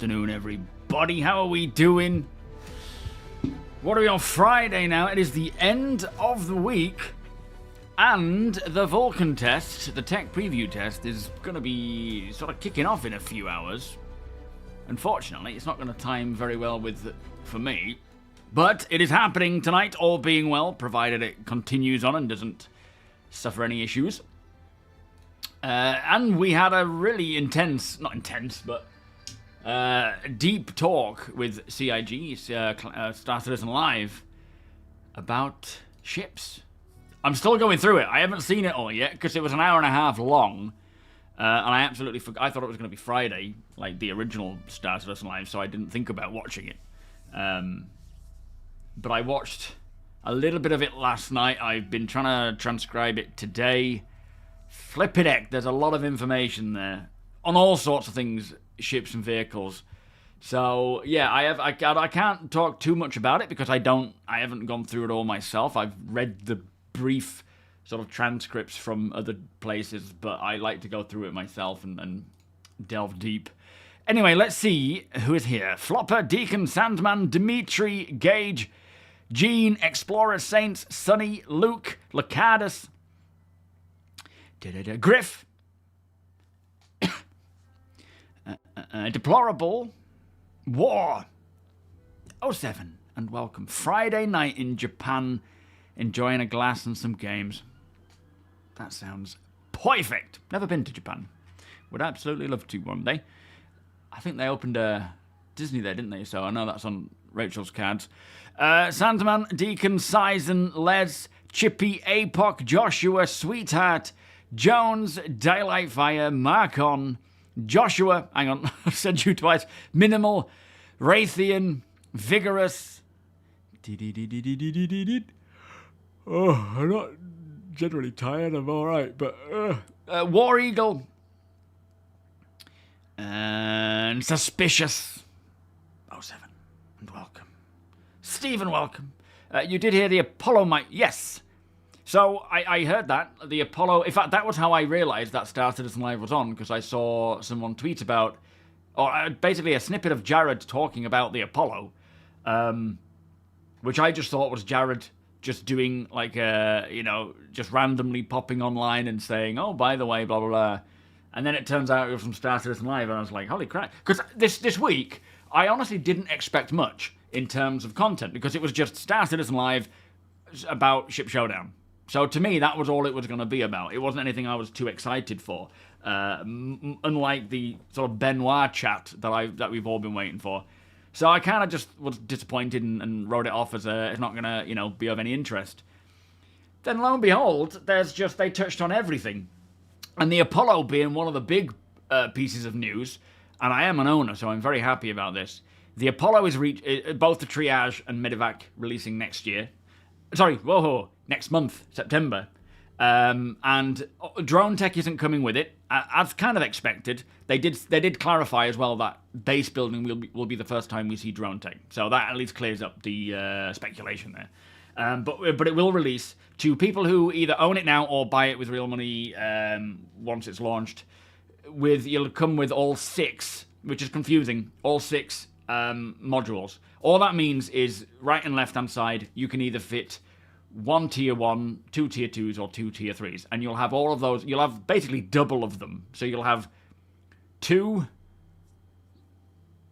afternoon, everybody. How are we doing? What are we on Friday now? It is the end of the week, and the Vulcan test, the tech preview test, is going to be sort of kicking off in a few hours. Unfortunately, it's not going to time very well for me, but it is happening tonight, all being well, provided it continues on and doesn't suffer any issues. And we had a really deep talk with CIG, starcitizen Live, about ships. I'm still going through it. I haven't seen it all yet, because it was an hour and a half long, and I absolutely forgot. I thought it was going to be Friday, like the original starcitizen Live, so I didn't think about watching it. But I watched a little bit of it last night. I've been trying to transcribe it today. Flippin' heck, there's a lot of information there on all sorts of things, ships and vehicles. So yeah, I can't talk too much about it because I haven't gone through it all myself. I've read the brief sort of transcripts from other places, but I like to go through it myself and delve deep. Anyway, let's see who is here. Flopper, Deacon, Sandman, Dimitri, Gage, Gene, Explorer, Saints, Sunny, Luke, Lacardus, Griff, Deplorable, War, 07, and welcome. Friday night in Japan, enjoying a glass and some games. That sounds perfect. Never been to Japan. Would absolutely love to one day. I think they opened Disney there, didn't they? So I know that's on Rachel's cards. Sandman, Deacon, Sizen, Les, Chippy, Apoc, Joshua, Sweetheart, Jones, Daylight Fire, Marcon, Joshua, hang on, I've said you twice, Minimal, Raytheon, Vigorous, oh, I'm not generally tired, I'm alright, but, War Eagle, and Suspicious, 07, and welcome. Stephen, welcome. You did hear the Apollo mic, yes. So, I heard that, the Apollo, in fact, that was how I realised that starcitizen Live was on, because I saw someone tweet about, or basically a snippet of Jared talking about the Apollo, which I just thought was Jared just doing, like, just randomly popping online and saying, oh, by the way, blah, blah, blah. And then it turns out it was from starcitizen Live, and I was like, holy crap. Because this week, I honestly didn't expect much in terms of content, because it was just starcitizen Live about Ship Showdown. So to me, that was all it was going to be about. It wasn't anything I was too excited for. Unlike the sort of Benoit chat that we've all been waiting for. So I kind of just was disappointed and wrote it off as it's not going to, be of any interest. Then lo and behold, they touched on everything. And the Apollo being one of the big pieces of news, and I am an owner, so I'm very happy about this. The Apollo is both the Triage and Medevac releasing next year. Sorry, next month, September. And drone tech isn't coming with it, as kind of expected. They did clarify as well that base building will be the first time we see drone tech. So that at least clears up the speculation there. But it will release to people who either own it now or buy it with real money once it's launched. You'll come with all 6, which is confusing, all 6 modules. All that means is right and left hand side, you can either fit 1 tier 1, 2 tier 2s, or 2 tier 3s. And you'll have all of those, you'll have basically double of them. So you'll have 2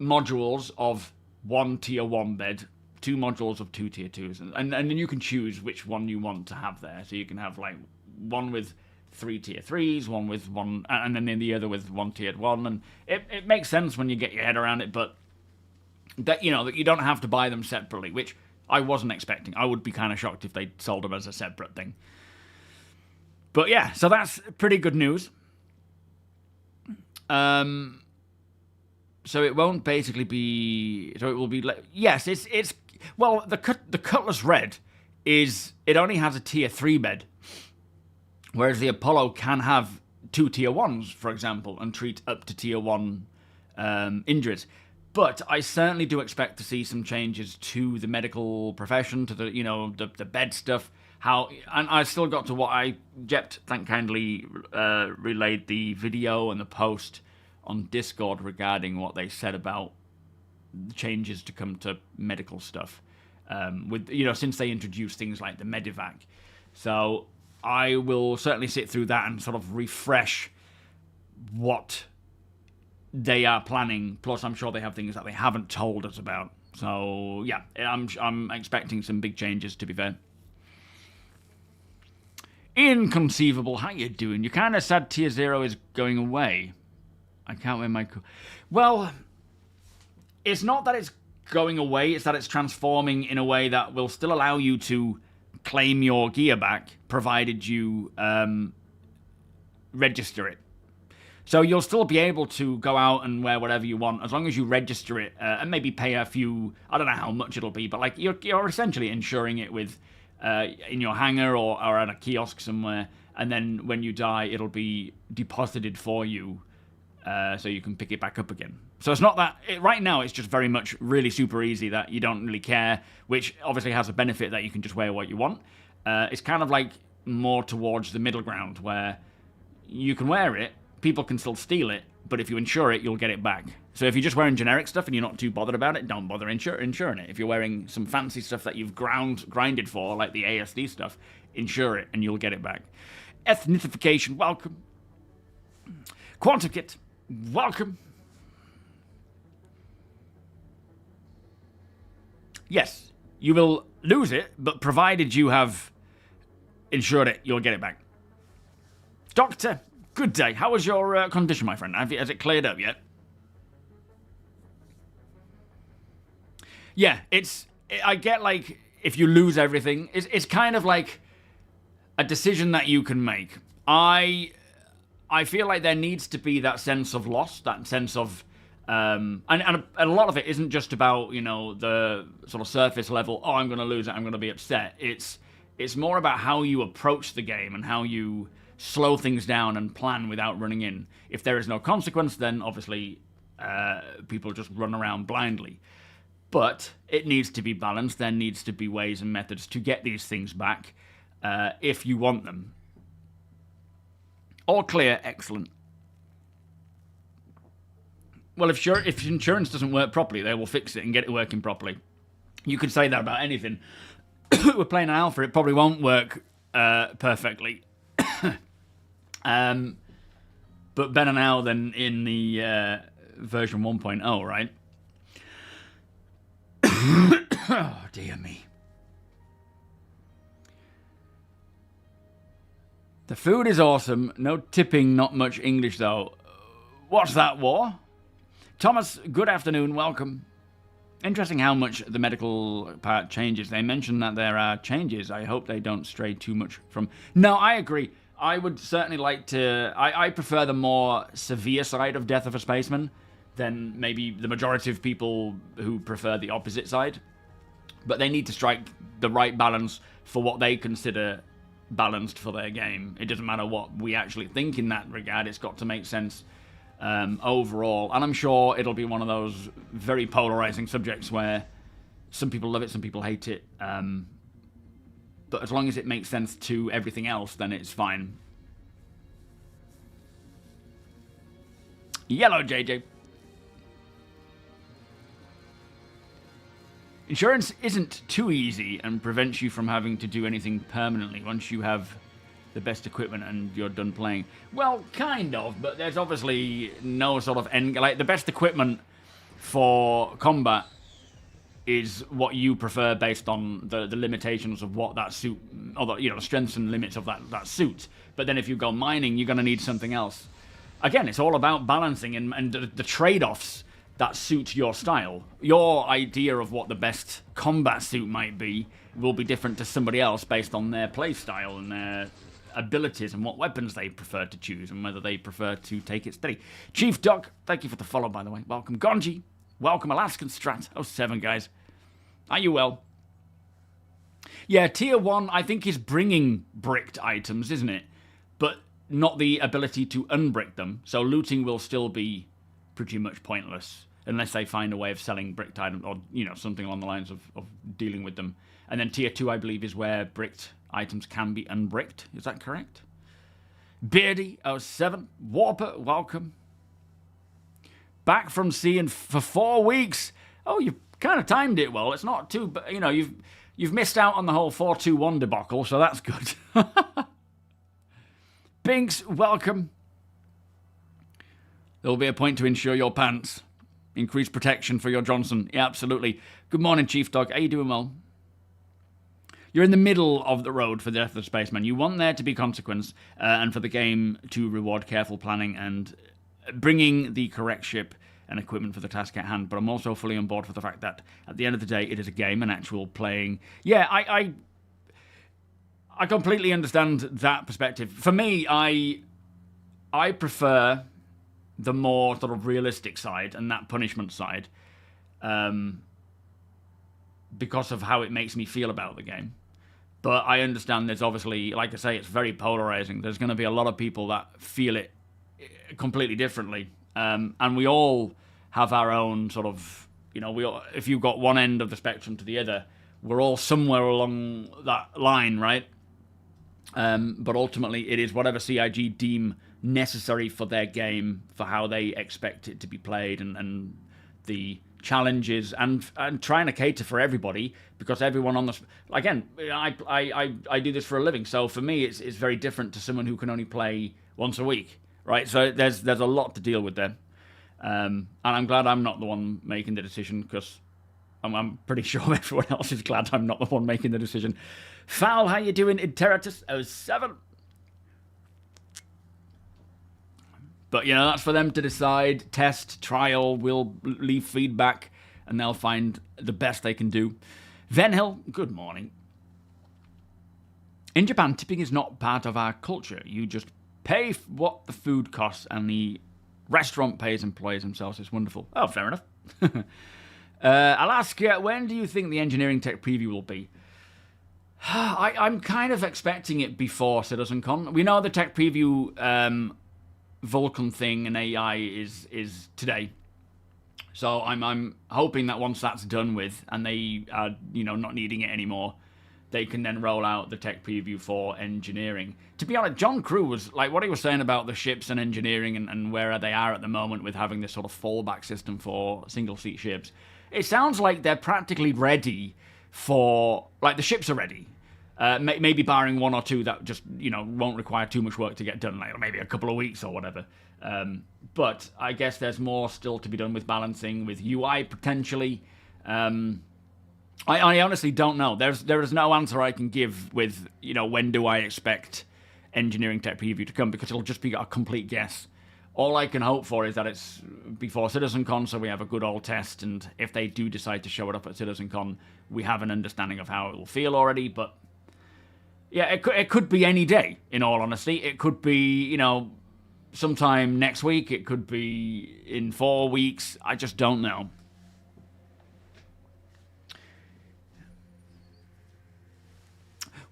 modules of 1 tier 1 bed, 2 modules of 2 tier 2s. And then you can choose which one you want to have there. So you can have like one with 3 tier 3s, one with 1, and then the other with 1 tier 1. And it makes sense when you get your head around it, but that that you don't have to buy them separately, which I wasn't expecting. I would be kind of shocked if they sold them as a separate thing. But yeah, so that's pretty good news. So it won't basically be. So it will be. Yes, it's. Well, the Cutlass Red it only has a tier 3 bed, whereas the Apollo can have 2 tier 1s, for example, and treat up to tier 1 injuries. But I certainly do expect to see some changes to the medical profession, to the bed stuff. And I still got to what Jept, thank kindly, relayed the video and the post on Discord regarding what they said about changes to come to medical stuff. With since they introduced things like the Medivac. So I will certainly sit through that and sort of refresh what they are planning. Plus, I'm sure they have things that they haven't told us about. So yeah, I'm expecting some big changes, to be fair. Inconceivable, how you doing? You're kind of sad Tier 0 is going away. I can't wear my... Well, it's not that it's going away, it's that it's transforming in a way that will still allow you to claim your gear back, provided you register it. So you'll still be able to go out and wear whatever you want, as long as you register it, and maybe pay a few, I don't know how much it'll be, but like you're essentially insuring it with in your hangar or at a kiosk somewhere, and then when you die, it'll be deposited for you, so you can pick it back up again. So it's not that... right now, it's just very much really super easy that you don't really care, which obviously has a benefit that you can just wear what you want. It's kind of like more towards the middle ground, where you can wear it, people can still steal it, but if you insure it, you'll get it back. So if you're just wearing generic stuff and you're not too bothered about it, don't bother insuring it. If you're wearing some fancy stuff that you've grinded for, like the ASD stuff, insure it and you'll get it back. Ethnicification, welcome. Quantum Kit, welcome. Yes, you will lose it, but provided you have insured it, you'll get it back. Doctor, good day. How was your condition, my friend? Has it cleared up yet? Yeah, I get, like, if you lose everything, it's kind of like a decision that you can make. I feel like there needs to be that sense of loss, that sense of... and a lot of it isn't just about, the sort of surface level, oh, I'm going to lose it, I'm going to be upset. It's more about how you approach the game and how you slow things down and plan without running in. If there is no consequence, then obviously people just run around blindly. But it needs to be balanced. There needs to be ways and methods to get these things back if you want them. All clear, excellent. Well, if insurance doesn't work properly, they will fix it and get it working properly. You could say that about anything. We're playing an alpha, it probably won't work perfectly. But better now than in the version 1.0, right? Oh, dear me. The food is awesome. No tipping, not much English, though. What's that, War? Thomas, good afternoon, welcome. Interesting how much the medical part changes. They mentioned that there are changes. I hope they don't stray too much from... No, I agree. I would certainly like to... I prefer the more severe side of Death of a Spaceman than maybe the majority of people who prefer the opposite side. But they need to strike the right balance for what they consider balanced for their game. It doesn't matter what we actually think in that regard. It's got to make sense overall. And I'm sure it'll be one of those very polarizing subjects where some people love it, some people hate it. But as long as it makes sense to everything else, then it's fine. Yellow JJ. Insurance isn't too easy and prevents you from having to do anything permanently once you have the best equipment and you're done playing. Well, kind of, but there's obviously no sort of end... Like, the best equipment for combat is what you prefer based on the limitations of what that suit... Or the strengths and limits of that suit. But then if you go mining, you're going to need something else. Again, it's all about balancing and the trade-offs that suit your style. Your idea of what the best combat suit might be will be different to somebody else based on their play style and their abilities and what weapons they prefer to choose and whether they prefer to take it steady. Chief Doc, thank you for the follow, by the way. Welcome. Gonji, welcome. Alaskan Strat. 07, guys. Are you well? Yeah, Tier 1, I think, is bringing bricked items, isn't it? But not the ability to unbrick them. So looting will still be pretty much pointless unless they find a way of selling bricked items or, something along the lines of dealing with them. And then Tier 2, I believe, is where bricked items can be unbricked. Is that correct? Beardy 07, Warper, welcome. Back from sea for 4 weeks. Oh, you've kind of timed it well. It's not too, but you know, you've missed out on the whole 4-2-1 debacle, so that's good. Binks, welcome. There'll be a point to insure your pants. Increase protection for your Johnson. Yeah, absolutely. Good morning, Chief Dog. Are you doing well? You're in the middle of the road for the death of the spaceman. You want there to be consequence, and for the game to reward careful planning and bringing the correct ship and equipment for the task at hand. But I'm also fully on board for the fact that at the end of the day, it is a game, an actual playing. Yeah, I completely understand that perspective. For me, I prefer the more sort of realistic side and that punishment side, because of how it makes me feel about the game. But I understand there's obviously, like I say, it's very polarizing. There's going to be a lot of people that feel it completely differently. And we all have our own sort of, you know, if you've got one end of the spectrum to the other, we're all somewhere along that line, right? But ultimately, it is whatever CIG deem necessary for their game, for how they expect it to be played, and the challenges, and trying to cater for everybody, because everyone on the... Again, I do this for a living, so for me, it's very different to someone who can only play once a week, right? So there's a lot to deal with there. And I'm glad I'm not the one making the decision, because I'm pretty sure everyone else is glad I'm not the one making the decision. Foul, how you doing? Interitus 07. But, you know, that's for them to decide. Test, trial, we'll leave feedback, and they'll find the best they can do. Venhill, good morning. In Japan, tipping is not part of our culture. You just pay what the food costs, and the restaurant pays employees themselves. It's wonderful. Oh, fair enough. I'll ask you, when do you think the engineering tech preview will be? I'm kind of expecting it before CitizenCon. We know the tech preview Vulcan thing and AI is today. So I'm hoping that once that's done with, and they are, you know, not needing it anymore, they can then roll out the tech preview for engineering. To be honest, John Crew was, like, what he was saying about the ships and engineering and where they are at the moment with having this sort of fallback system for single-seat ships. It sounds like they're practically ready for, like, the ships are ready. Maybe barring one or two that just, you know, won't require too much work to get done, like maybe a couple of weeks or whatever. But I guess there's more still to be done with balancing, with UI potentially. I honestly don't know. There is no answer I can give with, you know, when do I expect engineering tech preview to come, because it'll just be a complete guess. All I can hope for is that it's before CitizenCon, so we have a good old test, and if they do decide to show it up at CitizenCon, we have an understanding of how it will feel already. But yeah, it could be any day, in all honesty. It could be, you know, sometime next week. It could be in 4 weeks. I just don't know.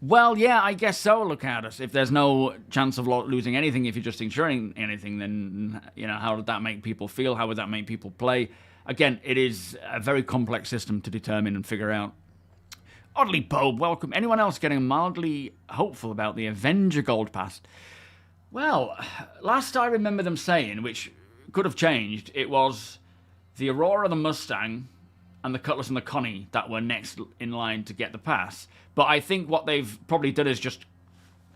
Well, yeah, I guess so. Look at us. If there's no chance of losing anything, if you're just insuring anything, then, you know, how would that make people feel? How would that make people play? Again, it is a very complex system to determine and figure out. Oddly Bob, welcome. Anyone else getting mildly hopeful about the Avenger Gold Pass? Well, last I remember them saying, which could have changed, it was the Aurora, the Mustang, and the Cutlass and the Connie that were next in line to get the pass. But I think what they've probably done is just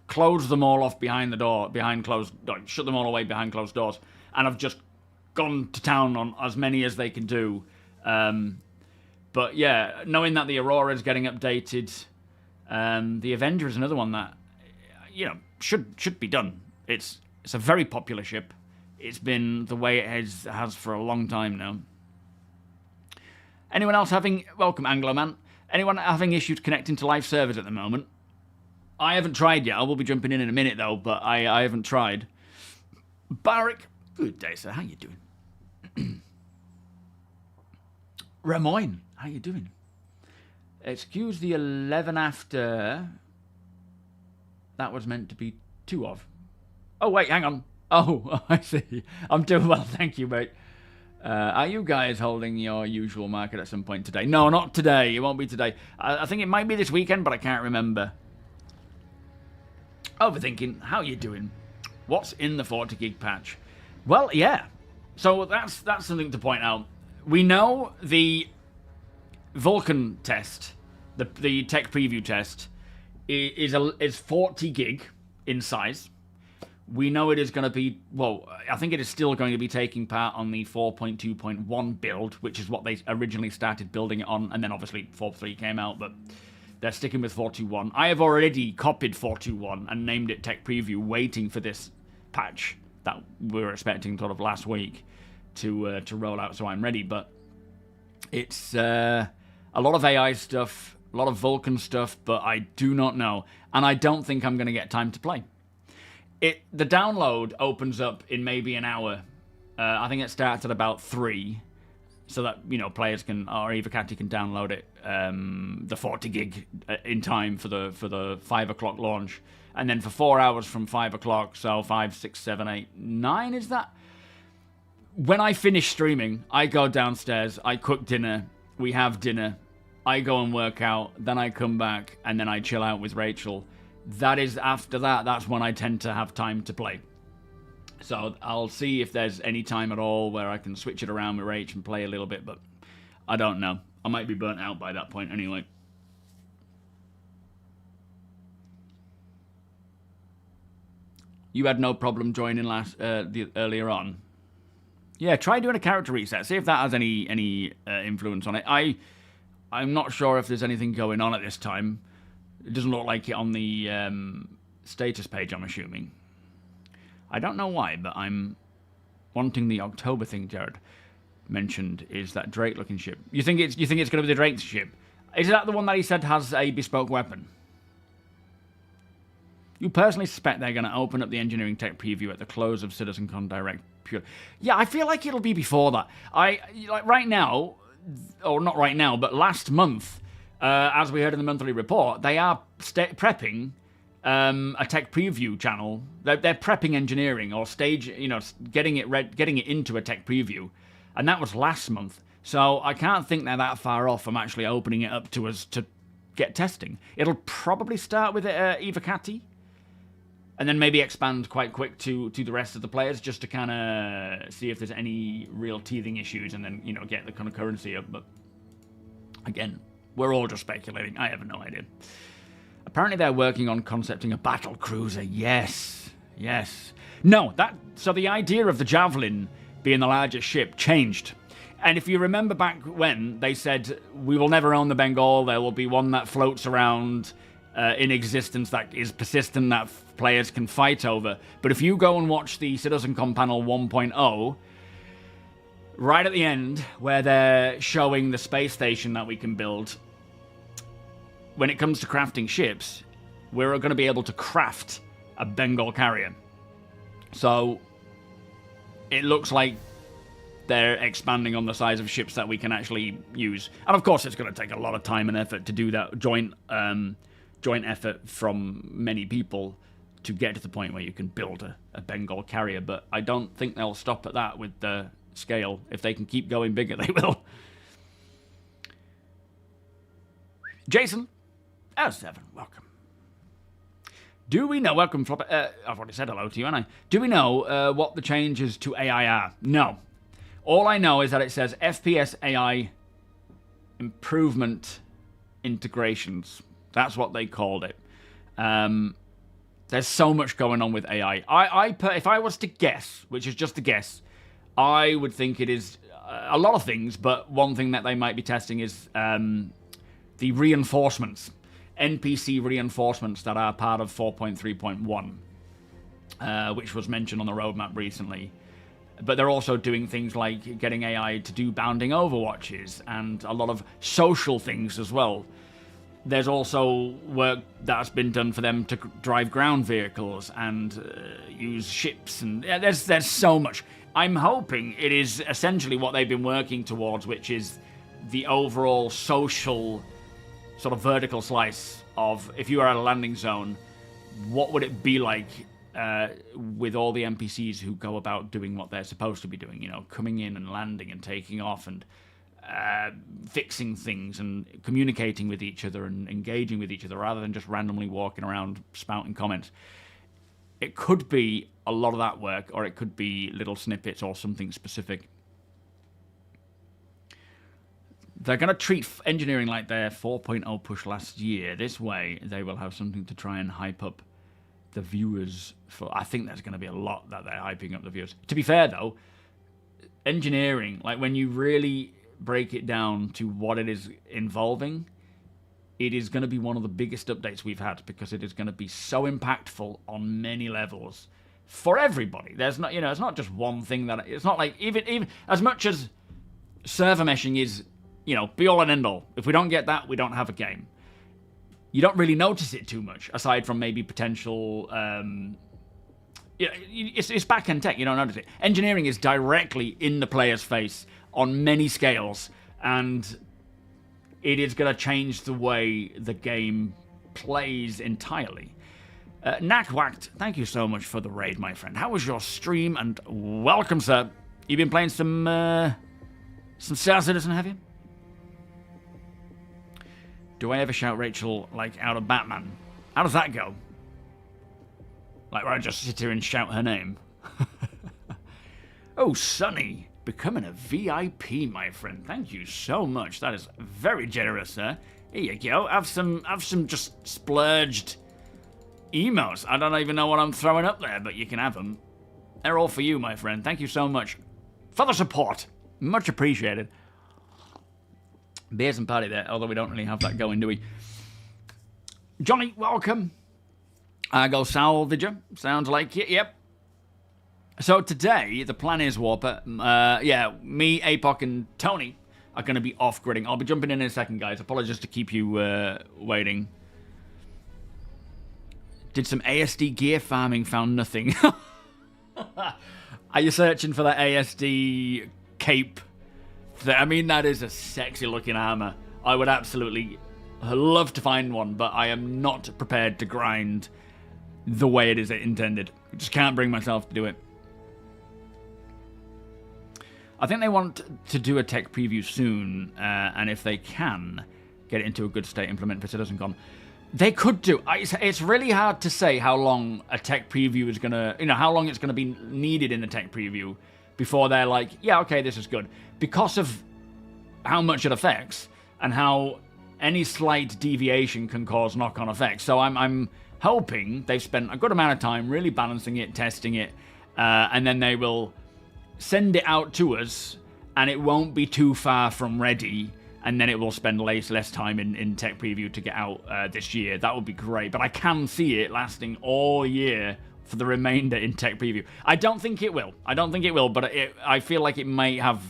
close them all off behind the door, shut them all away behind closed doors, and have just gone to town on as many as they can do. But yeah, knowing that the Aurora is getting updated, the Avenger is another one that, you know, should be done. It's a very popular ship. It's been the way it has for a long time now. Anyone else welcome Anglo-Man. Anyone having issues connecting to live servers at the moment? I haven't tried yet. I will be jumping in a minute though, but I haven't tried. Barrick, good day, sir. How you doing? Ramoyne, how you doing? Excuse the 11 after. That was meant to be 2 of. Oh wait, hang on. Oh, I see. I'm doing well, thank you, mate. Are you guys holding your usual market at some point today? No, not today. It won't be today. I think it might be this weekend, but I can't remember. Overthinking. How you doing? What's in the 40 gig patch? Well, yeah. So that's something to point out. We know the Vulcan test, the tech preview test, is 40 gig in size. We know it is going to be, well, I think it is still going to be taking part on the 4.2.1 build, which is what they originally started building it on, and then obviously 4.3 came out, but they're sticking with 4.2.1. I have already copied 4.2.1 and named it Tech Preview, waiting for this patch that we were expecting sort of last week to roll out, so I'm ready. But it's a lot of AI stuff, a lot of Vulcan stuff, but I do not know, and I don't think I'm going to get time to play. The download opens up in maybe an hour. I think it starts at about 3, so that, you know, players can, or Evocati can download it, the 40 gig in time for the 5 o'clock launch, and then for 4 hours from 5 o'clock, so 5, 6, 7, 8, 9 is that? When I finish streaming, I go downstairs, I cook dinner, we have dinner, I go and work out, then I come back, and then I chill out with Rachel. That is, after that, that's when I tend to have time to play. So I'll see if there's any time at all where I can switch it around with Rach and play a little bit, but I don't know. I might be burnt out by that point anyway. You had no problem joining earlier on. Yeah, try doing a character reset. See if that has any influence on it. I'm not sure if there's anything going on at this time. It doesn't look like it on the status page, I'm assuming. I don't know why, but I'm wanting the October thing Jared mentioned, is that Drake-looking ship. You think it's going to be the Drake ship? Is that the one that he said has a bespoke weapon? You personally suspect they're going to open up the engineering tech preview at the close of CitizenCon Direct? Pure. Yeah, I feel like it'll be before that. Right now, or not right now, but last month, as we heard in the monthly report, they are prepping a tech preview channel. They're prepping engineering or stage, getting it into a tech preview, and that was last month. So I can't think they're that far off from actually opening it up to us to get testing. It'll probably start with Evocati, and then maybe expand quite quick to the rest of the players, just to kind of see if there's any real teething issues, and then get the kind of currency up. But again, we're all just speculating. I have no idea. Apparently they're working on concepting a battle cruiser. Yes. No, so the idea of the Javelin being the largest ship changed. And if you remember back when, they said, we will never own the Bengal, there will be one that floats around in existence that is persistent, that players can fight over. But if you go and watch the CitizenCon panel 1.0, right at the end, where they're showing the space station that we can build, when it comes to crafting ships, we're going to be able to craft a Bengal carrier. So it looks like they're expanding on the size of ships that we can actually use. And of course, it's going to take a lot of time and effort to do that, joint effort from many people to get to the point where you can build a Bengal carrier. But I don't think they'll stop at that with the scale. If they can keep going bigger, they will. Jason, S7, welcome. Do we know, welcome, Flop, I've already said hello to you, haven't I? Do we know what the changes to AI are? No. All I know is that it says FPS AI improvement integrations. That's what they called it. There's so much going on with AI. If I was to guess, which is just a guess, I would think it is a lot of things, but one thing that they might be testing is the reinforcements. NPC reinforcements that are part of 4.3.1, which was mentioned on the roadmap recently. But they're also doing things like getting AI to do bounding overwatches and a lot of social things as well. There's also work that's been done for them to drive ground vehicles and use ships, and there's so much. I'm hoping it is essentially what they've been working towards, which is the overall social sort of vertical slice of, if you are at a landing zone, what would it be like with all the NPCs who go about doing what they're supposed to be doing, coming in and landing and taking off and fixing things and communicating with each other and engaging with each other rather than just randomly walking around spouting comments. It could be a lot of that work, or it could be little snippets or something specific. they're going to treat engineering like their 4.0 push last year. This way, they will have something to try and hype up the viewers for. I think there's going to be a lot that they're hyping up the viewers. To be fair, though, engineering, like when you really break it down to what it is involving, it is going to be one of the biggest updates we've had because it is going to be so impactful on many levels for everybody. There's not, it's not just one thing that it's not like even as much as server meshing is, be all and end all. If we don't get that, we don't have a game. You don't really notice it too much, aside from maybe potential. It's back-end tech. You don't notice it. Engineering is directly in the player's face on many scales, and it is going to change the way the game plays entirely. Knackwacked, thank you so much for the raid, my friend. How was your stream? And welcome, sir. You've been playing some starcitizen, have you? Do I ever shout Rachel like out of Batman? How does that go? Like where I just sit here and shout her name? Oh, Sonny, becoming a VIP, my friend. Thank you so much. That is very generous, sir. Here you go. Have some just splurged emotes. I don't even know what I'm throwing up there, but you can have them. They're all for you, my friend. Thank you so much for the support. Much appreciated. Beers and party there, although we don't really have that going, do we? Johnny, welcome. I go Salvager. Sounds like it, yep. So today, the plan is, Warper, me, Apoc, and Tony are going to be off-gridding. I'll be jumping in a second, guys. Apologies to keep you waiting. Did some ASD gear farming, found nothing. Are you searching for that ASD cape? I mean, that is a sexy-looking armor. I would absolutely love to find one, but I am not prepared to grind the way it is intended. I just can't bring myself to do it. I think they want to do a tech preview soon, and if they can get it into a good state, implement for CitizenCon, they could do. It's really hard to say how long a tech preview is gonna, how long it's gonna be needed in the tech preview before they're like, yeah, okay, this is good, because of how much it affects and how any slight deviation can cause knock-on effects. So I'm hoping they've spent a good amount of time really balancing it, testing it, and then they will send it out to us, and it won't be too far from ready, and then it will spend less time in tech preview to get out this year. That would be great, but I can see it lasting all year for the remainder in tech preview. I don't think it will. But I feel like it may have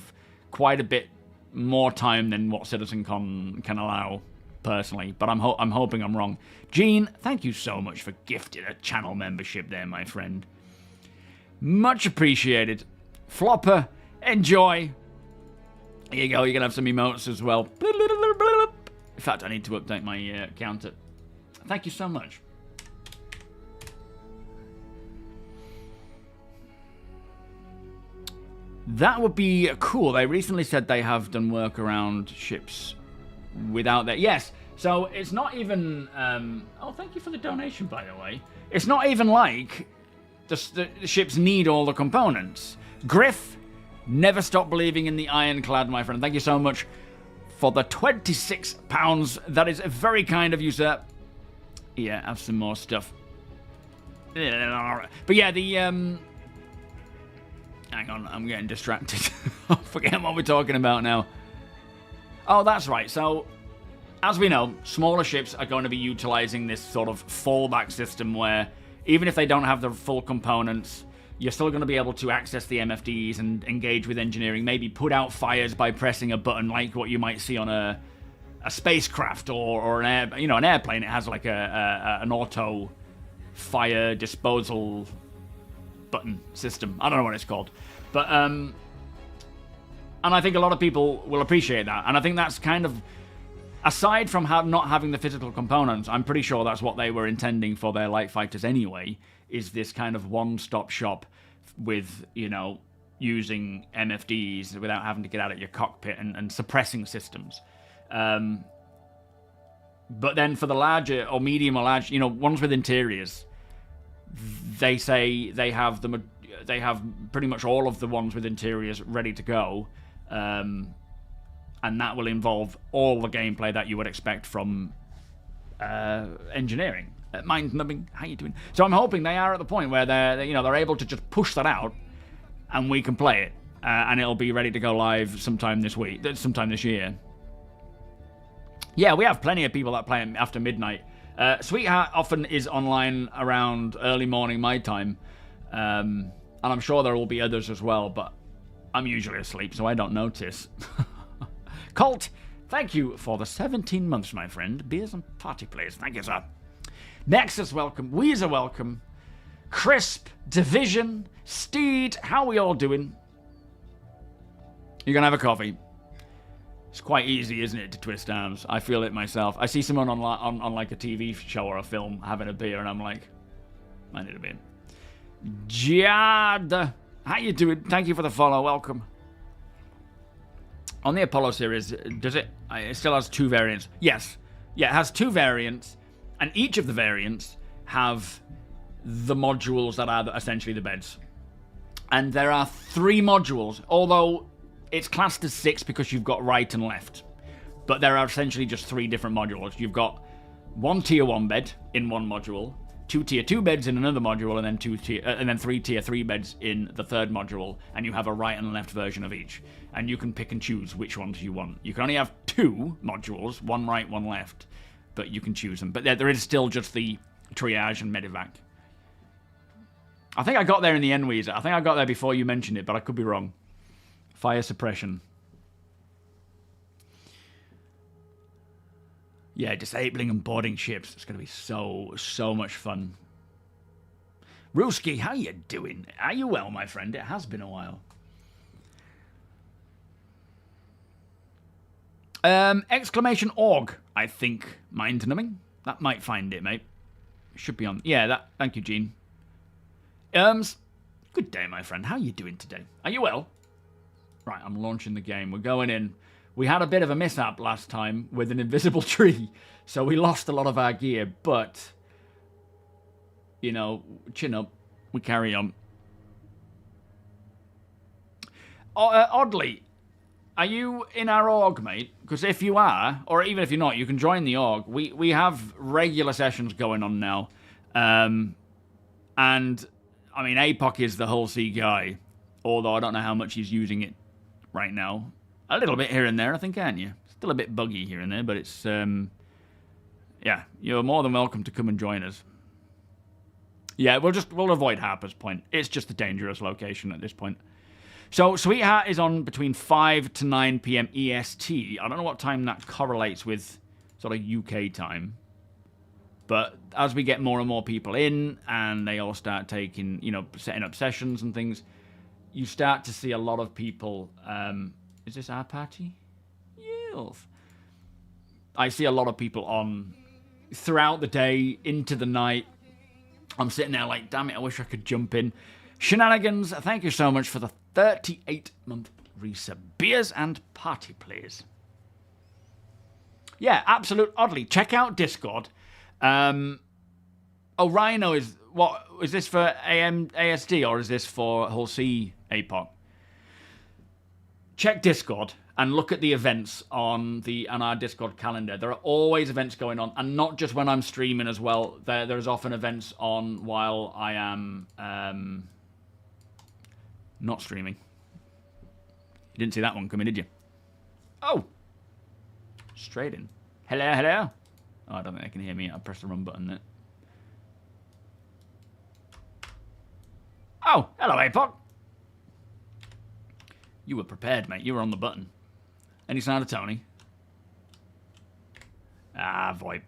quite a bit more time than what CitizenCon can allow, personally. But I'm hoping I'm wrong. Gene, thank you so much for gifting a channel membership there, my friend. Much appreciated. Flopper, enjoy. Here you go. You're going to have some emotes as well. In fact, I need to update my counter. Thank you so much. That would be cool. They recently said they have done work around ships without that. Yes, so it's not even... oh, thank you for the donation, by the way. It's not even like the ships need all the components. Griff, never stop believing in the ironclad, my friend. Thank you so much for the £26. That is very kind of you, sir. Yeah, have some more stuff. But yeah, the... Hang on, I'm getting distracted. I'm forgetting what we're talking about now. Oh, that's right. So, as we know, smaller ships are going to be utilizing this sort of fallback system where even if they don't have the full components, you're still going to be able to access the MFDs and engage with engineering, maybe put out fires by pressing a button like what you might see on a spacecraft or an airplane. It has like an auto fire disposal button system. I don't know what it's called, but and I think a lot of people will appreciate that, and I think that's kind of, aside from not having the physical components, I'm pretty sure that's what they were intending for their light fighters anyway, is this kind of one-stop shop with, using MFDs without having to get out of your cockpit and suppressing systems. But then for the larger or medium or large, ones with interiors, they say they have pretty much all of the ones with interiors ready to go, and and that will involve all the gameplay that you would expect from engineering. Mind-numbing, how you doing? So I'm hoping they are at the point where they're able to just push that out, and we can play it, and it'll be ready to go live sometime this year. Yeah, we have plenty of people that play it after midnight. Sweetheart often is online around early morning my time, and I'm sure there will be others as well, but I'm usually asleep, so I don't notice. Colt, thank you for the 17 months, my friend. Beers and party plays. Thank you, sir. Nexus, welcome. Weezer, welcome. Crisp, Division, Steed, how are we all doing? You're going to have a coffee. It's quite easy, isn't it, to twist arms? I feel it myself. I see someone on like a TV show or a film having a beer, and I'm like, I need a beer. Jad, how you doing? Thank you for the follow. Welcome. On the Apollo series, does it still has 2 variants? Yes. Yeah, it has 2 variants, and each of the variants have the modules that are essentially the beds. And there are 3 modules, although it's classed as 6 because you've got right and left. But there are essentially just 3 different modules. You've got 1 tier 1 bed in one module, 2 tier 2 beds in another module, and then 3 tier 3 beds in the third module, and you have a right and left version of each. And you can pick and choose which ones you want. You can only have 2 modules, 1 right, 1 left, but you can choose them. But there is still just the triage and medevac. I think I got there in the end, Weezer. I think I got there before you mentioned it, but I could be wrong. Fire suppression. Yeah, disabling and boarding ships. It's going to be so much fun. Ruski, how you doing? Are you well, my friend? It has been a while. Exclamation org, I think. Mind numbing. That might find it, mate. Should be on. Yeah, that. Thank you, Gene. Good day, my friend. How you doing today? Are you well? Right, I'm launching the game. We're going in. We had a bit of a mishap last time with an invisible tree, so we lost a lot of our gear, but, you know, chin up. We carry on. Oddly, are you in our org, mate? Because if you are, or even if you're not, you can join the org. We have regular sessions going on now. And, I mean, APOC is the whole sea guy, although I don't know how much he's using it right now. A little bit here and there, I think, aren't you? Still a bit buggy here and there, but it's, yeah, you're more than welcome to come and join us. Yeah, we'll avoid Harper's Point. It's just a dangerous location at this point. So, Sweetheart is on between 5 to 9 p.m. EST. I don't know what time that correlates with sort of UK time. But as we get more and more people in, and they all start taking, you know, setting up sessions and things, you start to see a lot of people. Is this our party? Yes. I see a lot of people on throughout the day, into the night. I'm sitting there like, damn it, I wish I could jump in. Shenanigans, thank you so much for the 38-month resub. Beers and party, please. Yeah, absolute oddly. Check out Discord. Oh, Rhino is... What, is this for ASD or is this for Hull C APOC? Check Discord and look at the events on our Discord calendar. There are always events going on, and not just when I'm streaming as well. There's often events on while I am not streaming. You didn't see that one coming, did you? Oh! Straight in. Hello, hello. Oh, I don't think they can hear me. I pressed the wrong button there. Oh, hello, APOC. You were prepared, mate. You were on the button. Any sign of Tony? Ah, VoIP.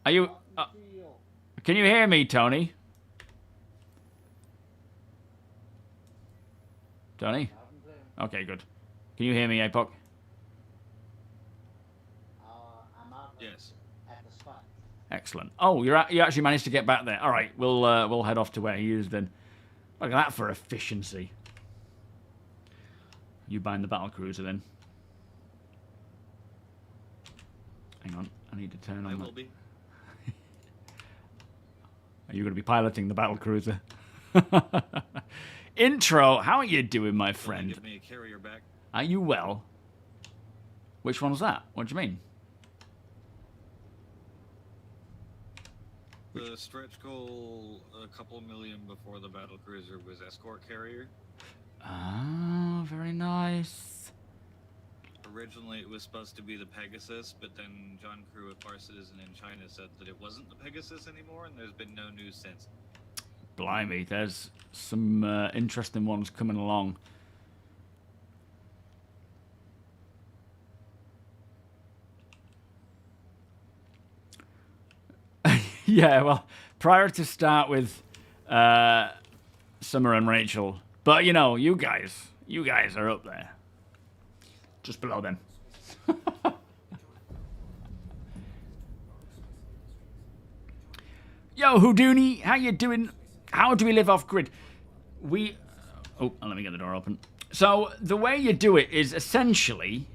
Are you... can you hear me, Tony? Tony? Okay, good. Can you hear me, APOC? Yes. At the spot. Excellent. Oh, you actually managed to get back there. All right, we'll head off to where he is then. Look at that for efficiency. You buying the battlecruiser then? Hang on, I need to turn on. I will be. Are you going to be piloting the battlecruiser? Intro, how are you doing, my friend? Give me a carrier back. Are you well? Which one's that? What do you mean? The stretch goal, a couple million before the battlecruiser, was escort carrier. Ah, very nice. Originally, it was supposed to be the Pegasus, but then John Crew at Bar Citizen in China said that it wasn't the Pegasus anymore, and there's been no news since. Blimey, there's some interesting ones coming along. Yeah, well, priorities start with Summer and Rachel. But, you know, you guys are up there. Just below them. Yo, Houdini, how you doing? How do we live off grid? Oh, let me get the door open. So, the way you do it is essentially,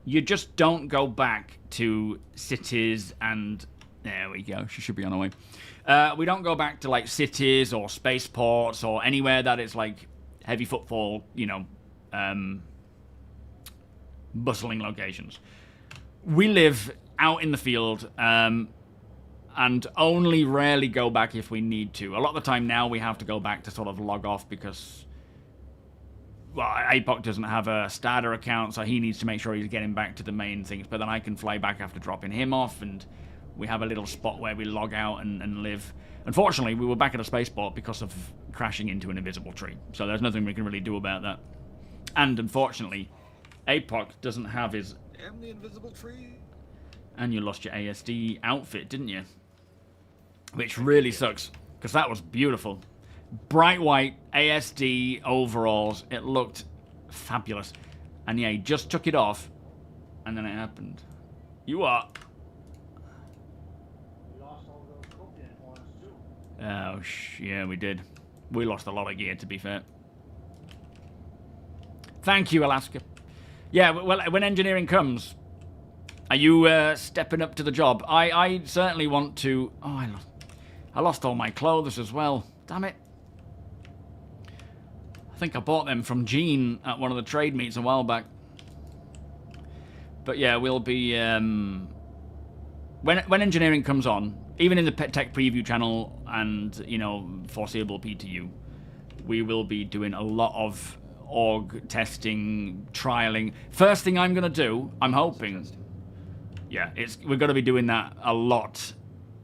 you just don't go back to cities and... There we go, she should be on her way. We don't go back to, like, cities or spaceports or anywhere that is, like, heavy footfall, you know, bustling locations. We live out in the field, and only rarely go back if we need to. A lot of the time now we have to go back to sort of log off because, well, APOC doesn't have a starter account, so he needs to make sure he's getting back to the main things. But then I can fly back after dropping him off, and we have a little spot where we log out and live. Unfortunately, we were back at a spaceport because of crashing into an invisible tree, so there's nothing we can really do about that. And unfortunately, APOC doesn't have his... Damn the invisible tree! And you lost your ASD outfit, didn't you? Which really sucks, because that was beautiful. Bright white ASD overalls. It looked fabulous. And yeah, he just took it off, and then it happened. You are... We lost all those cooking horns too. Oh, yeah, we did. We lost a lot of gear, to be fair. Thank you, Alaska. Yeah, well, when engineering comes, are you stepping up to the job? I certainly want to... Oh, I lost all my clothes as well. Damn it. I think I bought them from Gene at one of the trade meets a while back. But yeah, we'll be... When engineering comes on, even in the tech preview channel and, you know, foreseeable PTU, we will be doing a lot of org testing, trialing. First thing I'm going to do, I'm hoping... Yeah, we're going to be doing that a lot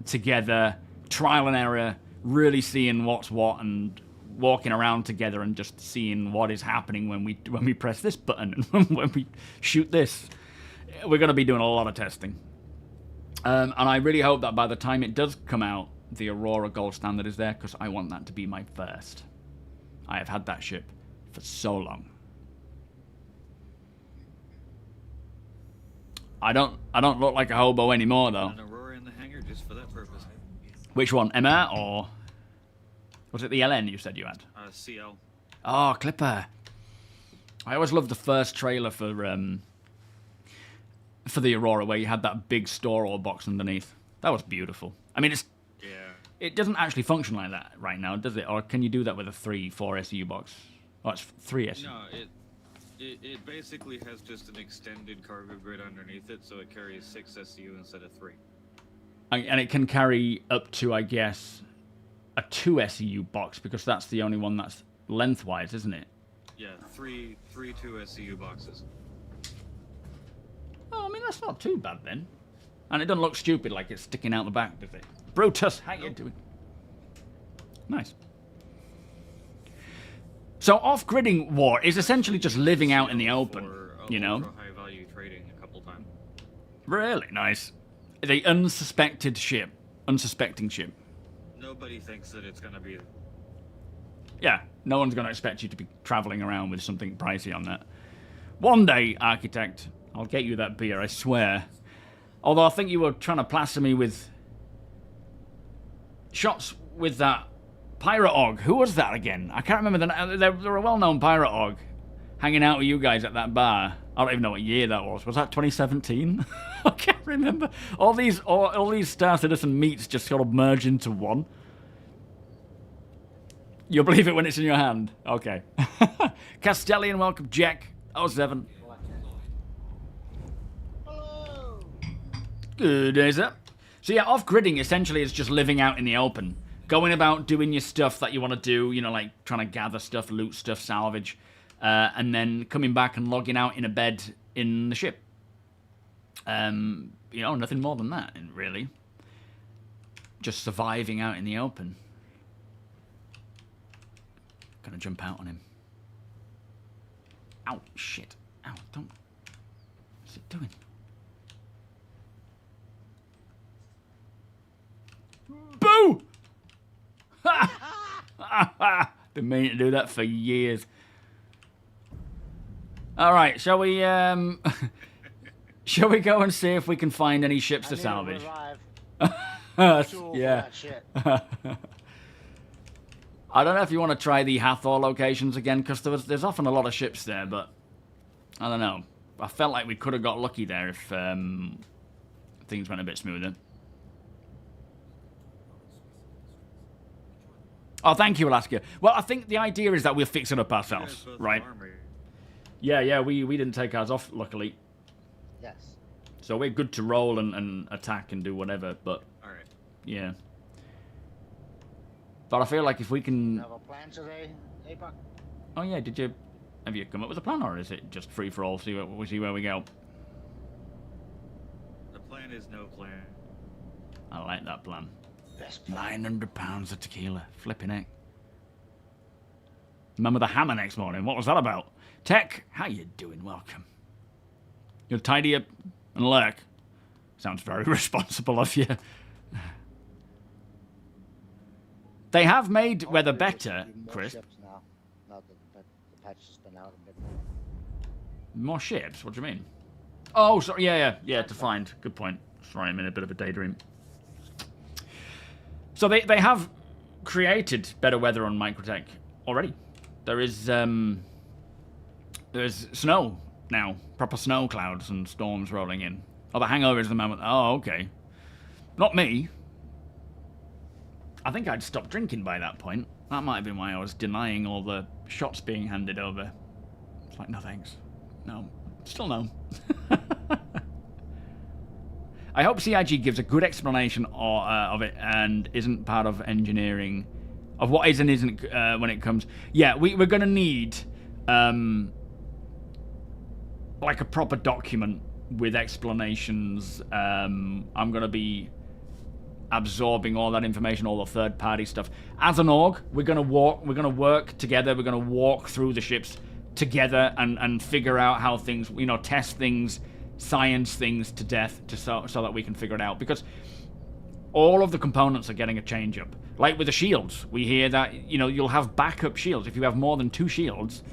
together, trial and error, really seeing what's what and walking around together and just seeing what is happening when we press this button and when we shoot this. We're going to be doing a lot of testing. And I really hope that by the time it does come out, the Aurora Gold Standard is there, because I want that to be my first. I have had that ship for so long. I don't look like a hobo anymore, though. An Aurora in the hangar just for that purpose. Which one, Emma, or was it the LN you said you had? CL. Oh, Clipper. I always loved the first trailer for the Aurora, where you had that big store box underneath. That was beautiful. I mean, it doesn't actually function like that right now, does it? Or can you do that with a 3-4 SU box? Oh, it's 3 SU. No, it basically has just an extended cargo grid underneath it, so it carries 6 SU instead of 3. And it can carry up to, I guess, a 2 SU box, because that's the only one that's lengthwise, isn't it? Yeah, three 2 SU boxes. Oh, I mean, that's not too bad then. And it doesn't look stupid like it's sticking out the back, does it? Brutus, how you doing? Nice. So off-gridding war is essentially just living out in the open, you know? High-value trading a couple times. Really nice. The unsuspecting ship. Nobody thinks that it's going to be... Yeah, no one's going to expect you to be traveling around with something pricey on that. One day, Architect, I'll get you that beer, I swear. Although I think you were trying to plaster me with shots with that pirate org. Who was that again? I can't remember. They're a well-known pirate org hanging out with you guys at that bar. I don't even know what year that was. Was that 2017? I can't remember. All these Star Citizen meets just sort of merge into one. You'll believe it when it's in your hand. Okay. Castellian, welcome. Jack. 07. Hello! Good day, sir. So yeah, off-gridding essentially is just living out in the open. Going about doing your stuff that you want to do, you know, like trying to gather stuff, loot stuff, salvage, and then coming back and logging out in a bed in the ship. You know, nothing more than that, really. Just surviving out in the open. Gonna jump out on him. Ow, shit. Ow, don't... What's it doing? Boo! Been meaning to do that for years. Alright, shall we, shall we go and see if we can find any ships to salvage? Yeah. I don't know if you want to try the Hathor locations again, because there's often a lot of ships there, but I don't know. I felt like we could have got lucky there if things went a bit smoother. Oh, thank you, Alaska. Well, I think the idea is that we'll fix it up ourselves, right? Yeah, we didn't take ours off, luckily. Yes. So we're good to roll and attack and do whatever, but... Alright. Yeah. But I feel like if we can... Have a plan today, APOC? Oh yeah, have you come up with a plan, or is it just free for all? See where we go. The plan is no plan. I like that plan. Best plan. 900 pounds of tequila, flipping heck. Remember the hammer next morning? What was that about? Tech, how you doing? Welcome. You'll tidy up and lurk. Sounds very responsible of you. They have made weather better, Chris. Now that the patch has been out a bit. More ships? What do you mean? Oh, sorry. Yeah. To find. Good point. Sorry, I'm in a bit of a daydream. So they have created better weather on Microtech already. There's snow now, proper snow clouds and storms rolling in. Oh, the hangovers at the moment. Oh, okay. Not me. I think I'd stopped drinking by that point. That might have been why I was denying all the shots being handed over. It's like, no thanks. No. Still no. I hope CIG gives a good explanation of it and isn't part of engineering. Of what is and isn't when it comes... Yeah, we're going to need like a proper document with explanations. I'm going to be absorbing all that information, all the third-party stuff. As an org, we're going to work together. We're going to walk through the ships together and figure out how things, you know, test things, science things to death so that we can figure it out. Because all of the components are getting a change up. Like with the shields, we hear that, you know, you'll have backup shields. If you have more than 2 shields,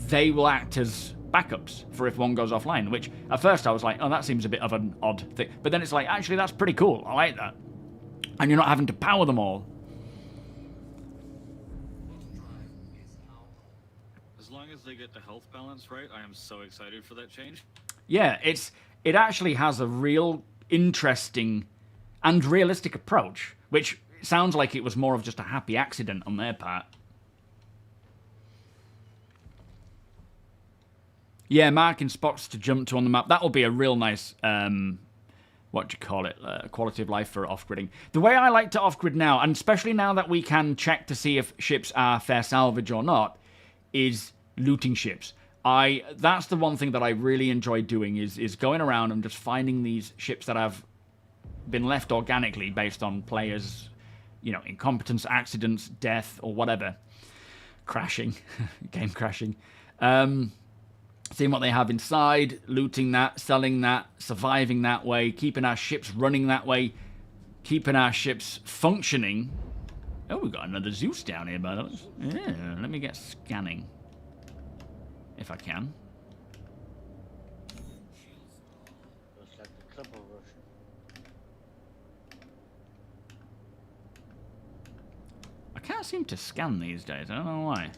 they will act as backups for if one goes offline, which at first I was like, oh, that seems a bit of an odd thing. But then it's like, actually, that's pretty cool. I like that. And you're not having to power them all. As long as they get the health balance right, I am so excited for that change. Yeah, it actually has a real interesting and realistic approach, which sounds like it was more of just a happy accident on their part. Yeah, marking spots to jump to on the map. That will be a real nice, what do you call it, quality of life for off-gridding. The way I like to off-grid now, and especially now that we can check to see if ships are fair salvage or not, is looting ships. That's the one thing that I really enjoy doing, is going around and just finding these ships that have been left organically based on players, you know, incompetence, accidents, death, or whatever. Crashing. Game crashing. Seeing what they have inside, looting that, selling that, surviving that way, keeping our ships running that way, keeping our ships functioning. Oh, we've got another Zeus down here, by the way. Yeah, let me get scanning. If I can. Looks like the triple version. I can't seem to scan these days. I don't know why.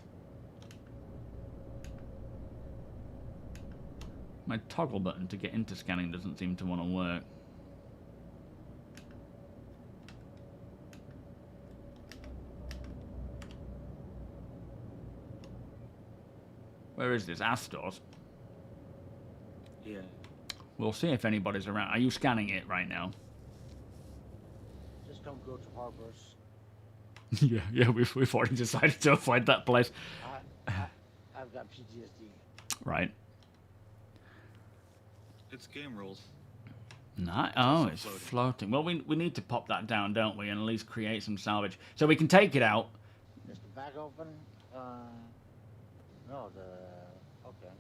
My toggle button to get into scanning doesn't seem to want to work. Where is this? Astor's. Yeah. We'll see if anybody's around. Are you scanning it right now? Just don't go to harbors. yeah, we've already decided to avoid that place. I've got PTSD. Right. It's game rules. Oh, it's floating. Well, we need to pop that down, don't we? And at least create some salvage. So we can take it out. Is the bag open? No, okay.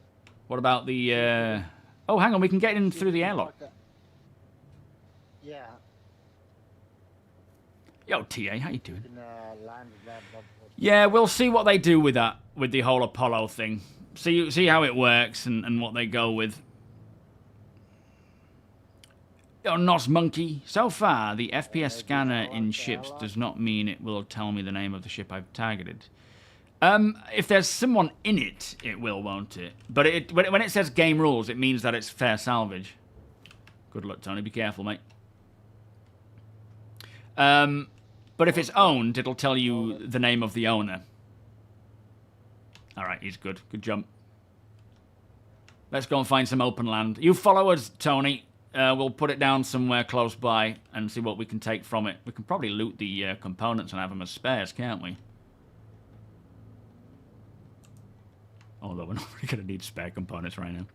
What about the... Oh, hang on, we can get in through the airlock. Yeah. Yo, TA, how you doing? You can, land that Yeah, we'll see what they do with that, with the whole Apollo thing. See how it works and what they go with. Yo, Nos Monkey. So far, the FPS scanner in ships does not mean it will tell me the name of the ship I've targeted. If there's someone in it, it will, won't it? But when it says game rules, it means that it's fair salvage. Good luck, Tony. Be careful, mate. But if it's owned, it'll tell you the name of the owner. Alright, he's good. Good jump. Let's go and find some open land. You follow us, Tony. We'll put it down somewhere close by and see what we can take from it. We can probably loot the components and have them as spares, can't we? Although we're not really going to need spare components right now.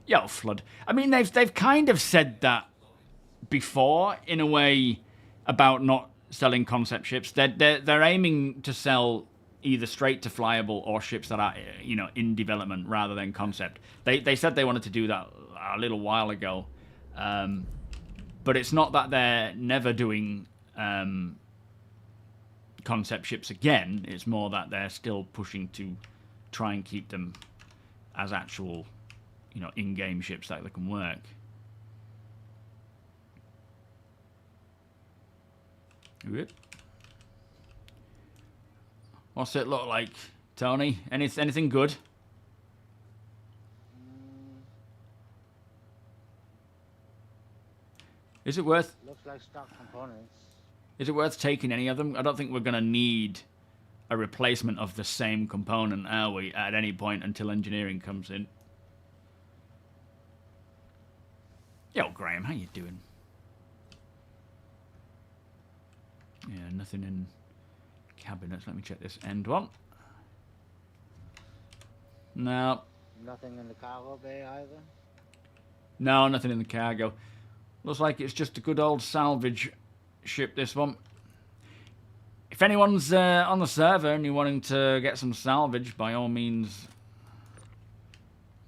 Yo, Flood. I mean, they've kind of said that before, in a way, about not selling concept ships. They're aiming to sell either straight to flyable or ships that are, you know, in development rather than concept. They said they wanted to do that a little while ago, but it's not that they're never doing concept ships again. It's more that they're still pushing to try and keep them as actual, you know, in-game ships that they can work. Whoop. What's it look like, Tony? Anything good? Is it worth... Looks like stock components. Is it worth taking any of them? I don't think we're going to need a replacement of the same component, are we, at any point until engineering comes in. Yo, Graham, how you doing? Yeah, nothing in cabinets. Let me check this end one. No. Nothing in the cargo bay either? No, nothing in the cargo. Looks like it's just a good old salvage ship, this one. If anyone's on the server and you're wanting to get some salvage, by all means,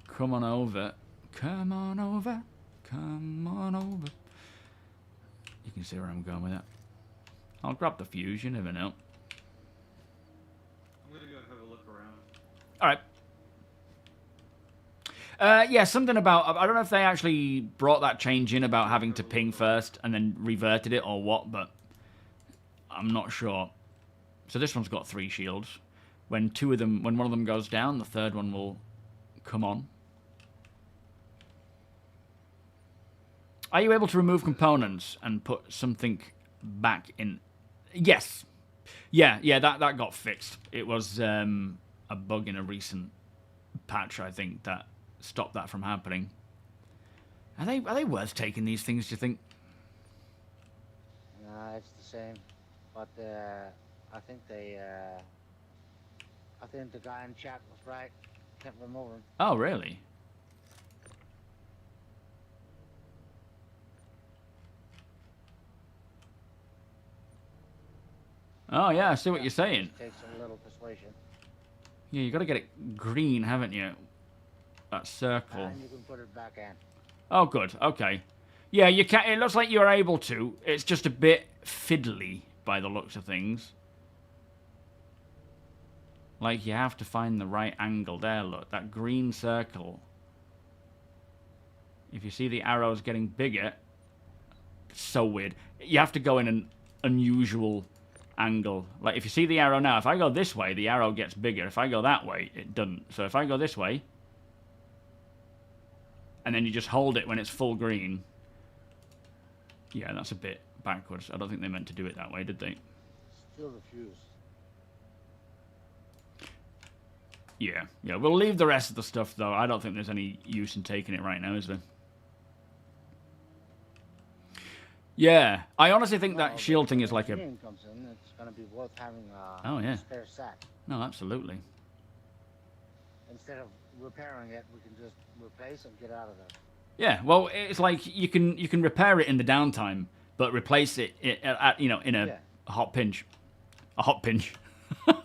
come on over. Come on over. Come on over. You can see where I'm going with that. I'll grab the fuse, you never know. I'm gonna go have a look around. Alright. Yeah, something about... I don't know if they actually brought that change in about having to ping first and then reverted it or what, but I'm not sure. So this one's got 3 shields. When one of them goes down, the third one will come on. Are you able to remove components and put something back in? Yes. Yeah, that got fixed. It was a bug in a recent patch, I think, that stopped that from happening. Are they worth taking, these things, do you think? Nah, it's the same. But I think the guy in chat was right. Can't remove him. Oh, really? Oh, yeah, I see what you're saying. Takes a little persuasion. Yeah, you got to get it green, haven't you? That circle. And you can put it back in. Oh, good. Okay. Yeah, you can. It looks like you're able to. It's just a bit fiddly by the looks of things. Like, you have to find the right angle. There, look. That green circle. If you see the arrows getting bigger, it's so weird. You have to go in an unusual angle. Like, if you see the arrow now, if I go this way, the arrow gets bigger. If I go that way, it doesn't. So if I go this way, and then you just hold it when it's full green. Yeah, that's a bit backwards. I don't think they meant to do it that way, did they? steal the fuse. Yeah, yeah. We'll leave the rest of the stuff, though. I don't think there's any use in taking it right now, is there? Yeah, I honestly think that shield thing is like a... Comes in, it's going to be worth having a Oh, yeah. spare set. No, absolutely. Instead of repairing it, we can just replace and get out of there. Yeah, well, it's like you can repair it in the downtime, but replace it at you know, in a hot pinch. A hot pinch. Did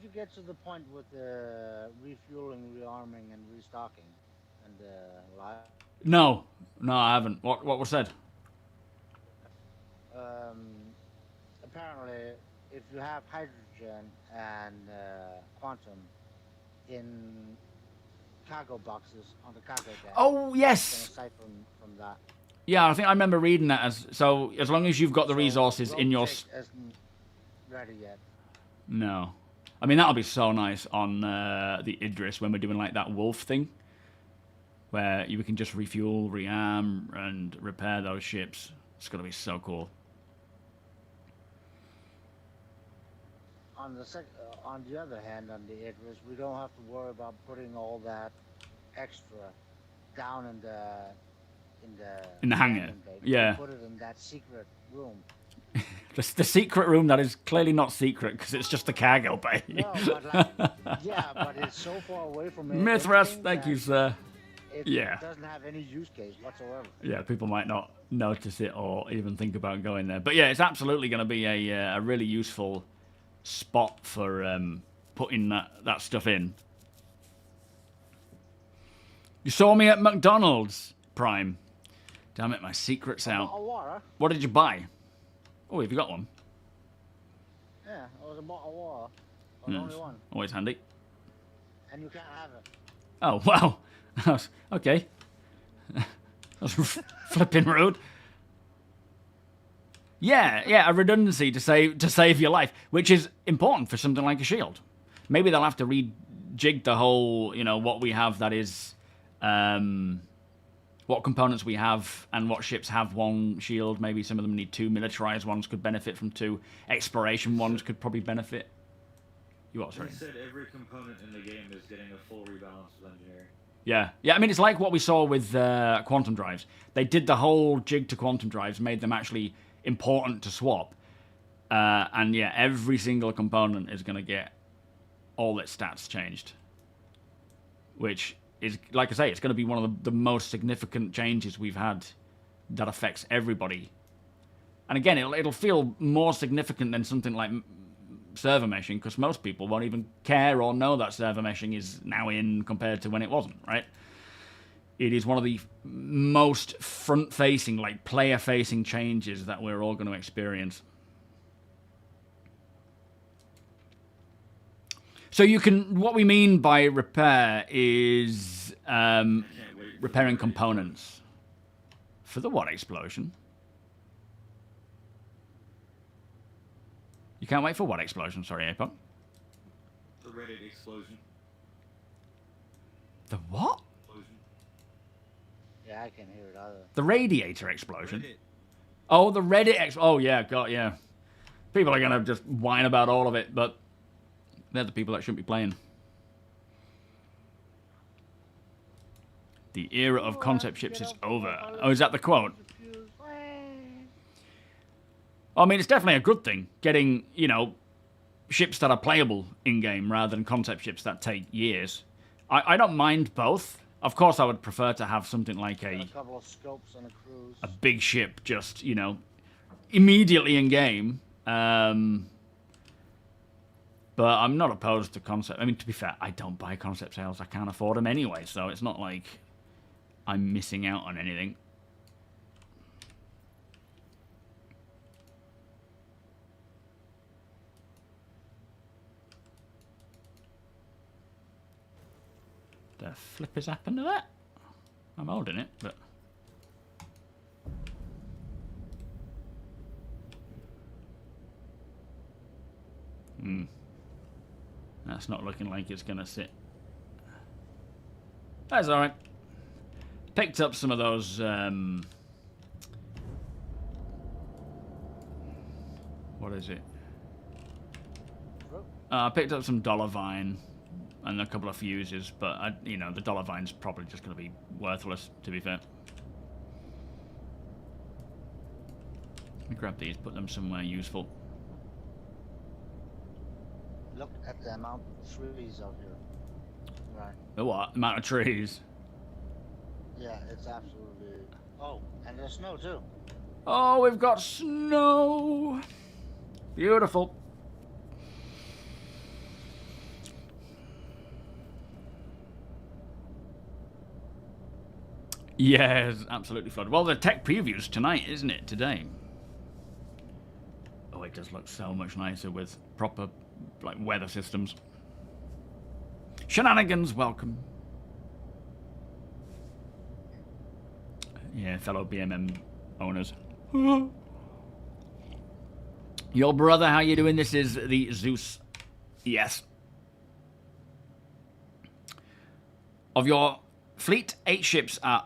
you get to the point with refueling, rearming, and restocking, and live? No, I haven't. What was said? Apparently, if you have hydrogen and quantum in cargo boxes on the cargo deck. Oh, yes. Aside from that. Yeah, I think I remember reading that as long as you've got the resources in your... isn't ready yet. No. I mean, that'll be so nice on the Idris when we're doing like that wolf thing. Where you can just refuel, rearm, and repair those ships. It's going to be so cool. On the other hand, on the Idris, we don't have to worry about putting all that extra down in the hangar. Yeah. Put it in that secret room. The secret room that is clearly not secret because it's just a cargo bay. No, but like, yeah, but it's so far away from it. Mithras, thank you, sir. It doesn't have any use case whatsoever. Yeah, people might not notice it or even think about going there. But yeah, it's absolutely going to be a really useful spot for putting that stuff in. You saw me at McDonald's, Prime. Damn it, my secret's out. A water? What did you buy? Oh, have you got one? Yeah, it was a bottle of water. But only one. Always handy. And you can't have it. Oh, wow. Okay. That's flipping rude. Yeah, a redundancy to save your life, which is important for something like a shield. Maybe they'll have to rejig the whole, what we have that is, what components we have and what ships have one shield. Maybe some of them need two. Militarized ones could benefit from two. Exploration ones could probably benefit. You what, sorry? He said every component in the game is getting a full rebalance of engineering. Yeah. I mean, it's like what we saw with quantum drives. They did the whole jig to quantum drives, made them actually important to swap. And yeah, every single component is going to get all its stats changed. Which is, like I say, it's going to be one of the most significant changes we've had that affects everybody. And again, it'll feel more significant than something like server meshing, because most people won't even care or know that server meshing is now in compared to when it wasn't, right? It is one of the most front-facing, like player-facing changes that we're all going to experience. So you can, what we mean by repair is repairing components. For the what explosion? You can't wait for what explosion? Sorry, Apon. The Reddit explosion. The what? Explosion. Yeah, I can't hear it either. The radiator explosion? Reddit. Oh, the Reddit oh, yeah, God, yeah. People are going to just whine about all of it, but they're the people that shouldn't be playing. The era of concept ships is over. Oh, is that the quote? I mean, it's definitely a good thing, getting, ships that are playable in-game rather than concept ships that take years. I don't mind both. Of course, I would prefer to have something like a couple of scopes on a cruise. A big ship just, immediately in-game. But I'm not opposed to concept. I mean, to be fair, I don't buy concept sales. I can't afford them anyway, so it's not like I'm missing out on anything. The flip has happened to that? I'm holding it, but... That's not looking like it's going to sit. That's alright. Picked up some of those... what What is it? I picked up some dollar vine and a couple of fuses, but you know, the dollar vine's probably just going to be worthless, to be fair. Let me grab these, put them somewhere useful. Look at the amount of trees out here. Right. The what? Amount of trees. Yeah, it's absolutely... Oh, and there's snow too. Oh, we've got snow. Beautiful. Yes, absolutely flooded. Well, the tech preview's tonight, isn't it? Today. Oh, it does look so much nicer with proper, like, weather systems. Shenanigans, welcome. Yeah, fellow BMM owners. Your brother, how you doing? This is the Zeus. Yes. Of your fleet, 8 ships are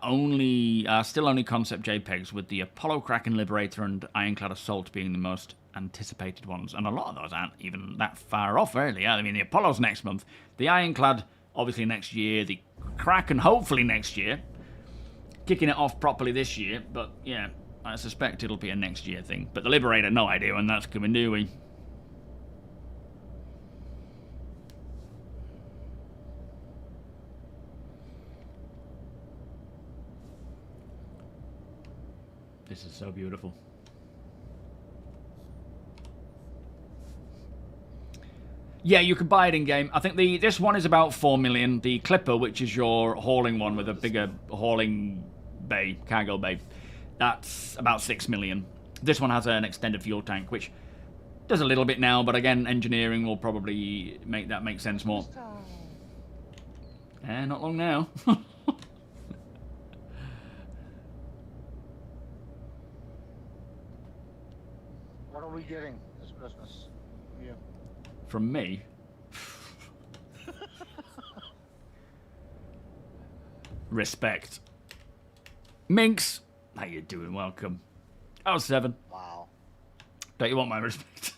still only concept JPEGs, with the Apollo, Kraken, Liberator, and Ironclad Assault being the most anticipated ones. And a lot of those aren't even that far off, really. I mean, the Apollo's next month, the Ironclad obviously next year, the Kraken hopefully next year, kicking it off properly this year. But yeah, I suspect it'll be a next year thing. But the Liberator, no idea when that's coming, do we? This is so beautiful. Yeah, you can buy it in game. I think this one is about 4 million. The Clipper, which is your hauling one with a bigger hauling bay, cargo bay, that's about 6 million. This one has an extended fuel tank, which does a little bit now, but again, engineering will probably make that make sense more. Not long now. What are we getting this Christmas? Yeah. From me? Respect. Minx, how you doing? Welcome. Oh, 7. Wow. Don't you want my respect?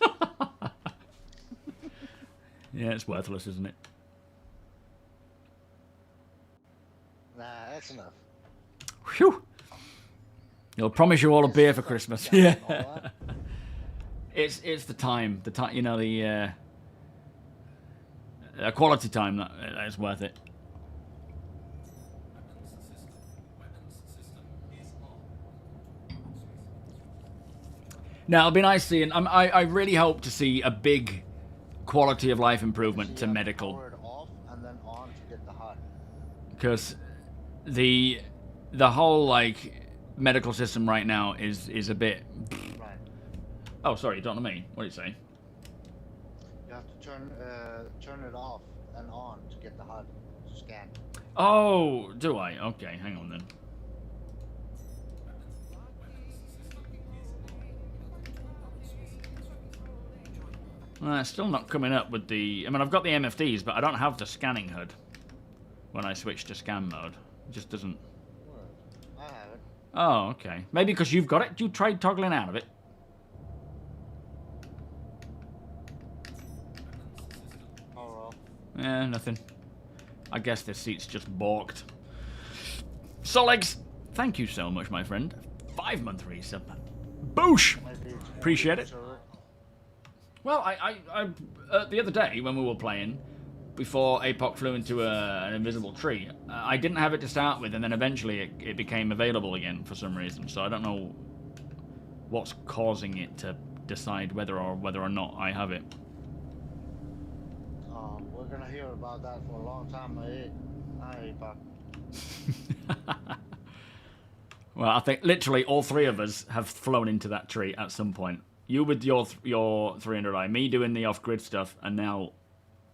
Yeah, it's worthless, isn't it? Nah, that's enough. Whew. He'll promise you all a beer for Christmas. Yeah. It's the time, you know, the quality time that is worth it. Now it'll be nice seeing. I really hope to see a big quality of life improvement to medical. Power it off and then on to get the HUD. Because the whole like medical system right now is a bit. Right. Oh, sorry, you don't know me. What did you say? You have to turn it off and on to get the HUD to scan. Oh, do I? Okay, hang on then. It's still not coming up with the... I mean, I've got the MFDs, but I don't have the scanning HUD when I switch to scan mode. It just doesn't... I have it. Oh, okay. Maybe because you've got it. You tried toggling out of it. Oh well. Yeah, nothing. I guess this seat's just balked. Solex, thank you so much, my friend. 5-month resub. Boosh! Appreciate it. Well, I the other day when we were playing, before APOC flew into an invisible tree, I didn't have it to start with, and then eventually it became available again for some reason. So I don't know what's causing it to decide whether or not I have it. We're gonna hear about that for a long time, mate. Well, I think literally all 3 of us have flown into that tree at some point. You with your 300i, me doing the off-grid stuff, and now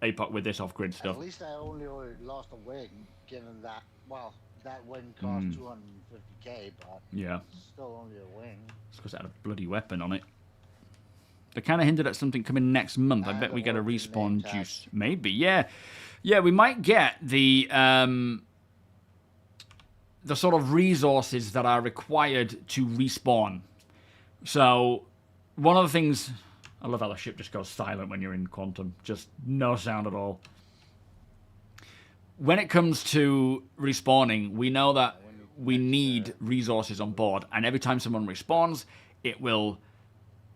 APOC with this off-grid stuff. At least I only lost a wing, given that, well, that wing cost 250k, but yeah, it's still only a wing. It's because it had a bloody weapon on it. They kind of hinted at something coming next month. I bet we get a respawn juice. Maybe, yeah. Yeah, we might get the sort of resources that are required to respawn. So... one of the things... I love how the ship just goes silent when you're in quantum. Just no sound at all. When it comes to respawning, we know that we need resources on board, and every time someone respawns, it will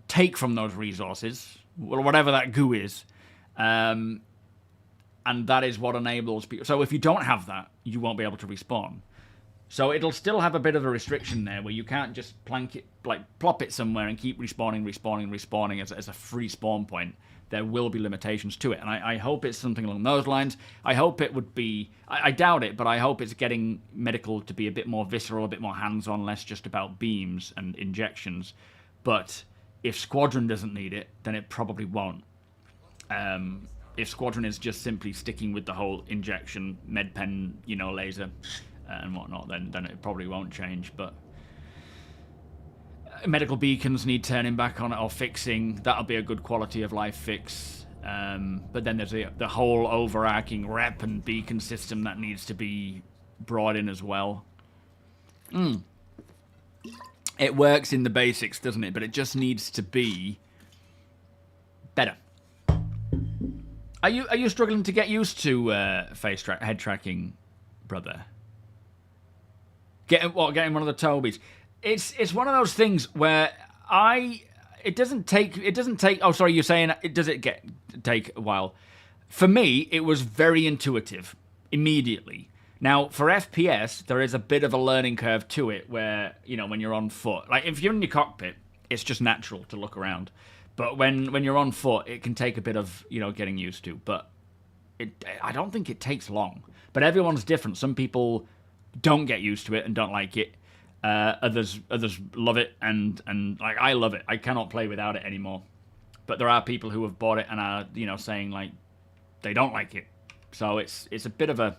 take from those resources, or whatever that goo is, and that is what enables people. So if you don't have that, you won't be able to respawn. So it'll still have a bit of a restriction there, where you can't just plank it, like plop it somewhere and keep respawning as a free spawn point. There will be limitations to it, and I hope it's something along those lines. I hope it would be, I doubt it, but I hope it's getting medical to be a bit more visceral, a bit more hands-on, less just about beams and injections. But if Squadron doesn't need it, then it probably won't. If Squadron is just simply sticking with the whole injection, medpen, you know, laser and whatnot, then it probably won't change. But medical beacons need turning back on it or fixing. That'll be a good quality of life fix. But then there's the whole overarching rep and beacon system that needs to be brought in as well. It works in the basics, doesn't it? But it just needs to be better. Are you struggling to get used to head tracking, brother? Getting one of the TOBIIs. It's one of those things where it doesn't take. Oh, sorry, you're saying does it take a while? For me, it was very intuitive immediately. Now, for FPS, there is a bit of a learning curve to it where, you know, when you're on foot, like if you're in your cockpit, it's just natural to look around. But when you're on foot, it can take a bit of, you know, getting used to. But I don't think it takes long. But everyone's different. Some people don't get used to it and don't like it. Others love it, and like I love it. I cannot play without it anymore. But there are people who have bought it and are, you know, saying like they don't like it. So it's a bit of a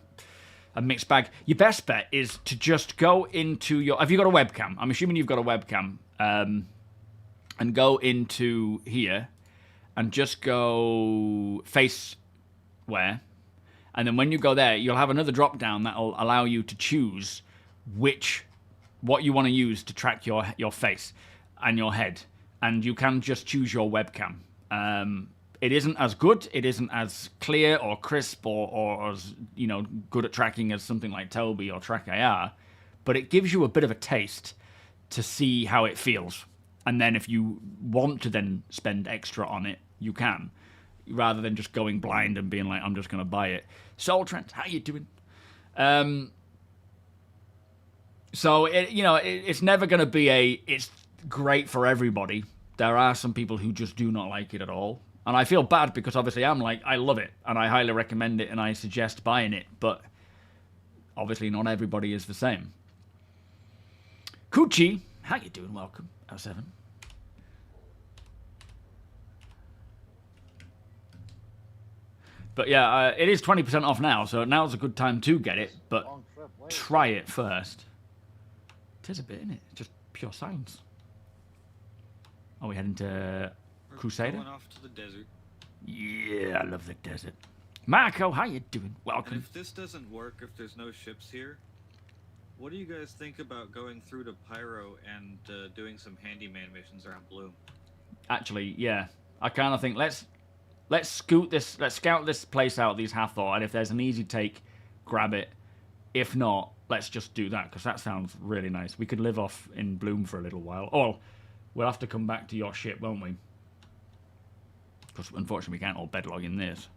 mixed bag. Your best bet is to just go into your... Have you got a webcam? I'm assuming you've got a webcam. And go into here and just go faceware. And then when you go there, you'll have another drop down that'll allow you to choose what you want to use to track your face and your head. And you can just choose your webcam. It isn't as good, it isn't as clear or crisp or as, you know, good at tracking as something like TOBII or TrackIR, but it gives you a bit of a taste to see how it feels. And then if you want to then spend extra on it, you can, rather than just going blind and being like, I'm just going to buy it. Soul Trent, how you doing? So, it's never going to be it's great for everybody. There are some people who just do not like it at all. And I feel bad because obviously I'm like, I love it and I highly recommend it and I suggest buying it. But obviously not everybody is the same. Coochie, how you doing? Welcome. 07. But yeah, it is 20% off now, so now's a good time to get it, but try it first. It is a bit, isn't it? Just pure silence. Are we heading to Crusader? Going off to the desert. Yeah, I love the desert. Marco, how you doing? Welcome. And if this doesn't work, if there's no ships here, what do you guys think about going through to Pyro and doing some handyman missions around Bloom? Actually, yeah. I kind of think let's scout this place out, these Hathor, and if there's an easy take, grab it. If not, let's just do that, because that sounds really nice. We could live off in Bloom for a little while. Or we'll have to come back to your ship, won't we? Because unfortunately we can't all bedlog in this.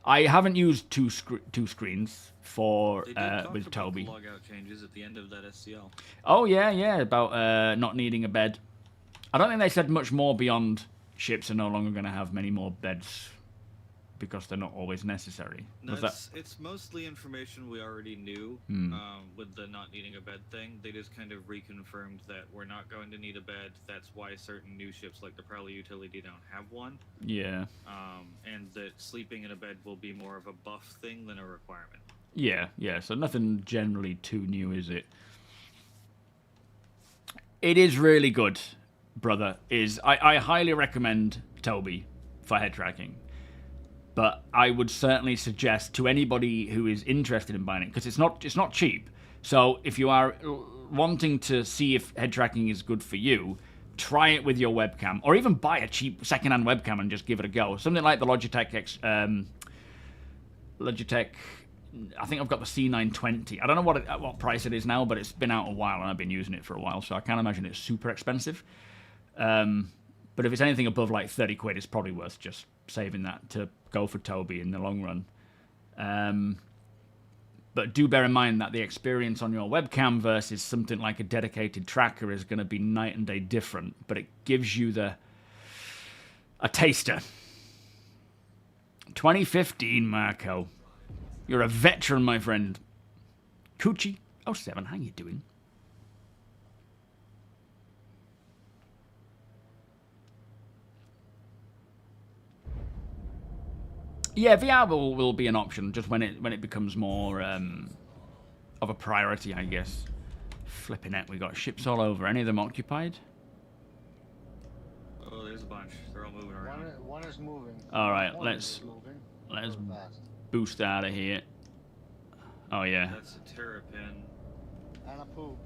I haven't used two screens for with TOBII. Logout changes at the end of that SCL. Oh yeah, about not needing a bed. I don't think they said much more beyond ships are no longer going to have many more beds because they're not always necessary. No, it's mostly information we already knew with the not needing a bed thing. They just kind of reconfirmed that we're not going to need a bed. That's why certain new ships like the Prowler Utility don't have one. Yeah. And that sleeping in a bed will be more of a buff thing than a requirement. Yeah. So nothing generally too new, is it? It is really good, brother. I highly recommend TOBII for head tracking. But I would certainly suggest to anybody who is interested in buying it, because it's not cheap. So if you are wanting to see if head tracking is good for you, try it with your webcam, or even buy a cheap second-hand webcam and just give it a go. Something like the Logitech Logitech, I think I've got the C920. I don't know what price it is now, but it's been out a while and I've been using it for a while, so I can't imagine it's super expensive. But if it's anything above like 30 quid, it's probably worth just saving that to go for TOBII in the long run. But do bear in mind that the experience on your webcam versus something like a dedicated tracker is going to be night and day different, but it gives you a taster. 2015, Marco. You're a veteran, my friend. Coochie07, how you doing? Yeah, VR will be an option just when it becomes more of a priority, I guess. Flipping it, we got ships all over. Any of them occupied? Oh, there's a bunch. They're all moving around. One is moving. All right, One let's is moving. Fast. boost out of here. Oh yeah. That's a terrapin. And a poo.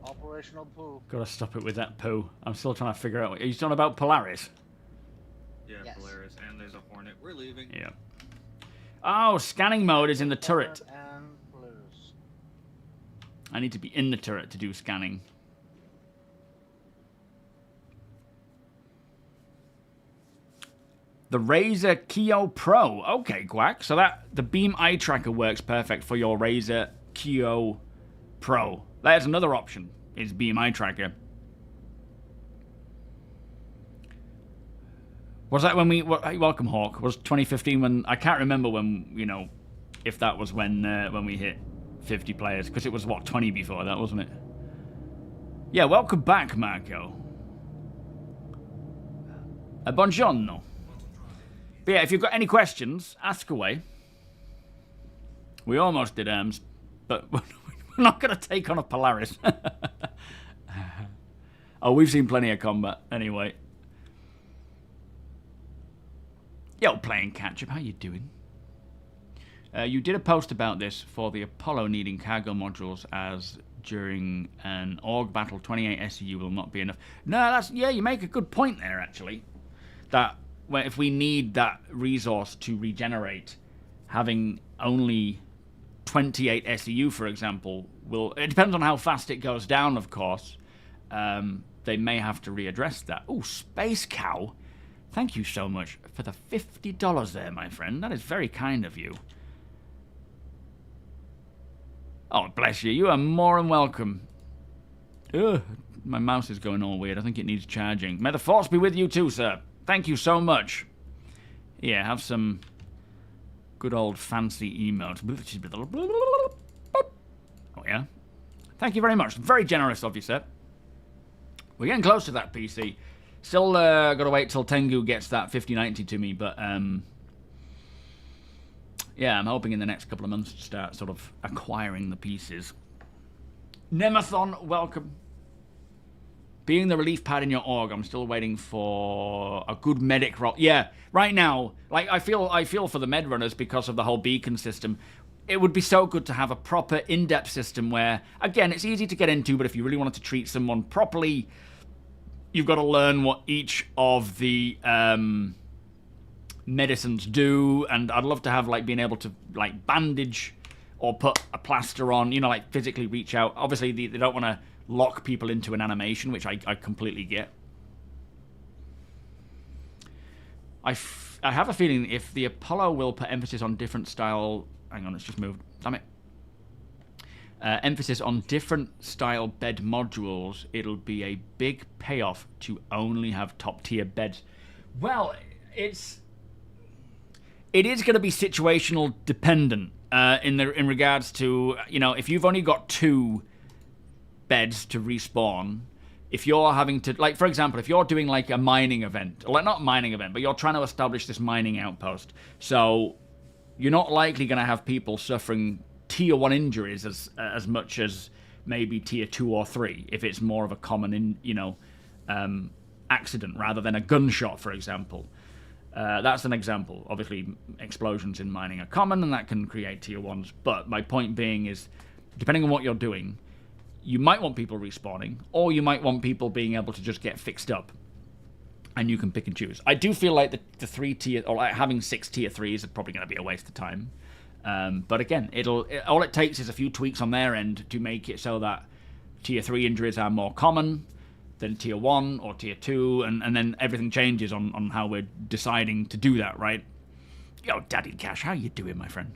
Operational poo. Gotta stop it with that poo. I'm still trying to figure out. Are you talking about Polaris? Yeah, Yes. Polaris, and there's a Hornet. We're leaving. Yeah. Oh, scanning mode is in the turret. And blues. I need to be in the turret to do scanning. The Razer Kio Pro. Okay, Quack. So the beam eye tracker works perfect for your Razer Kio Pro. There's another option, is beam eye tracker. Was that when welcome Hawk, was 2015 when, I can't remember when, you know, if that was when we hit 50 players, because it was, what, 20 before that, wasn't it? Yeah, welcome back, Marco. Buongiorno. But yeah, if you've got any questions, ask away. We almost did arms, but we're not going to take on a Polaris. Oh, we've seen plenty of combat, anyway. Yo, playing catch-up, how you doing? You did a post about this for the Apollo needing cargo modules, as during an org battle 28 SEU will not be enough. No, that's, yeah, you make a good point there, actually. That if we need that resource to regenerate, having only 28 SEU, for example, it depends on how fast it goes down, of course. They may have to readdress that. Oh, Space Cow. Thank you so much for the $50 there, my friend. That is very kind of you. Oh, bless you. You are more than welcome. Ugh, my mouse is going all weird. I think it needs charging. May the force be with you too, sir. Thank you so much. Yeah, have some good old fancy emotes. Oh, yeah. Thank you very much. Very generous of you, sir. We're getting close to that PC. Still got to wait till Tengu gets that 5090 to me, but yeah, I'm hoping in the next couple of months to start sort of acquiring the pieces. Nemathon, welcome. Being the relief pad in your org, I'm still waiting for a good medic role. Yeah, right now, like I feel for the med runners because of the whole beacon system. It would be so good to have a proper in-depth system where, again, it's easy to get into, but if you really wanted to treat someone properly, you've got to learn what each of the medicines do, and I'd love to have, like, being able to, like, bandage or put a plaster on, you know, like, physically reach out. Obviously, they don't want to lock people into an animation, which I completely get. I have a feeling if the Apollo will put emphasis on different style... Hang on, it's just moved. Damn it. Emphasis on different style bed modules, it'll be a big payoff to only have top tier beds. Well, it is going to be situational dependent in regards to, you know, if you've only got 2 beds to respawn, if you're having to, like, for example, if you're doing like a mining event, like not mining event, but you're trying to establish this mining outpost, so you're not likely going to have people suffering tier 1 injuries as much as maybe tier 2 or 3, if it's more of a common, accident rather than a gunshot, for example. That's an example. Obviously, explosions in mining are common, and that can create tier 1s. But my point being is, depending on what you're doing, you might want people respawning, or you might want people being able to just get fixed up. And you can pick and choose. I do feel like the 3 tier, or like having 6 tier 3s are probably going to be a waste of time. But again, all it takes is a few tweaks on their end to make it so that tier 3 injuries are more common than tier 1 or tier 2, and then everything changes on how we're deciding to do that, right? Yo, Daddy Cash, how you doing, my friend?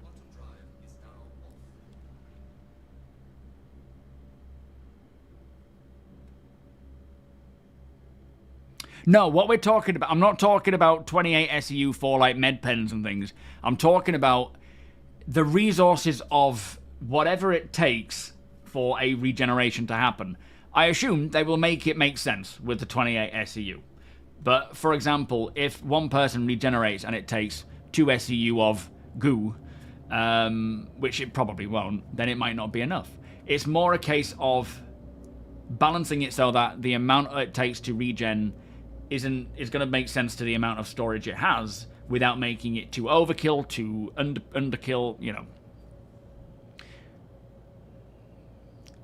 No, what we're talking about, I'm not talking about 28 SEU for like med pens and things. I'm talking about the resources of whatever it takes for a regeneration to happen. I assume they will make it make sense with the 28 SEU. But for example, if one person regenerates and it takes 2 SEU of goo, which it probably won't, then it might not be enough. It's more a case of balancing it so that the amount it takes to regen is going to make sense to the amount of storage it has without making it too overkill, too underkill, you know.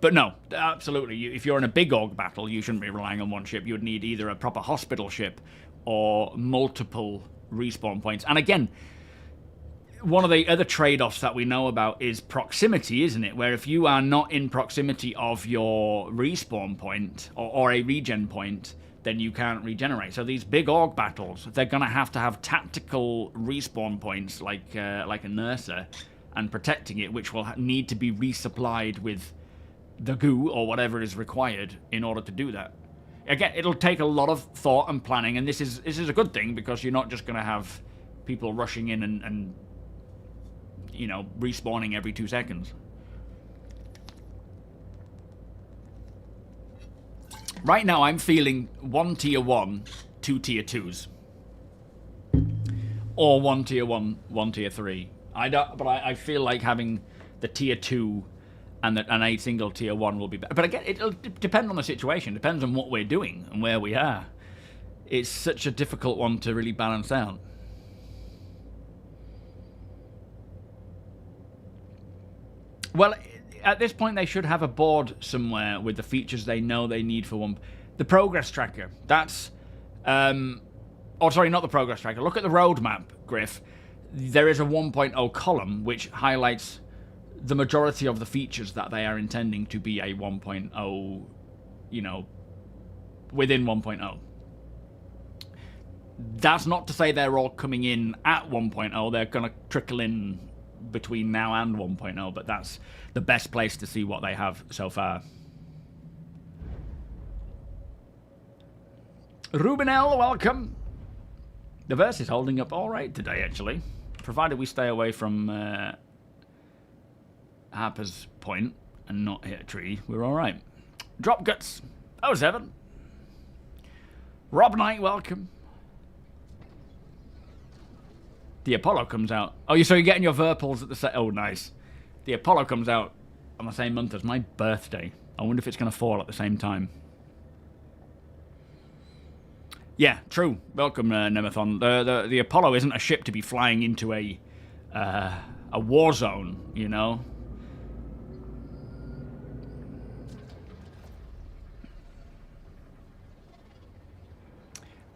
But no, absolutely, if you're in a big org battle, you shouldn't be relying on one ship. You would need either a proper hospital ship or multiple respawn points. And again, one of the other trade-offs that we know about is proximity, isn't it? Where if you are not in proximity of your respawn point or a regen point, then you can't regenerate. So these big org battles, they're going to have tactical respawn points like a Nurser and protecting it, which will need to be resupplied with the goo or whatever is required in order to do that. Again, it'll take a lot of thought and planning, and this is a good thing because you're not just going to have people rushing in and you know, respawning every 2 seconds. Right now, I'm feeling 1 tier 1, 2 tier 2s. Or 1 tier 1, 1 tier 3. But I feel like having the tier 2 and a single tier 1 will be better. But again, it'll depend on the situation. Depends on what we're doing and where we are. It's such a difficult one to really balance out. Well, at this point, they should have a board somewhere with the features they know they need for one. The progress tracker. That's... oh, sorry, not the progress tracker. Look at the roadmap, Griff. There is a 1.0 column which highlights the majority of the features that they are intending to be a 1.0, you know, within 1.0. That's not to say they're all coming in at 1.0. They're going to trickle in between now and 1.0, but that's the best place to see what they have so far. Rubenel, welcome. The verse is holding up all right today, actually. Provided we stay away from Harper's Point and not hit a tree, we're all right. Drop Guts, 07. Rob Knight, welcome. The Apollo comes out. Oh, so you're getting your Verpals at the set. Oh, nice. The Apollo comes out on the same month as my birthday. I wonder if it's going to fall at the same time. Yeah, true. Welcome, Nemathon. The Apollo isn't a ship to be flying into a war zone, you know.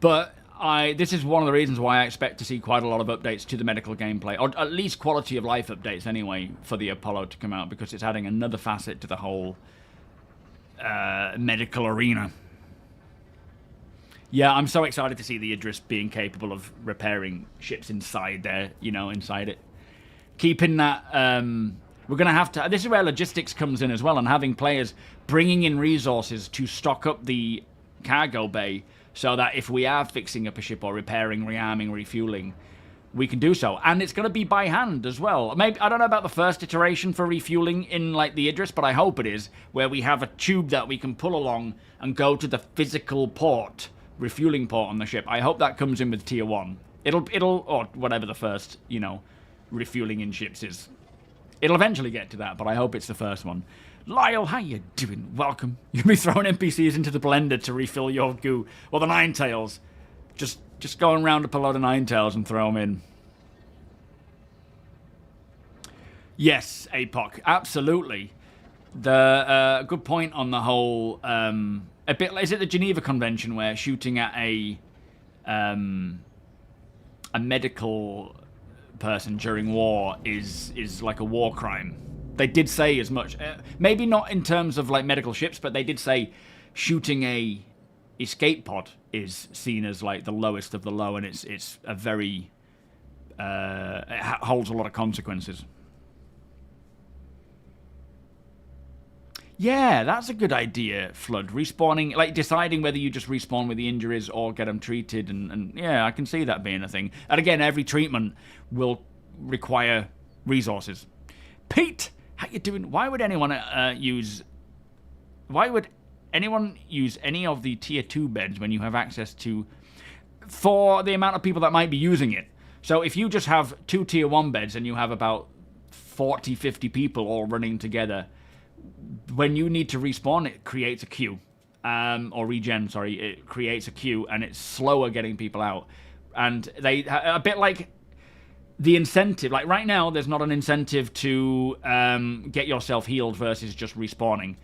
But this is one of the reasons why I expect to see quite a lot of updates to the medical gameplay, or at least quality of life updates anyway, for the Apollo to come out, because it's adding another facet to the whole medical arena. Yeah, I'm so excited to see the Idris being capable of repairing ships inside there, you know, inside it. Keeping that, we're going to have to, this is where logistics comes in as well, and having players bringing in resources to stock up the cargo bay, so that if we are fixing up a ship or repairing, rearming, refueling, we can do so. And it's going to be by hand as well. Maybe, I don't know about the first iteration for refueling in like the Idris, but I hope it is, where we have a tube that we can pull along and go to the physical port, refueling port on the ship. I hope that comes in with tier 1. It'll, or whatever the first, you know, refueling in ships is. It'll eventually get to that, but I hope it's the first one. Lyle, how you doing? Welcome. You'll be throwing NPCs into the blender to refill your goo. Well, the Ninetails. Just going around up a load of Ninetails and throw them in. Yes, APOC. Absolutely. The good point on the whole. A bit. Is it the Geneva Convention where shooting at a medical person during war is like a war crime? They did say as much. Maybe not in terms of like medical ships, but they did say shooting a escape pod is seen as like the lowest of the low, and it's a very it holds a lot of consequences. Yeah, that's a good idea, Flood. Respawning, like deciding whether you just respawn with the injuries or get them treated, and yeah, I can see that being a thing. And again, every treatment will require resources. Pete, how you doing? Why would anyone use any of the tier 2 beds when you have access to, for the amount of people that might be using it? So if you just have 2 tier 1 beds and you have about 40, 50 people all running together, when you need to respawn, it creates a queue. Or regen, sorry. It creates a queue, and it's slower getting people out. And they, a bit like the incentive, like right now, there's not an incentive to get yourself healed versus just respawning.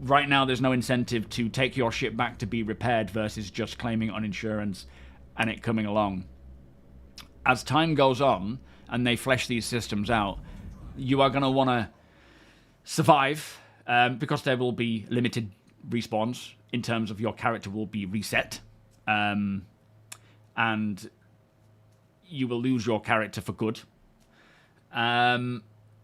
Right now, there's no incentive to take your ship back to be repaired versus just claiming on insurance and it coming along. As time goes on, and they flesh these systems out, you are going to want to survive, because there will be limited respawns in terms of your character will be reset, and you will lose your character for good. And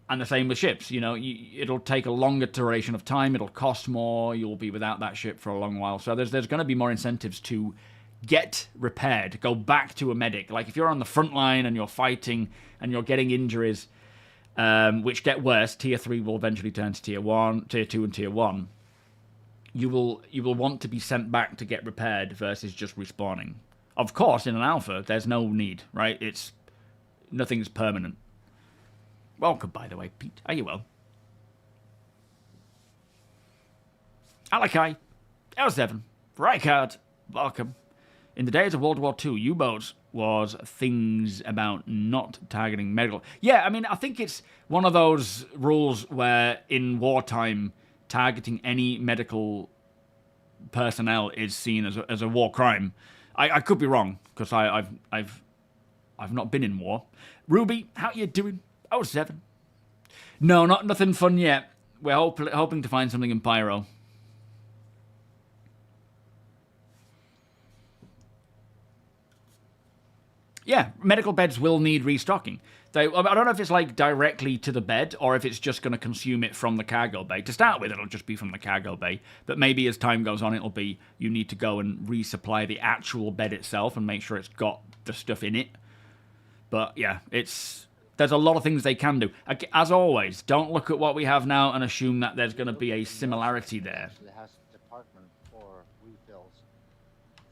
the same with ships. You know, it'll take a longer duration of time. It'll cost more. You'll be without that ship for a long while. So there's going to be more incentives to get repaired, go back to a medic. Like if you're on the front line and you're fighting and you're getting injuries, which get worse, tier 3 will eventually turn to tier 1, tier 2 and tier 1. You will want to be sent back to get repaired versus just respawning. Of course, in an alpha, there's no need, right? Nothing's permanent. Welcome, by the way, Pete. Are you well? Alakai, L7, Rykard, welcome. In the days of World War II, U-boats was things about not targeting medical. Yeah, I mean, I think it's one of those rules where in wartime, targeting any medical personnel is seen as a war crime. I could be wrong, because I've not been in war. Ruby, how you doing? 07. No, nothing fun yet. We're hoping to find something in Pyro. Yeah, medical beds will need restocking. I don't know if it's like directly to the bed or if it's just going to consume it from the cargo bay. To start with, it'll just be from the cargo bay. But maybe as time goes on, it'll be you need to go and resupply the actual bed itself and make sure it's got the stuff in it. But yeah, there's a lot of things they can do. As always, don't look at what we have now and assume that there's going to be a similarity there. It has a department for refills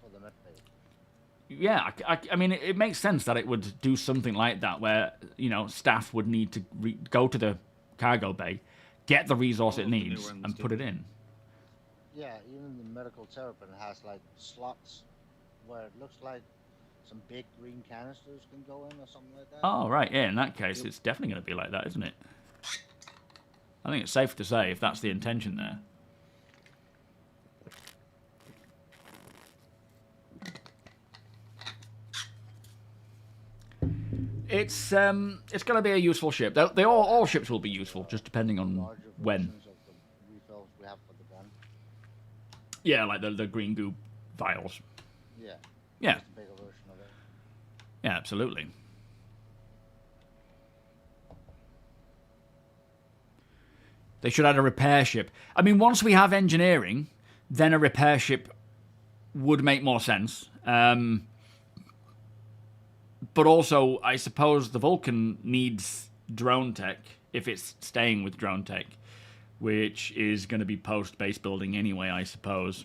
for the med bay. Yeah, I mean, it makes sense that it would do something like that, where, you know, staff would need to go to the cargo bay, get the resource it needs, and put it in. Yeah, even the medical terrapin has, like, slots where it looks like some big green canisters can go in or something like that. Oh, right, yeah, in that case, it's definitely going to be like that, isn't it? I think it's safe to say if that's the intention there. It's going to be a useful ship. All ships will be useful, just depending on when. Refills we have for the gun. Yeah, like the green goo vials. Yeah. Yeah. Just a bigger version of it. Yeah, absolutely. They should add a repair ship. I mean, once we have engineering, then a repair ship would make more sense. But also, I suppose the Vulcan needs drone tech, if it's staying with drone tech, which is going to be post-base building anyway, I suppose.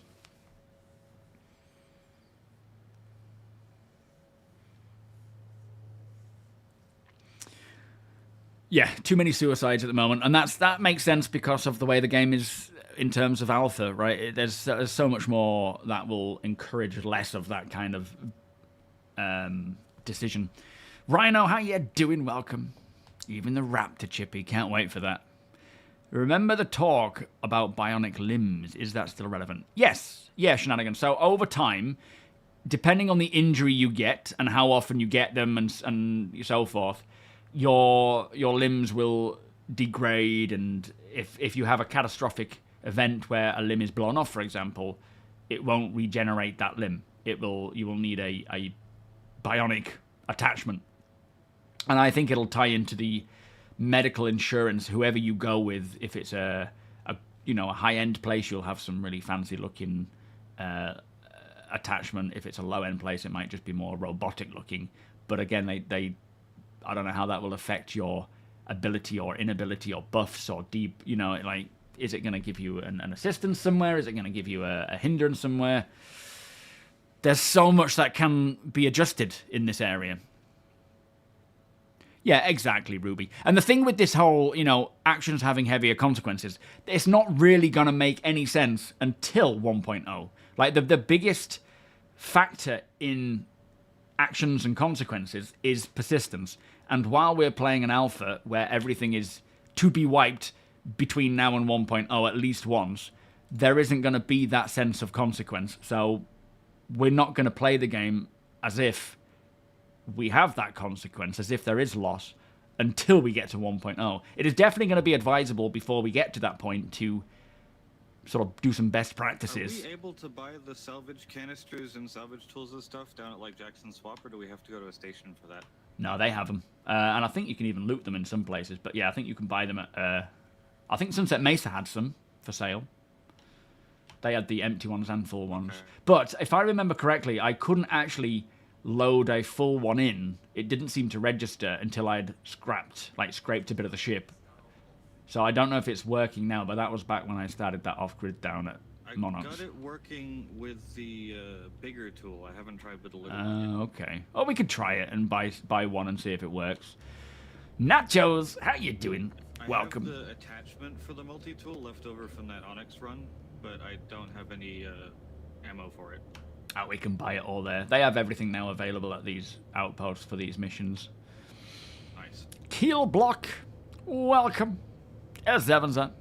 Yeah, too many suicides at the moment, and that makes sense because of the way the game is in terms of alpha, right? There's so much more that will encourage less of that kind of decision. Rhino, how you doing? Welcome. Even the Raptor Chippy, can't wait for that. Remember the talk about bionic limbs? Is that still relevant? Yes. Yeah, Shenanigans. So over time, depending on the injury you get and how often you get them and so forth, your limbs will degrade, and if you have a catastrophic event where a limb is blown off, for example, it won't regenerate that limb. You will need a bionic attachment. And I think it'll tie into the medical insurance, whoever you go with. If it's a high-end place, you'll have some really fancy-looking attachment. If it's a low-end place, it might just be more robotic-looking. But again, I don't know how that will affect your ability or inability or buffs or deep, is it going to give you an assistance somewhere? Is it going to give you a hindrance somewhere? There's so much that can be adjusted in this area. Yeah, exactly, Ruby. And the thing with this whole, actions having heavier consequences, it's not really going to make any sense until 1.0. Like, the biggest factor in actions and consequences is persistence. And while we're playing an alpha where everything is to be wiped between now and 1.0 at least once, there isn't going to be that sense of consequence. So we're not going to play the game as if we have that consequence, as if there is loss, until we get to 1.0. It is definitely going to be advisable before we get to that point to sort of do some best practices. Are we able to buy the salvage canisters and salvage tools and stuff down at like Jackson Swap, or do we have to go to a station for that? No, they have them. And I think you can even loot them in some places. But yeah, I think you can buy them at... I think Sunset Mesa had some for sale. They had the empty ones and full ones. Okay. But if I remember correctly, I couldn't actually load a full one in. It didn't seem to register until I'd scraped a bit of the ship. So I don't know if it's working now, but that was back when I started that off-grid down at Monox. I got it working with the bigger tool. I haven't tried with the little one yet. Okay. Oh, we could try it and buy one and see if it works. Nachos, how you doing? Welcome. I have the attachment for the multi-tool left over from that Onyx run, but I don't have any ammo for it. Oh, we can buy it all there. They have everything now available at these outposts for these missions. Nice. Keel Block, welcome. As Evansa.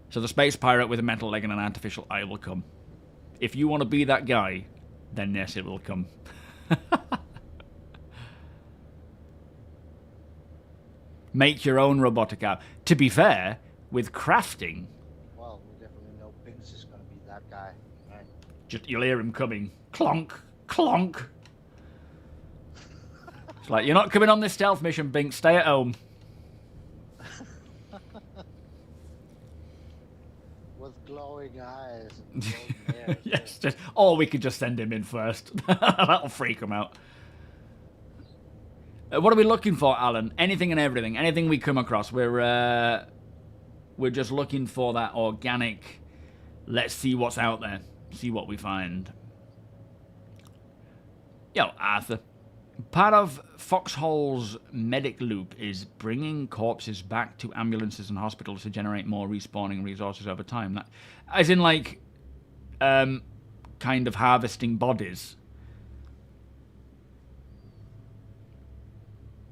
So the space pirate with a metal leg and an artificial eye will come. If you want to be that guy, then yes, it will come. Make your own robotic arm. To be fair, with crafting... Well, we definitely know Binks is going to be that guy, right? Just, you'll hear him coming. Clonk, clonk. It's like, you're not coming on this stealth mission, Binks. Stay at home. With glowing eyes. And glowing hair, yes, or we could just send him in first. That'll freak him out. What are we looking for, Alan? Anything and everything. Anything we come across. We're just looking for that organic, let's see what's out there. See what we find. Yo, Arthur. Part of Foxhole's medic loop is bringing corpses back to ambulances and hospitals to generate more respawning resources over time. That, as in, like, kind of harvesting bodies.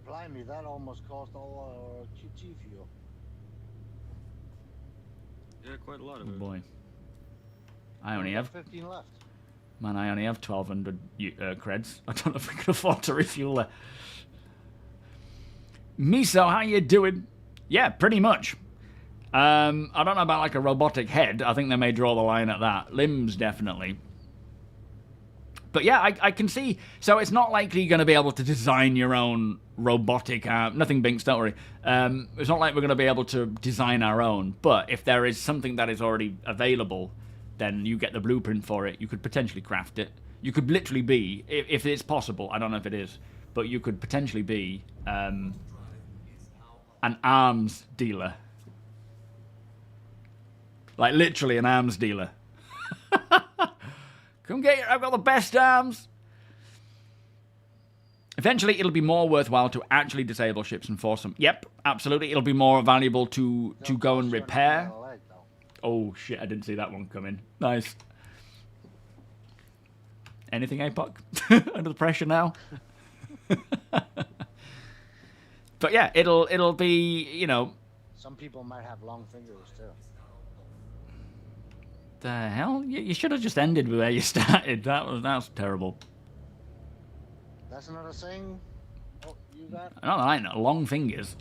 Blimey, that almost cost all our QT fuel. Yeah, quite a lot of Oh it. boy. I only have 15 left. Man, I only have 1,200 creds. I don't know if we can afford to refuel her. Miso, how you doing? Yeah, pretty much. I don't know about like a robotic head. I think they may draw the line at that. Limbs, definitely. But yeah, I can see. So it's not likely you're going to be able to design your own robotic arm. Nothing, Binks, don't worry. It's not like we're going to be able to design our own. But if there is something that is already available, then you get the blueprint for it. You could potentially craft it. You could literally be, if it's possible, I don't know if it is, but you could potentially be an arms dealer. Like literally an arms dealer. Come get it, I've got the best arms. Eventually, it'll be more worthwhile to actually disable ships and force them. Yep, absolutely. It'll be more valuable to go and repair. Oh, shit, I didn't see that one coming. Nice. Anything, APOC? Under the pressure now? But yeah, it'll be, Some people might have long fingers too. The hell? You should have just ended where you started. That was terrible. That's another saying. Oh, you got? Not that I know. Long fingers.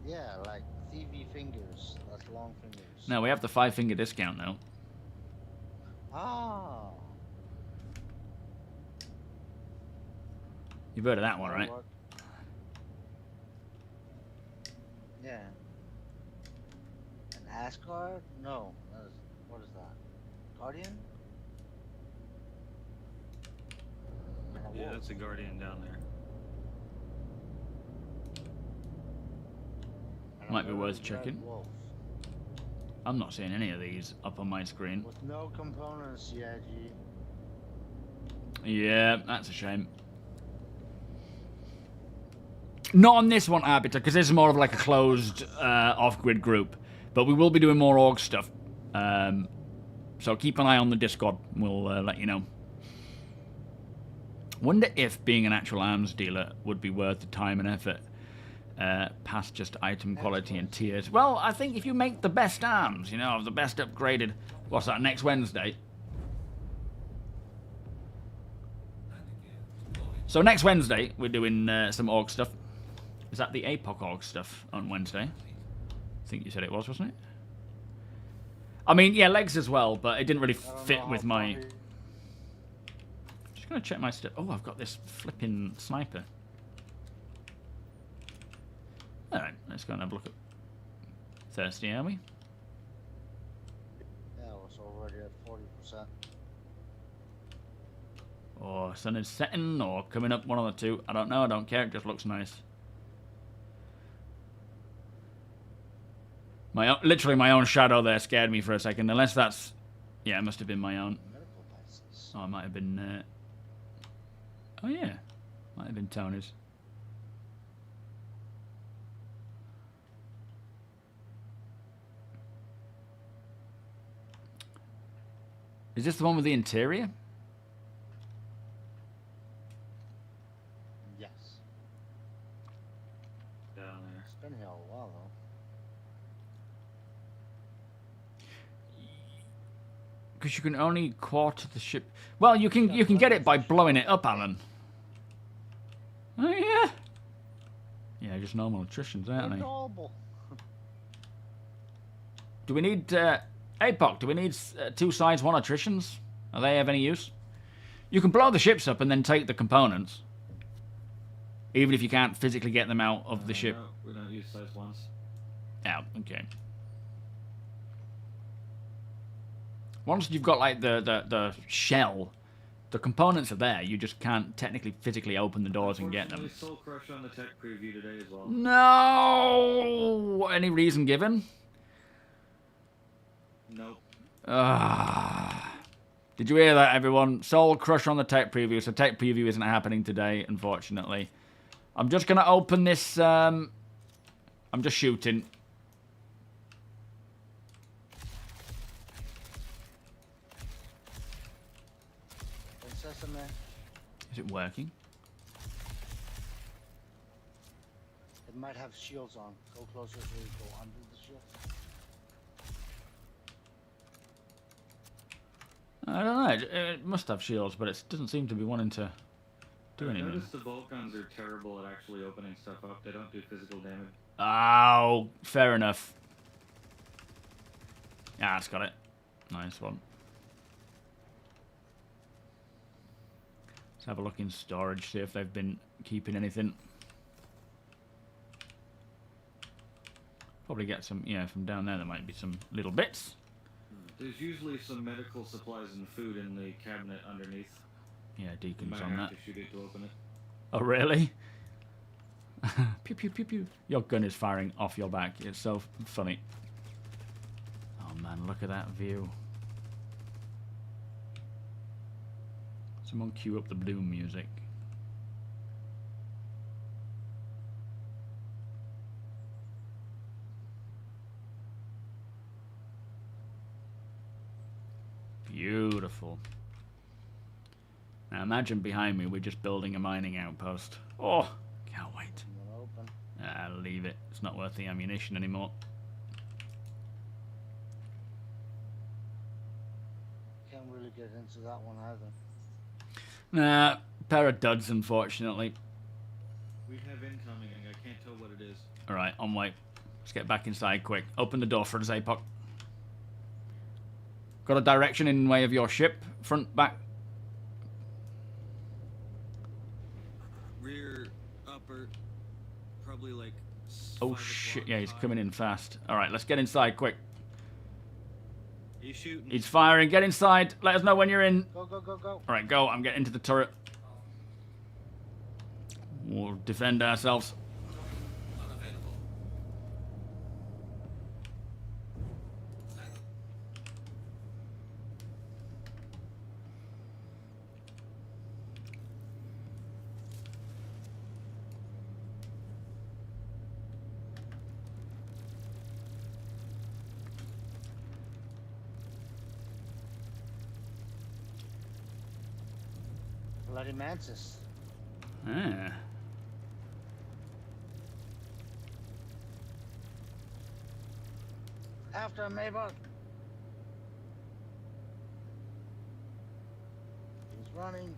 Yeah, like TV fingers. That's long fingers. No, we have the 5-finger discount now. Ah. You've heard of that one, right? Yeah. An Asgard? No. What is that? Guardian? Yeah, that's a guardian down there. Might be worth checking. I'm not seeing any of these up on my screen. With no components, yeah, G. Yeah, that's a shame. Not on this one, Arbiter, because this is more of like a closed off-grid group. But we will be doing more org stuff. So keep an eye on the Discord. We'll let you know. Wonder if being an actual arms dealer would be worth the time and effort past just item quality and tiers. Well, I think if you make the best arms, you know, the best upgraded... What's that, next Wednesday? So next Wednesday, we're doing some org stuff. Is that the APOC org stuff on Wednesday? I think you said it was, wasn't it? I mean, yeah, legs as well, but it didn't really fit with my... Just gonna check my stuff. Oh, I've got this flipping sniper. Alright, let's go and have a look at... Thirsty, are we? Yeah, it's already at 40%. Or sun is setting, or coming up, one of the two. I don't know, I don't care, it just looks nice. Literally my own shadow there scared me for a second, unless that's... Yeah, it must have been my own. Oh, it might have been... Oh yeah, might have been Tony's. Is this the one with the interior? Yes. Down there. It's been here a while though. Because you can only quarter the ship. Well, you can get it by blowing it up, Alan. Oh yeah. Yeah, just normal attritions, aren't they? Adorable. Do we need APOC? Do we need 2 sides, 1 attritions? Are they of any use? You can blow the ships up and then take the components, even if you can't physically get them out of the ship. No, we don't use size ones. Yeah, okay. Once you've got like the shell, the components are there. You just can't technically physically open the doors and get them. Soul Crush on the tech preview today as well. No. Any reason given? Nope. Did you hear that, everyone? Soul Crush on the tech preview. So tech preview isn't happening today, unfortunately. I'm just gonna open this. I'm just shooting. Is it working? It might have shields on. Go closer so you go under the shield. I don't know. It must have shields, but it doesn't seem to be wanting to do anything. I noticed the Vulcans are terrible at actually opening stuff up. They don't do physical damage. Oh, fair enough. Yeah, it's got it. Nice one. Let's have a look in storage, see if they've been keeping anything. Probably get some, yeah, from down there. There might be some little bits. There's usually some medical supplies and food in the cabinet underneath. Yeah, You Deacon's might on have that. to shoot it to open it. Oh, really? Pew, pew, pew, pew. Your gun is firing off your back. It's so funny. Oh, man, look at that view. Someone cue up the Bloom music. Beautiful. Now imagine behind me we're just building a mining outpost. Oh, can't wait. Leave it. It's not worth the ammunition anymore. Can't really get into that one either. Nah, pair of duds, unfortunately. We have incoming, and I can't tell what it is. Alright, on way. Let's get back inside quick. Open the door for us, APOC. Got a direction in way of your ship? Front, back? Rear, upper, probably like... Oh 5 shit, o'clock yeah, he's high. coming in fast. Alright, let's get inside quick. He's shooting. He's firing. Get inside. Let us know when you're in. Go, go, go, go. Alright, go. I'm getting into the turret. We'll defend ourselves. Bloody Mantis. Ah. After him, Mabel. He's running.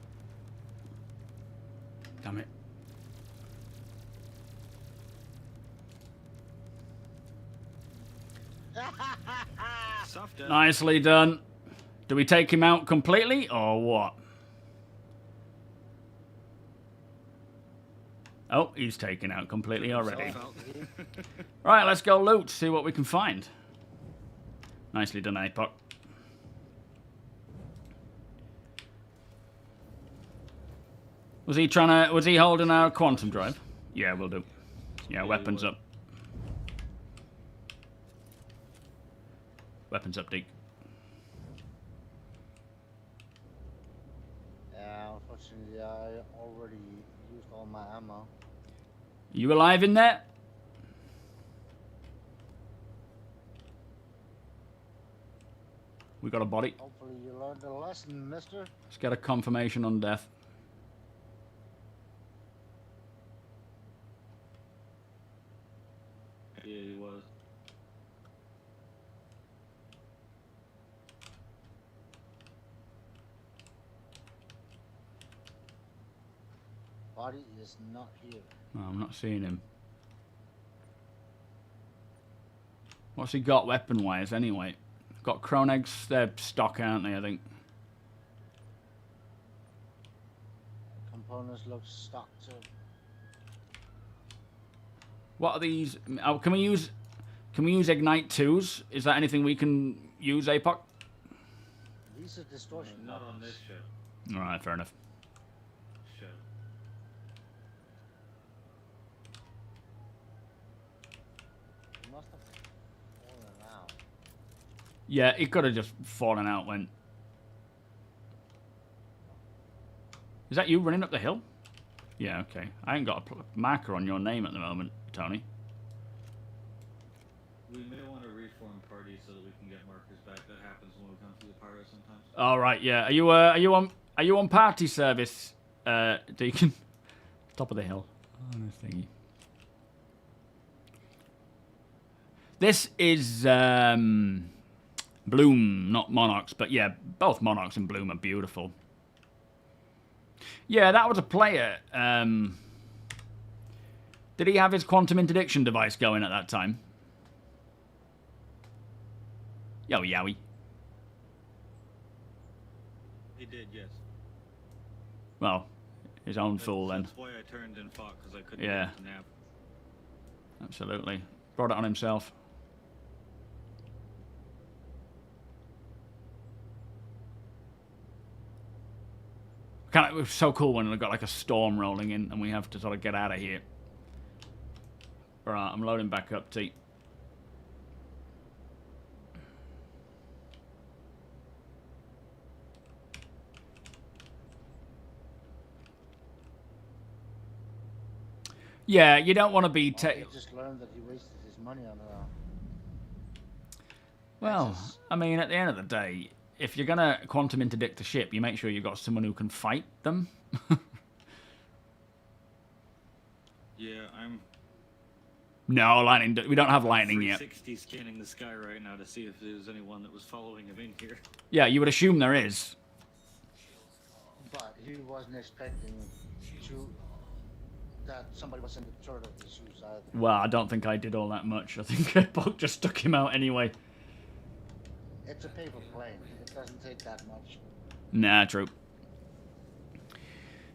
Damn it. Soft death. Nicely done. Do we take him out completely or what? Oh, he's taken out completely already. Right, let's go loot, see what we can find. Nicely done, APOC. Was he holding our quantum drive? Yeah, we'll do. Yeah, weapons up. Weapons up, Deke. Yeah, unfortunately, I already used all my ammo. You alive in there? We got a body. Hopefully you learned a lesson, mister. Let's get a confirmation on death. Yeah, he was. Body is not here. No, I'm not seeing him. What's he got weapon-wise, anyway? Got Crone eggs. They're stock, aren't they, I think? Components look stock too. What are these? Oh, can we use Ignite 2s? Is that anything we can use, APOC? These are distortion. Not on this ship. Alright, fair enough. Ship. It must have fallen out. Yeah, it could have just fallen out when... Is that you running up the hill? Yeah, okay. I ain't got a marker on your name at the moment, Tony. We may want to reform parties so that we can get markers back. That happens when we come through the pyro sometimes. All right, yeah. Are you on party service, Deacon? Top of the hill. Oh, no thingy. This is Bloom, not Monarchs, but yeah, both Monarchs and Bloom are beautiful. Yeah, that was a player. Did he have his quantum interdiction device going at that time? Yo, yowie. He did, yes. Well, his own fool then. That's why I turned and fought, because I couldn't Yeah. get to nap. Absolutely. Brought it on himself. It was so cool when we got like a storm rolling in and we have to sort of get out of here. Alright, I'm loading back up, T. Yeah, you don't want to be... He just learned that he wasted his money on Well, I mean, at the end of the day, if you're going to quantum interdict a ship, you make sure you've got someone who can fight them. Yeah, No, lightning. We don't have lightning yet. 360 scanning the sky right now to see if there's anyone that was following him in here. Yeah, you would assume there is. But he wasn't expecting that somebody was in the turret of the suicide. Well, I don't think I did all that much. I think Buck just stuck him out anyway. It's a paper plane. It doesn't take that much. Nah, true.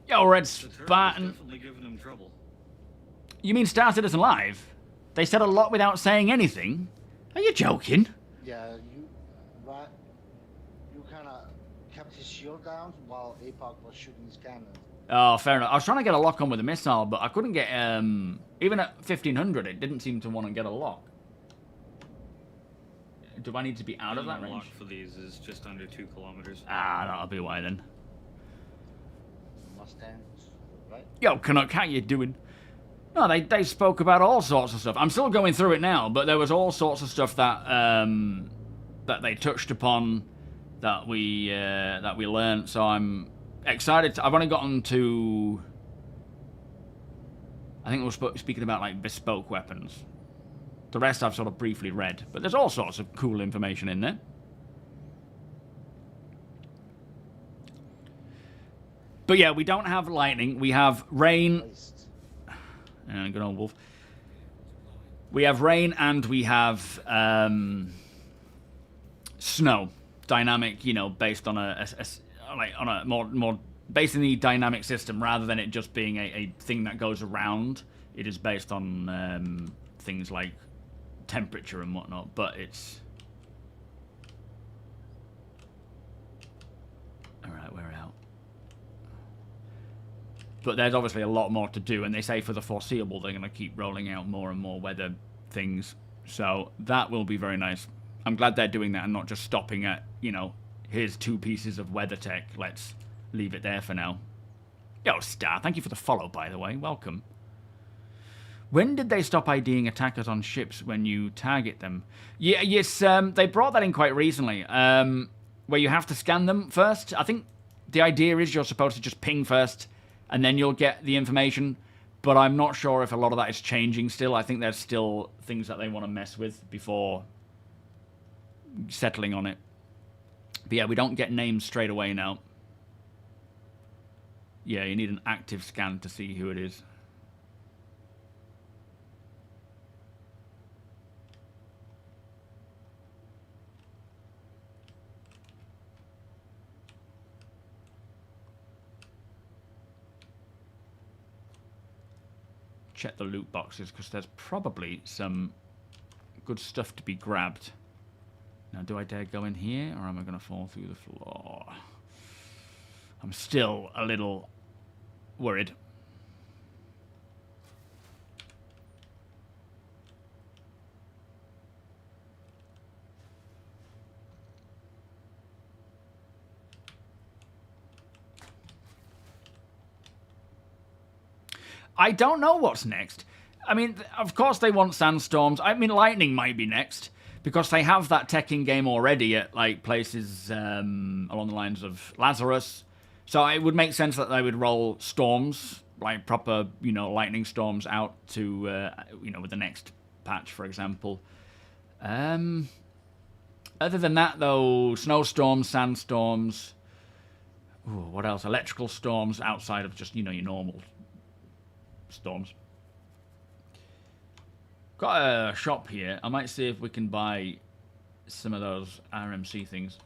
Yo, Red The turret was Spartan. definitely giving him trouble. You mean Star Citizen Live? They said a lot without saying anything? Are you joking? Yeah, you kind of kept his shield down while APOC was shooting his cannon. Oh, fair enough. I was trying to get a lock on with a missile, but I couldn't get, even at 1500, it didn't seem to want to get a lock. Do I need to be out of that Minimum range? lock for these is just under 2 kilometers. Ah, that'll be why then. Mustangs, right? Yo, Canuck, how you doing? No, they spoke about all sorts of stuff. I'm still going through it now, but there was all sorts of stuff that that they touched upon that we learned. So I'm excited. I've only gotten to. I think we were speaking about like bespoke weapons. The rest I've sort of briefly read, but there's all sorts of cool information in there. But yeah, we don't have lightning. We have rain. Good old wolf. We have rain and we have snow. Dynamic, you know, based on on a more based in the dynamic system rather than it just being a thing that goes around. It is based on things like temperature and whatnot, but it's alright, we're out. But there's obviously a lot more to do, and they say for the foreseeable they're going to keep rolling out more and more weather things. So that will be very nice. I'm glad they're doing that and not just stopping at, you know, here's 2 pieces of weather tech. Let's leave it there for now. Yo, Star, thank you for the follow, by the way. Welcome. When did they stop IDing attackers on ships when you target them? Yeah, yes, they brought that in quite recently, where you have to scan them first. I think the idea is you're supposed to just ping first, and then you'll get the information. But I'm not sure if a lot of that is changing still. I think there's still things that they want to mess with before settling on it. But yeah, we don't get names straight away now. Yeah, you need an active scan to see who it is. Check the loot boxes because there's probably some good stuff to be grabbed. Now, do I dare go in here or am I going to fall through the floor? I'm still a little worried. I don't know what's next. I mean, of course they want sandstorms. I mean, lightning might be next because they have that tech in game already at like places along the lines of Lazarus. So it would make sense that they would roll storms, like proper, you know, lightning storms out to, you know, with the next patch, for example. Other than that, though, snowstorms, sandstorms. Ooh, what else? Electrical storms outside of just, you know, your normal storms. Got a shop here. I might see if we can buy some of those RMC things.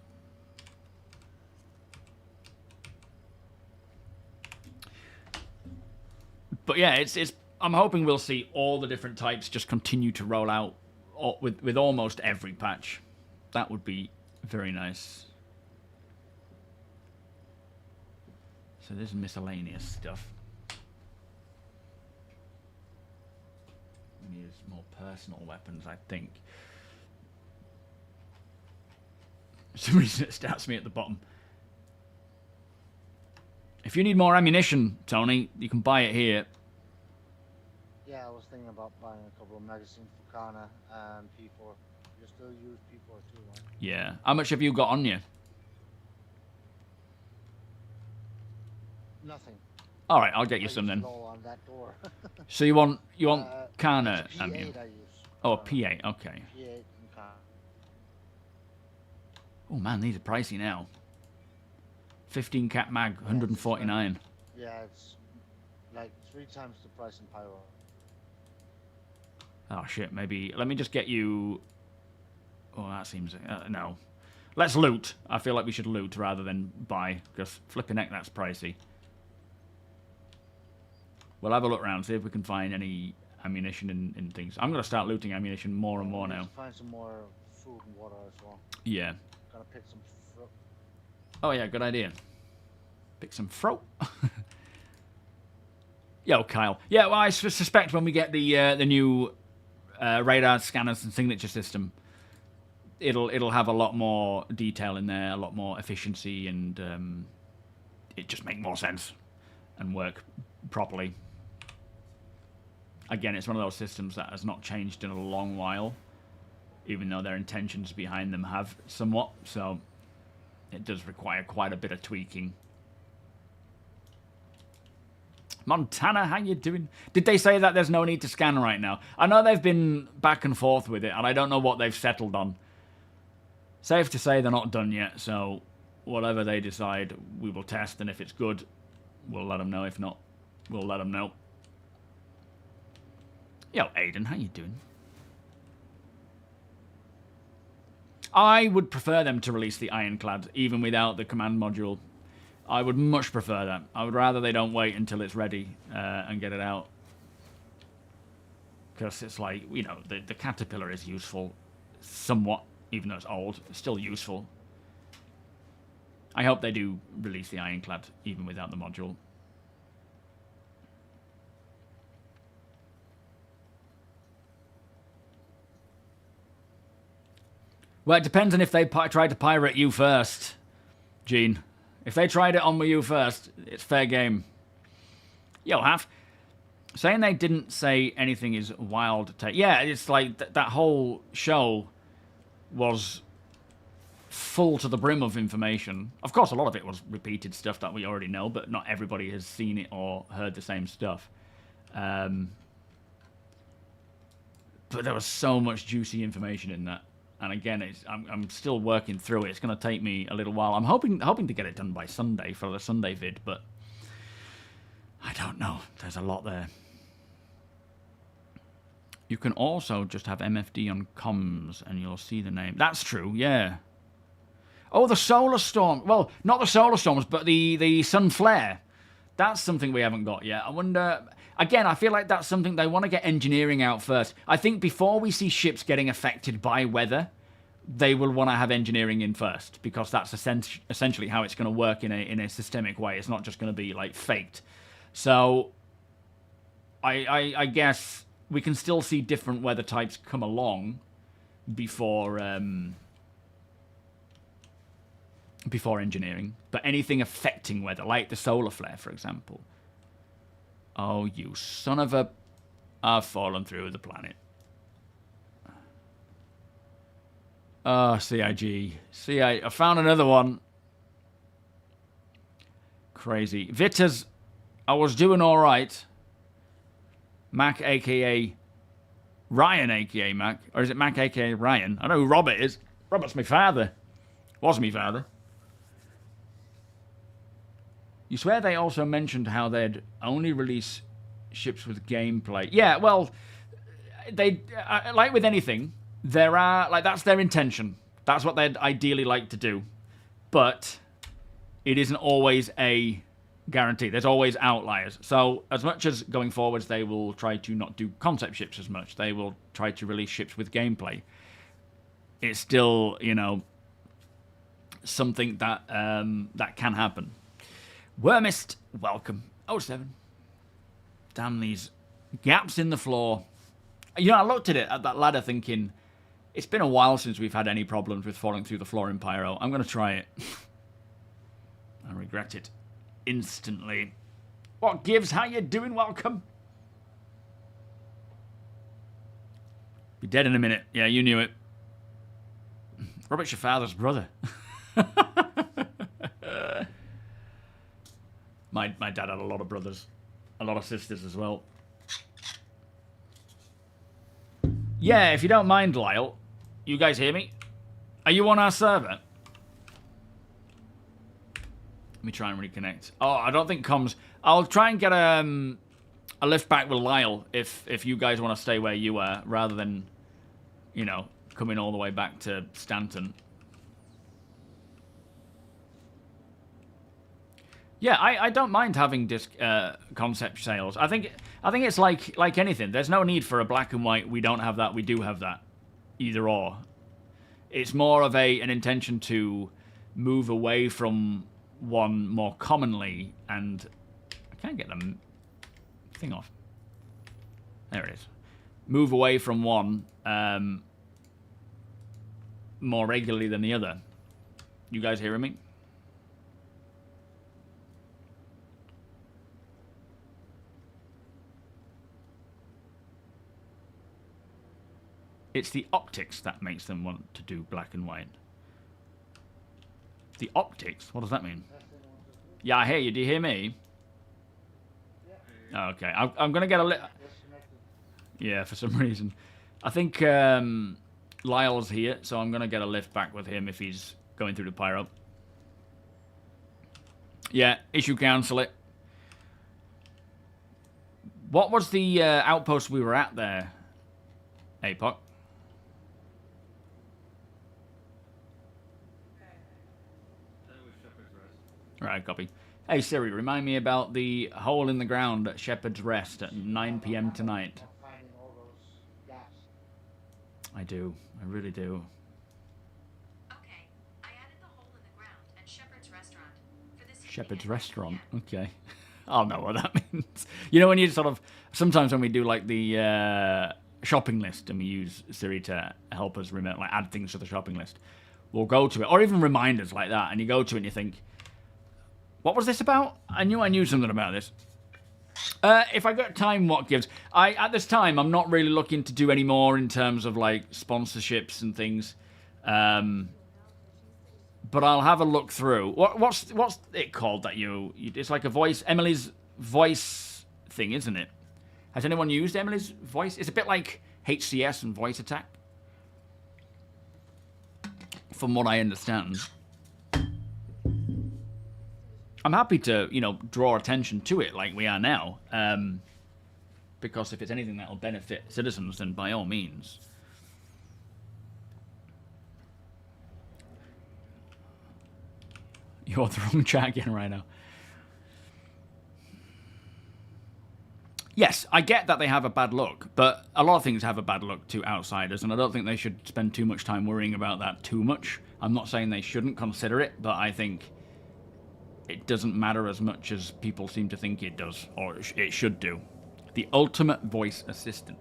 But yeah, it's I'm hoping we'll see all the different types just continue to roll out with almost every patch. That would be very nice. So there's miscellaneous stuff. We need more personal weapons, I think. For some reason it starts me at the bottom. If you need more ammunition, Tony, you can buy it here. Yeah, I was thinking about buying a couple of magazines for Kana and P4. You still use P4 too, right? Yeah. How much have you got on you? Nothing. All right, I'll get I you some use then. it all on that door. So you want Kana It's ammo? P8 I use. Oh, P8. Okay. P8 and Kana. Oh man, these are pricey now. 15 cat mag, 149. Yeah, it's like 3 times the price in Pyro. Oh shit, maybe let me just get you. Oh, that seems no. Let's loot. I feel like we should loot rather than buy, because flipping heck, that's pricey. We'll have a look around, see if we can find any ammunition and things. I'm gonna start looting ammunition more and more now. Find some more food and water as well. Yeah. Gotta pick some fruit. Oh yeah, good idea. Pick some fruit. Yo, Kyle. Yeah, well, I suspect when we get the new radar scanners and signature system, it'll have a lot more detail in there, a lot more efficiency, and it just make more sense and work properly. Again, it's one of those systems that has not changed in a long while, even though their intentions behind them have somewhat, so it does require quite a bit of tweaking. Montana, how you doing? Did they say that there's no need to scan right now? I know they've been back and forth with it, and I don't know what they've settled on. Safe to say they're not done yet, so whatever they decide, we will test, and if it's good, we'll let them know. If not, we'll let them know. Yo, Aiden, how you doing? I would prefer them to release the Ironclad, even without the command module. I would much prefer that. I would rather they don't wait until it's ready and get it out. Because it's like, you know, the Caterpillar is useful somewhat, even though it's old. It's still useful. I hope they do release the Ironclad, even without the module. Well, it depends on if they tried to pirate you first, Gene. If they tried it on with you first, it's fair game. Yo, Half. Saying they didn't say anything is wild. Yeah, it's like that whole show was full to the brim of information. Of course, a lot of it was repeated stuff that we already know, but not everybody has seen it or heard the same stuff. But there was so much juicy information in that. And again, I'm still working through it. It's going to take me a little while. I'm hoping to get it done by Sunday for the Sunday vid, but I don't know. There's a lot there. You can also just have MFD on comms, and you'll see the name. That's true, yeah. Oh, the solar storm. Well, not the solar storms, but the sun flare. That's something we haven't got yet. I wonder... Again, I feel like that's something they want to get engineering out first. I think before we see ships getting affected by weather, they will want to have engineering in first, because that's essentially how it's going to work in a systemic way. It's not just going to be like faked. So I guess we can still see different weather types come along before engineering. But anything affecting weather, like the solar flare, for example. Oh, you son of a... I've fallen through the planet. Oh, CIG. I found another one. Crazy. Vitters, I was doing all right. Mac, a.k.a. Ryan, a.k.a. Mac. Or is it Mac, a.k.a. Ryan? I know who Robert is. Robert's my father. Was my father. You swear they also mentioned how they'd only release ships with gameplay. Yeah, well, they like with anything, there are that's their intention. That's what they'd ideally like to do, but it isn't always a guarantee. There's always outliers. So as much as going forwards, they will try to not do concept ships as much. They will try to release ships with gameplay. It's still, you know, something that that can happen. Wormist, welcome. 07. Damn these gaps in the floor. You know, I looked at that ladder thinking, it's been a while since we've had any problems with falling through the floor in Pyro. I'm going to try it. I regret it instantly. What gives? How you doing? Welcome. Be dead in a minute. Yeah, you knew it. Robert's your father's brother. My dad had a lot of brothers, a lot of sisters as well. Yeah, if you don't mind, Lyle, you guys hear me? Are you on our server? Let me try and reconnect. Oh, I don't think comms. I'll try and get a lift back with Lyle if you guys want to stay where you were, rather than, you know, coming all the way back to Stanton. Yeah, I don't mind having disc concept sales. I think it's like anything. There's no need for a black and white. We don't have that. We do have that. Either or. It's more of an intention to move away from one more commonly, and I can't get the thing off. There it is. Move away from one more regularly than the other. You guys hearing me? It's the optics that makes them want to do black and white. The optics? What does that mean? Yeah, I hear you. Do you hear me? Oh, okay. I'm going to get a yeah, for some reason. I think Lyle's here, so I'm going to get a lift back with him if he's going through the pyro. Yeah, issue cancel it. What was the outpost we were at there, APOC? Right, copy. Hey Siri, remind me about the hole in the ground at Shepherd's Rest at 9 PM tonight. I do. I really do. Okay, I added the hole in the ground at Shepherd's Restaurant. For this Shepherd's Restaurant? Okay. I'll know what that means. You know when you sort of... Sometimes when we do like the shopping list and we use Siri to help us remember, like add things to the shopping list, we'll go to it. Or even reminders like that. And you go to it and you think... What was this about? I knew something about this. If I got time, what gives? At this time, I'm not really looking to do any more in terms of like sponsorships and things. But I'll have a look through. What's it called that it's like a voice, Emily's voice thing, isn't it? Has anyone used Emily's voice? It's a bit like HCS and voice attack, from what I understand. I'm happy to, you know, draw attention to it like we are now, because if it's anything that will benefit citizens, then by all means. You're the wrong chat again right now. Yes, I get that they have a bad look, but a lot of things have a bad look to outsiders, and I don't think they should spend too much time worrying about that too much. I'm not saying they shouldn't consider it, but I think it doesn't matter as much as people seem to think it does, or it should do. The ultimate voice assistant.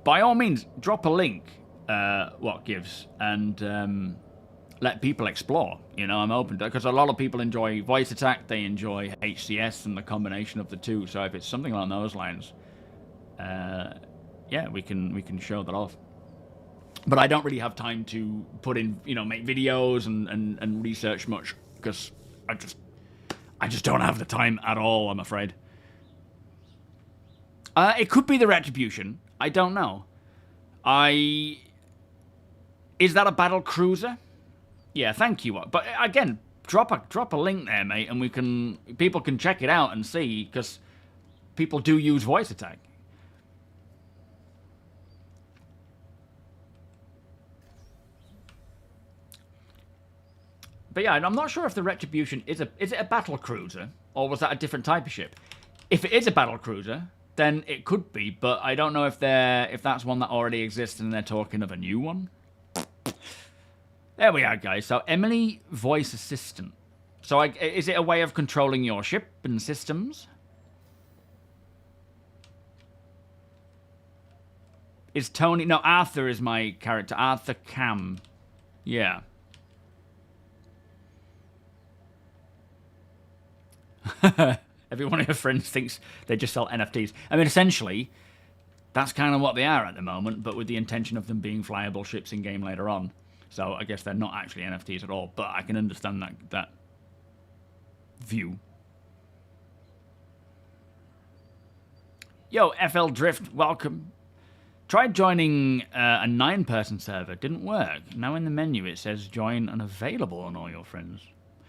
By all means, drop a link, what gives, and let people explore. You know, I'm open to it, because a lot of people enjoy voice attack, they enjoy HCS and the combination of the two, so if it's something along those lines, yeah, we can show that off. But I don't really have time to put in, you know, make videos and research much, because I just don't have the time at all, I'm afraid. It could be the Retribution. I don't know. Is that a battle cruiser? Yeah, thank you. But again, drop a link there, mate, and people can check it out and see, because people do use voice attack. But yeah, I'm not sure if the Retribution is it a battle cruiser, or was that a different type of ship? If it is a battle cruiser, then it could be, but I don't know if that's one that already exists and they're talking of a new one. There we are, guys. So Emily, voice assistant. So is it a way of controlling your ship and systems? Is Tony... No, Arthur is my character. Arthur Cam. Yeah. Every one of your friends thinks they just sell NFTs. I mean, essentially, that's kind of what they are at the moment, but with the intention of them being flyable ships in-game later on. So I guess they're not actually NFTs at all, but I can understand that view. Yo, FL Drift, welcome. Tried joining a 9-person server, didn't work. Now in the menu it says join unavailable on all your friends.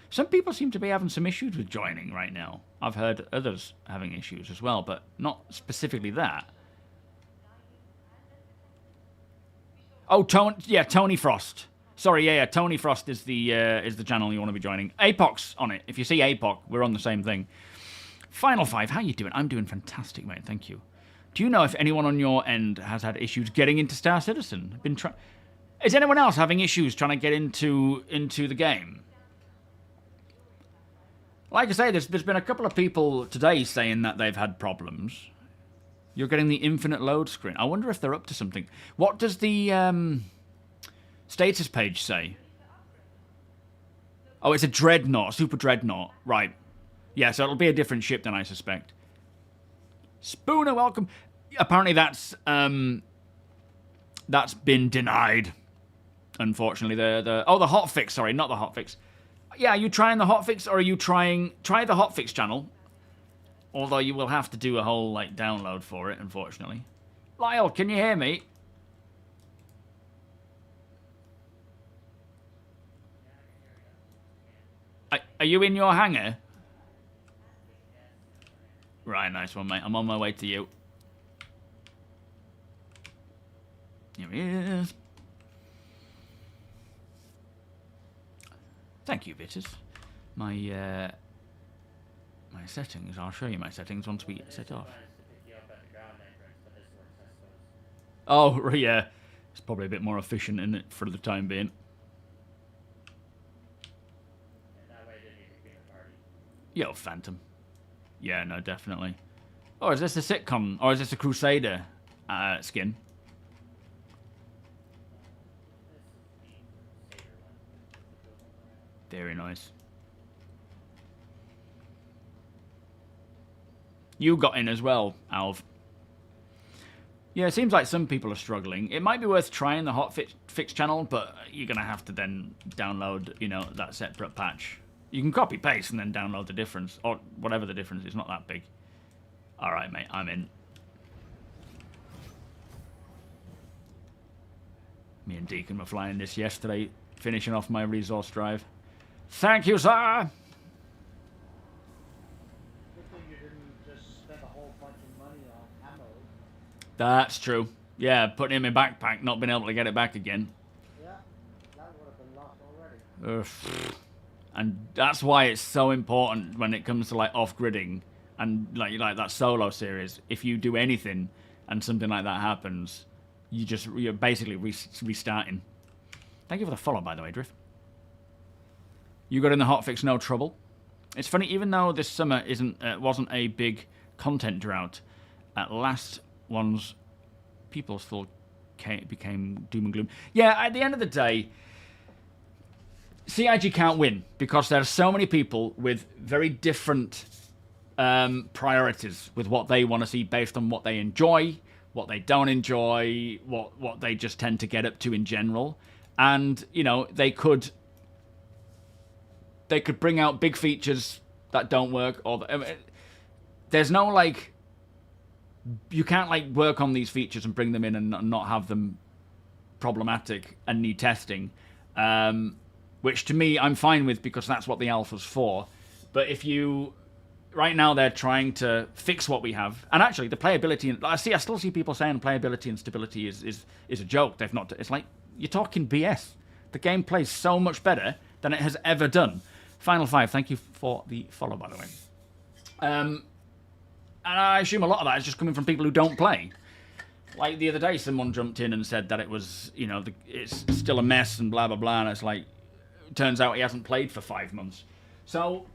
Some people seem to be having some issues with joining right now. I've heard others having issues as well, but not specifically that. Oh, Tony Frost. Sorry, yeah, Tony Frost is the channel you want to be joining. APOC's on it. If you see APOC, we're on the same thing. Final Five, how you doing? I'm doing fantastic, mate. Thank you. Do you know if anyone on your end has had issues getting into Star Citizen? Is anyone else having issues trying to get into the game? Like I say, there's been a couple of people today saying that they've had problems. You're getting the infinite load screen. I wonder if they're up to something. What does the status page say? Oh, it's a dreadnought, a super dreadnought. Right. Yeah, so it'll be a different ship than I suspect. Spooner, welcome. Apparently that's been denied. Unfortunately, the hotfix. Sorry, not the hotfix. Yeah, are you trying the hotfix, or are you try the hotfix channel? Although you will have to do a whole download for it, unfortunately. Lyle, can you hear me? Are you in your hangar? Right, nice one, mate. I'm on my way to you. Here he is. Thank you, Bitters. My settings. I'll show you my settings once we set off. Oh, yeah. It's probably a bit more efficient, isn't it, for the time being. Yo, Phantom. Yeah, no, definitely. Oh, is this a sitcom? Or is this a Crusader skin? Very nice. You got in as well, Alv. Yeah, it seems like some people are struggling. It might be worth trying the hotfix channel, but you're going to have to then download, that separate patch. You can copy paste and then download the difference, or whatever the difference is. Not that big. All right, mate, I'm in. Me and Deacon were flying this yesterday, finishing off my resource drive. Thank you, sir. Good thing you didn't just spend a whole bunch of money on ammo. That's true. Yeah, putting it in my backpack, not being able to get it back again. Yeah, that would have been lost already. And that's why it's so important when it comes to off-gridding and like that solo series. If you do anything and something like that happens, you're basically restarting. Thank you for the follow, by the way, Drift. You got in the hotfix, no trouble. It's funny, even though this summer wasn't a big content drought, at last one's people still became doom and gloom. Yeah, at the end of the day, CIG can't win because there are so many people with very different priorities with what they want to see based on what they enjoy, what they don't enjoy, what they just tend to get up to in general. And, they could bring out big features that don't work, or there's no you can't work on these features and bring them in and not have them problematic and need testing. Which to me, I'm fine with because that's what the alpha's for. But if right now they're trying to fix what we have, and actually the playability, I still see people saying playability and stability is a joke. They've not. It's like you're talking BS. The game plays so much better than it has ever done. Final Five, thank you for the follow, by the way. And I assume a lot of that is just coming from people who don't play. Like the other day, someone jumped in and said that it was, it's still a mess and blah blah blah, and it's like. Turns out he hasn't played for 5 months. So,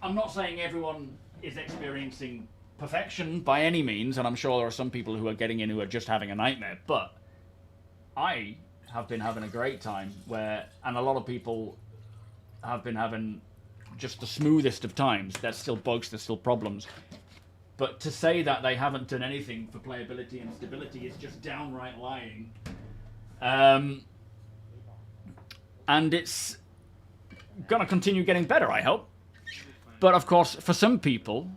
I'm not saying everyone is experiencing perfection by any means, and I'm sure there are some people who are getting in who are just having a nightmare, but I have been having a great time and a lot of people have been having just the smoothest of times. There's still bugs, there's still problems. But to say that they haven't done anything for playability and stability is just downright lying. And it's going to continue getting better, I hope. But of course, for some people,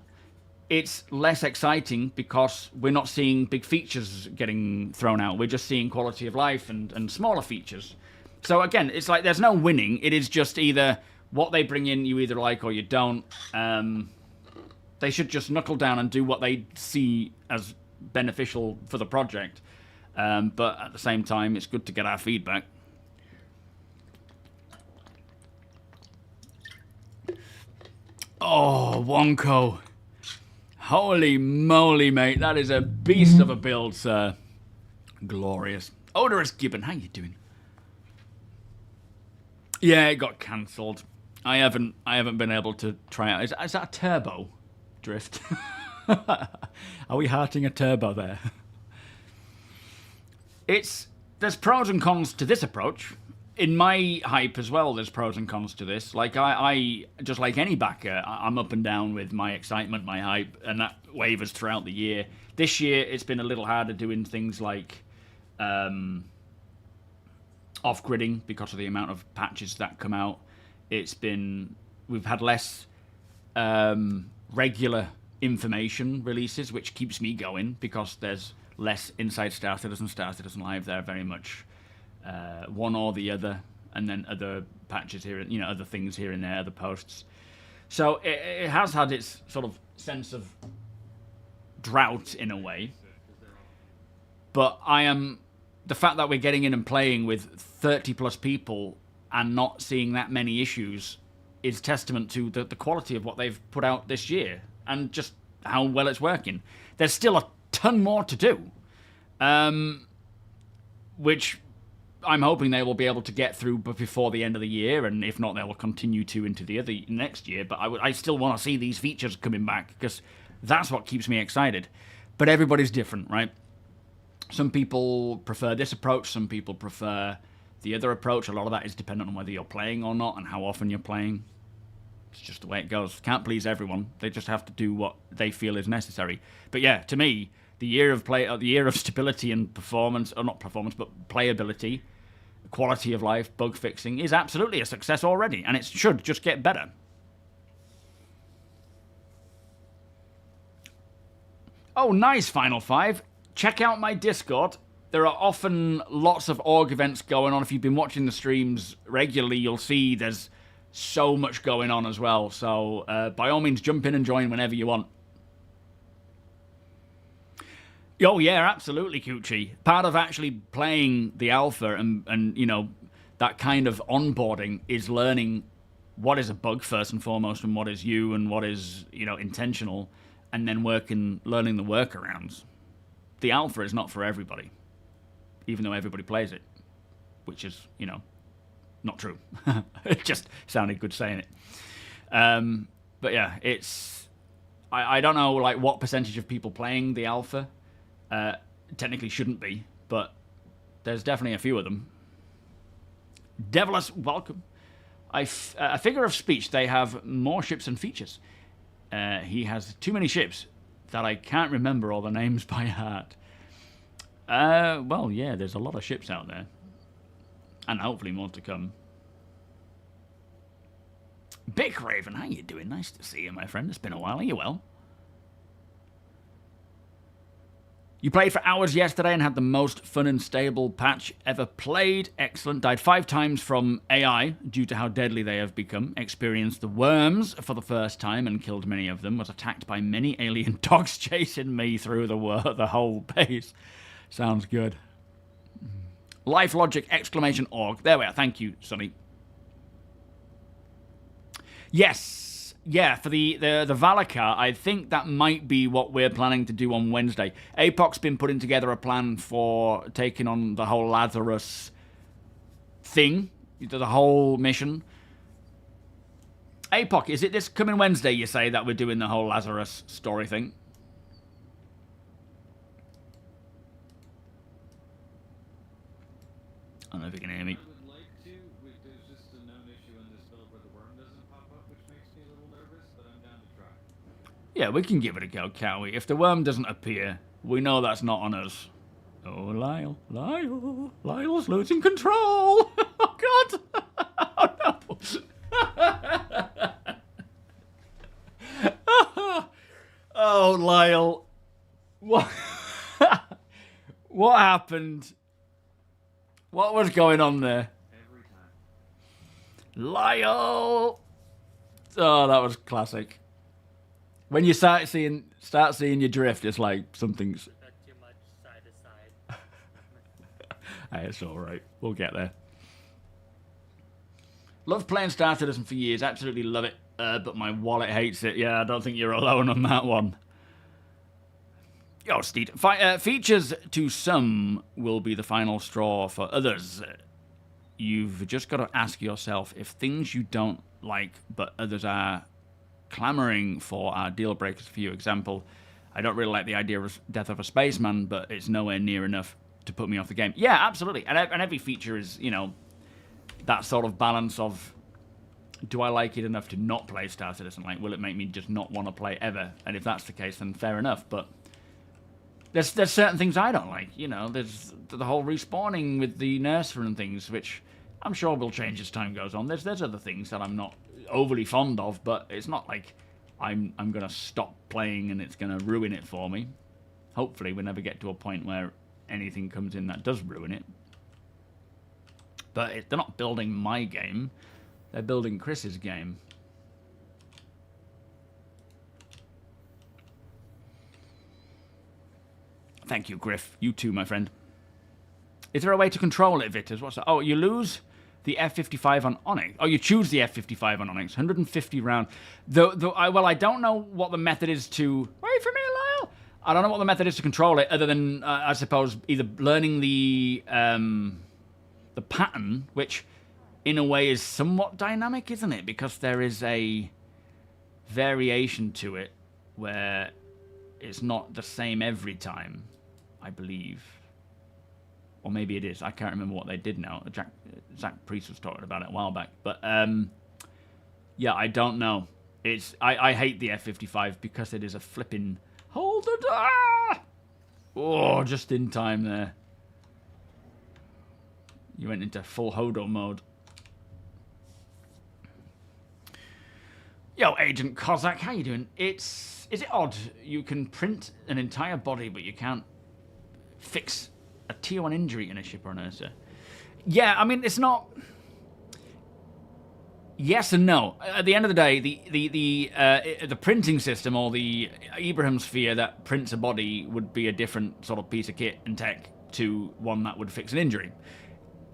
it's less exciting because we're not seeing big features getting thrown out. We're just seeing quality of life and smaller features. So again, it's like there's no winning. It is just either what they bring in you either like or you don't. They should just knuckle down and do what they see as beneficial for the project. But at the same time, it's good to get our feedback. Oh, Wonko. Holy moly, mate. That is a beast of a build, sir. Glorious. Odorous Gibbon, how you doing? Yeah, it got cancelled. I haven't been able to try out. Is that a turbo drift? Are we hearting a turbo there? There's pros and cons to this approach. In my hype as well, there's pros and cons to this. Like, I just like any backer, I'm up and down with my excitement, my hype, and that wavers throughout the year. This year, it's been a little harder doing things like off-gridding because of the amount of patches that come out. We've had less regular information releases, which keeps me going because there's less inside Star Citizen Live. They're very much one or the other, and then other patches here, other things here and there, other posts. So it has had its sort of sense of drought in a way. But the fact that we're getting in and playing with 30 plus people and not seeing that many issues is testament to the quality of what they've put out this year and just how well it's working. There's still a ton more to do, which I'm hoping they will be able to get through before the end of the year, and if not, they will continue to into the next year. But I still want to see these features coming back because that's what keeps me excited. But everybody's different, right? Some people prefer this approach, some people prefer the other approach. A lot of that is dependent on whether you're playing or not and how often you're playing. It's just the way it goes. Can't please everyone. They just have to do what they feel is necessary. But yeah, to me, the year of stability and performance, or not performance, but playability, quality of life, bug fixing is absolutely a success already, and it should just get better. Oh, nice, Final Five. Check out my Discord. There are often lots of org events going on. If you've been watching the streams regularly, you'll see there's so much going on as well. So by all means, jump in and join whenever you want. Oh, yeah, absolutely, Coochie. Part of actually playing the alpha and that kind of onboarding is learning what is a bug first and foremost, and what is you and what is, intentional, and then learning the workarounds. The alpha is not for everybody, even though everybody plays it, which is, not true. It just sounded good saying it. But yeah, I don't know what percentage of people playing the alpha technically shouldn't be, but there's definitely a few of them. Devilus, welcome. A figure of speech, they have more ships and features. He has too many ships that I can't remember all the names by heart. Well, yeah, there's a lot of ships out there. And hopefully more to come. Bick Raven, how you doing? Nice to see you, my friend. It's been a while. Are you well? You played for hours yesterday and had the most fun and stable patch ever played. Excellent. Died 5 times from AI due to how deadly they have become. Experienced the worms for the first time and killed many of them. Was attacked by many alien dogs chasing me through the whole base. Sounds good. Life Logic !org. There we are. Thank you, Sonny. Yes. Yeah, for the Valakar, I think that might be what we're planning to do on Wednesday. APOC's been putting together a plan for taking on the whole Lazarus thing, the whole mission. APOC, is it this coming Wednesday, you say, that we're doing the whole Lazarus story thing? I don't know if you can hear me. Yeah, we can give it a go, can't we? If the worm doesn't appear, we know that's not on us. Oh, Lyle's losing control. Oh, God. Oh, no. Oh, Lyle. What? What happened? What was going on there? Every time. Lyle! Oh, that was classic. When you start seeing your drift, it's like something's... Not too much side to side. Hey, it's alright. We'll get there. Love playing Star Citizen for years. Absolutely love it. But my wallet hates it. Yeah, I don't think you're alone on that one. Yo, Steve. Features to some will be the final straw for others. You've just got to ask yourself if things you don't like but others are clamoring for are deal breakers for you. Example, I don't really like the idea of Death of a Spaceman, but it's nowhere near enough to put me off the game. Yeah, absolutely. And every feature is, you know, that sort of balance of, do I like it enough to not play Star Citizen? Like, will it make me just not want to play ever? And if that's the case, then fair enough. But there's certain things I don't like. You know, there's the whole respawning with the nursery and things, which I'm sure will change as time goes on. There's other things that I'm not overly fond of, but it's not like I'm going to stop playing and it's going to ruin it for me. Hopefully we never get to a point where anything comes in that does ruin it. But they're not building my game. They're building Chris's game. Thank you, Griff. You too, my friend. Is there a way to control it, Vitters? What's that? Oh, you lose the F-55 on Onyx. Oh, you choose the F-55 on Onyx. 150 round. Well, I don't know what the method is to... Wait for me, Lyle! I don't know what the method is to control it, other than, I suppose, either learning the pattern, which in a way is somewhat dynamic, isn't it? Because there is a variation to it where it's not the same every time, I believe. Or maybe it is. I can't remember what they did now. Zach Priest was talking about it a while back. But, yeah, I don't know. I hate the F-55 because it is a flipping... Hold it! Ah! Oh, just in time there. You went into full Hodo mode. Yo, Agent Kozak, how you doing? Is it odd you can print an entire body, but you can't fix a tier 1 injury in a ship or an Ursa? Yeah, I mean, it's not... Yes and no. At the end of the day, the printing system or the Ibrahim sphere that prints a body would be a different sort of piece of kit and tech to one that would fix an injury.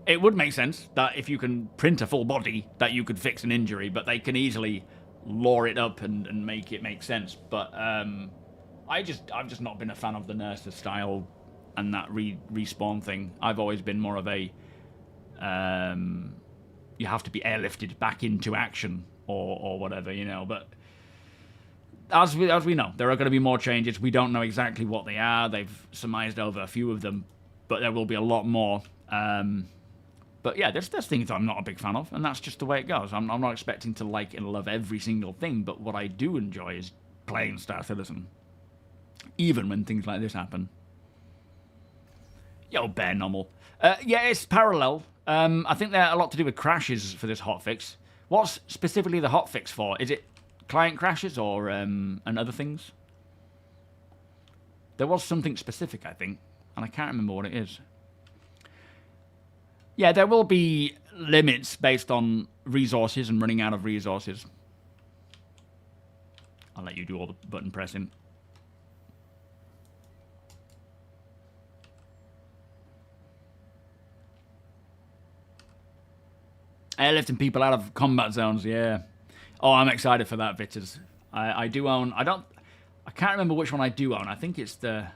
It would make sense that if you can print a full body, that you could fix an injury, but they can easily lore it up and make it make sense. But I've just not been a fan of the Nurse style and that respawn thing. I've always been more of a you have to be airlifted back into action or whatever, you know. But as we know, there are going to be more changes. We don't know exactly what they are. They've surmised over a few of them, but there will be a lot more. But yeah, there's things I'm not a big fan of, and that's just the way it goes. I'm not expecting to like and love every single thing, but what I do enjoy is playing Star Citizen, even when things like this happen. Yo, Bear Normal. Yeah, it's parallel. I think they're a lot to do with crashes for this hotfix. What's specifically the hotfix for? Is it client crashes or and other things? There was something specific, I think, and I can't remember what it is. Yeah, there will be limits based on resources and running out of resources. I'll let you do all the button pressing. Airlifting people out of combat zones, yeah. Oh, I'm excited for that, Vitters. I do own... I can't remember which one I do own. I think it's the...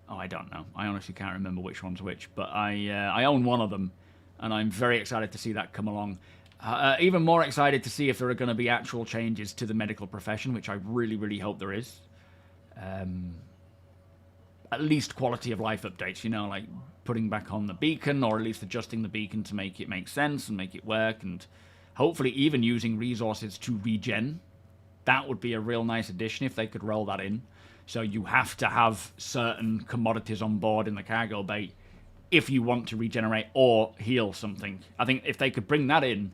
Oh, I don't know. I honestly can't remember which one's which. But I own one of them, and I'm very excited to see that come along. Even more excited to see if there are going to be actual changes to the medical profession, which I really, really hope there is. At least quality of life updates, you know, like putting back on the beacon, or at least adjusting the beacon to make it make sense and make it work, and hopefully even using resources to regen. That would be a real nice addition if they could roll that in. So you have to have certain commodities on board in the cargo bay if you want to regenerate or heal something. I think if they could bring that in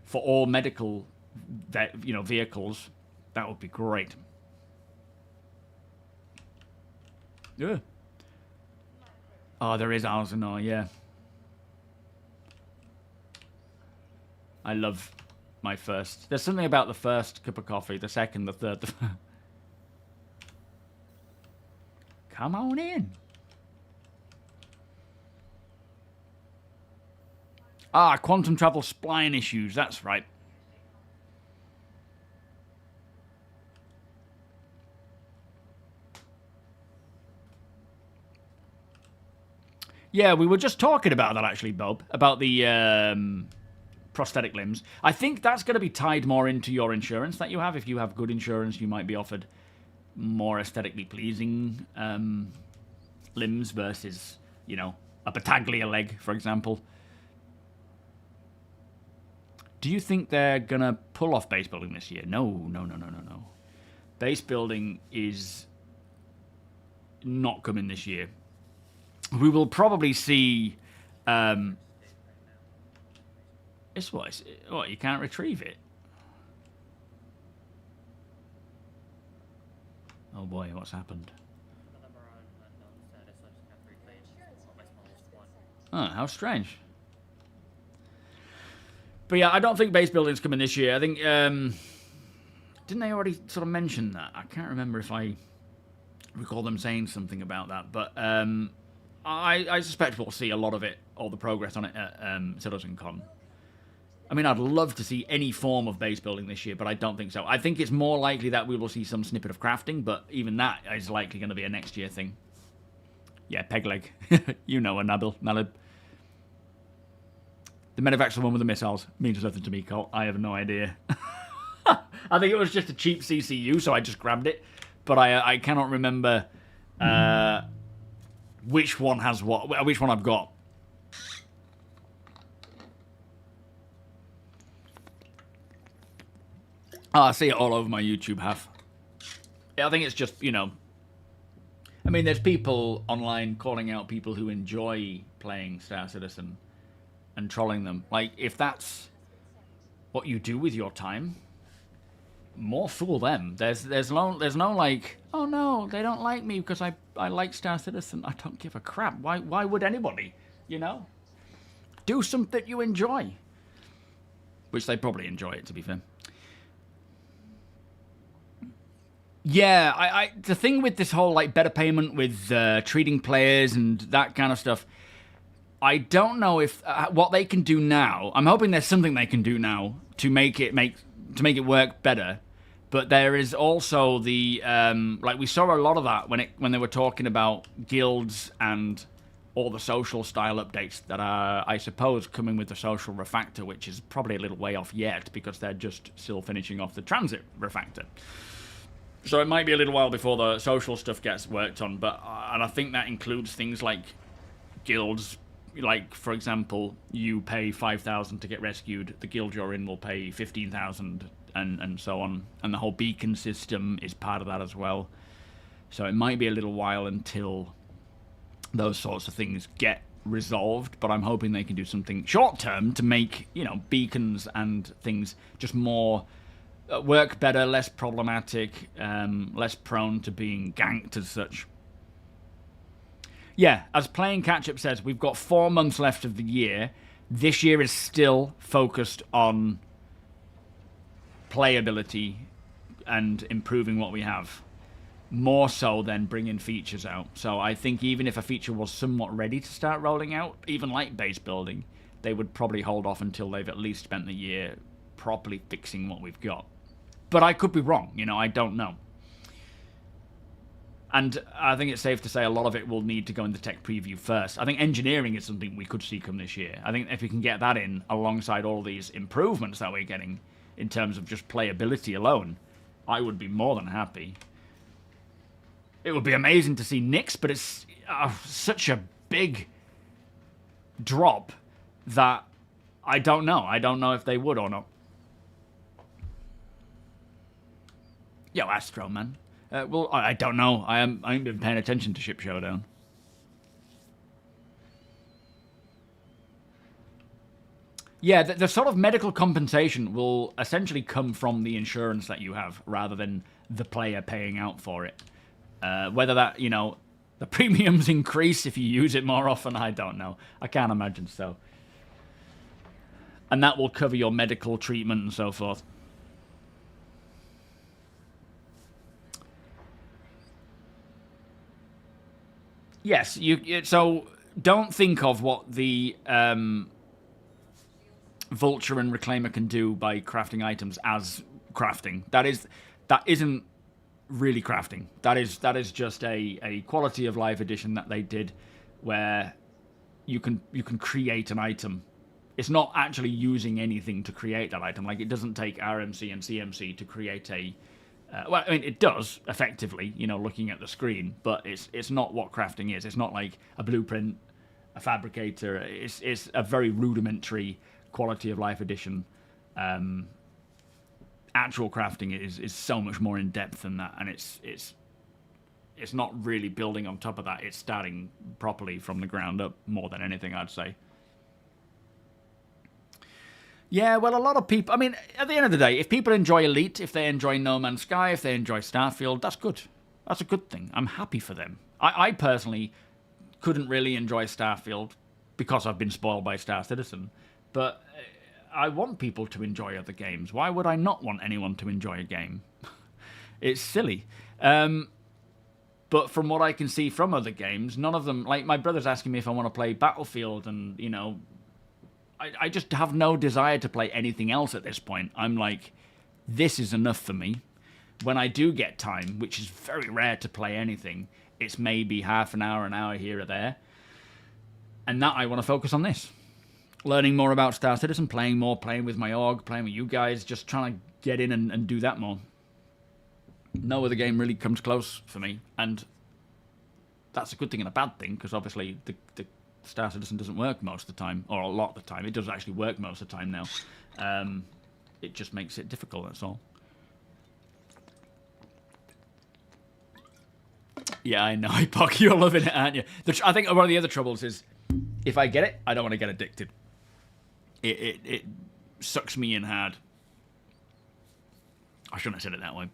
for all medical, vehicles, that would be great. Yeah. Oh, there is Alzanor, yeah. I love my first. There's something about the first cup of coffee, the second, the third. Come on in. Ah, quantum travel spline issues. That's right. Yeah, we were just talking about that actually, Bob, about the prosthetic limbs. I think that's going to be tied more into your insurance that you have. If you have good insurance, you might be offered more aesthetically pleasing limbs versus, you know, a Battaglia leg, for example. Do you think they're going to pull off base building this year? No. Base building is not coming this year. We will probably see... it's what? What? You can't retrieve it? Oh boy, what's happened? Oh, how strange. But yeah, I don't think base building's coming this year. I think... didn't they already sort of mention that? I can't remember if I recall them saying something about that. But I suspect we'll see a lot of it, all the progress on it at CitizenCon. I mean, I'd love to see any form of base building this year, but I don't think so. I think it's more likely that we will see some snippet of crafting, but even that is likely going to be a next year thing. Yeah, peg leg. You know a Nalib. The medevac's the one with the missiles. Means nothing to me, Colt. I have no idea. I think it was just a cheap CCU, so I just grabbed it. But I cannot remember which one has what, which one I've got. Oh, I see it all over my YouTube, have. Yeah, I think it's just, you know... I mean, there's people online calling out people who enjoy playing Star Citizen and trolling them. Like, if that's what you do with your time, more fool them. There's no like, oh no, they don't like me because I like Star Citizen. I don't give a crap. Why would anybody, you know? Do something you enjoy. Which they probably enjoy it, to be fair. Yeah, the thing with this whole like better payment with treating players and that kind of stuff, I don't know if what they can do now. I'm hoping there's something they can do now to make it work better. But there is also the like we saw a lot of that when they were talking about guilds and all the social style updates that are, I suppose, coming with the social refactor, which is probably a little way off yet because they're just still finishing off the transit refactor. So it might be a little while before the social stuff gets worked on, but and I think that includes things like guilds. Like, for example, you pay 5,000 to get rescued. The guild you're in will pay 15,000, and so on. And the whole beacon system is part of that as well. So it might be a little while until those sorts of things get resolved. But I'm hoping they can do something short term to make, you know, beacons and things just more. Work better, less problematic, less prone to being ganked as such. Yeah, as Playing Catch-Up says, we've got 4 months left of the year. This year is still focused on playability and improving what we have. More so than bringing features out. So I think even if a feature was somewhat ready to start rolling out, even like base building, they would probably hold off until they've at least spent the year properly fixing what we've got. But I could be wrong, you know, I don't know. And I think it's safe to say a lot of it will need to go into tech preview first. I think engineering is something we could see come this year. I think if we can get that in alongside all these improvements that we're getting in terms of just playability alone, I would be more than happy. It would be amazing to see Nyx, but it's such a big drop that I don't know. I don't know if they would or not. Yo, Astro, man. Well, I don't know. I ain't been paying attention to Ship Showdown. Yeah, the sort of medical compensation will essentially come from the insurance that you have, rather than the player paying out for it. Whether that, you know, The premiums increase if you use it more often. I don't know. I can't imagine so. And that will cover your medical treatment and so forth. Yes, so don't think of what the Vulture and Reclaimer can do by crafting items as crafting. That isn't really crafting. That is just a quality of life addition that they did, where you can create an item. It's not actually using anything to create that item. Like, it doesn't take RMC and CMC to create a. Well, I mean, it does effectively, looking at the screen, but it's not what crafting is. It's not like a blueprint, a fabricator. It's a very rudimentary quality of life addition. Actual crafting is so much more in depth than that, and it's not really building on top of that. It's starting properly from the ground up more than anything, I'd say. Yeah, well, a lot of people... I mean, at the end of the day, if people enjoy Elite, if they enjoy No Man's Sky, if they enjoy Starfield, that's good. That's a good thing. I'm happy for them. I personally couldn't really enjoy Starfield because I've been spoiled by Star Citizen, but I want people to enjoy other games. Why would I not want anyone to enjoy a game? It's silly. But from what I can see from other games, none of them... Like, my brother's asking me if I want to play Battlefield, and, I just have no desire to play anything else at this point. I'm like, this is enough for me. When I do get time, which is very rare to play anything, it's maybe half an hour here or there. And that I want to focus on this. Learning more about Star Citizen, playing more, playing with my org, playing with you guys, just trying to get in and do that more. No other game really comes close for me. And that's a good thing and a bad thing, because obviously the Star Citizen doesn't work most of the time, or a lot of the time. It does actually work most of the time now. It just makes it difficult, that's all. Yeah, I know, Epoch, you're loving it, aren't you? I think one of the other troubles is, if I get it, I don't want to get addicted. It sucks me in hard. I shouldn't have said it that way.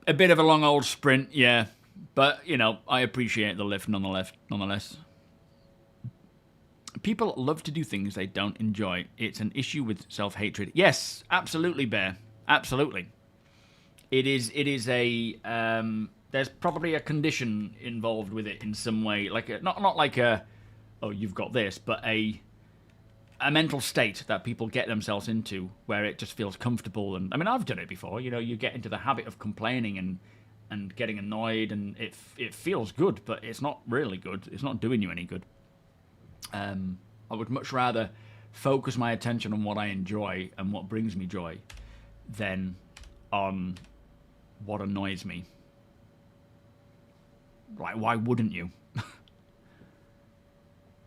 A bit of a long old sprint, yeah. But, I appreciate the lift nonetheless. People love to do things they don't enjoy. It's an issue with self-hatred. Yes, absolutely, Bear. Absolutely. It is a... there's probably a condition involved with it in some way. Like not like a, oh, you've got this, but a mental state that people get themselves into where it just feels comfortable. And I mean, I've done it before. You get into the habit of complaining and getting annoyed, and it feels good, but it's not really good. It's not doing you any good. I would much rather focus my attention on what I enjoy and what brings me joy than on what annoys me. Like, why wouldn't you?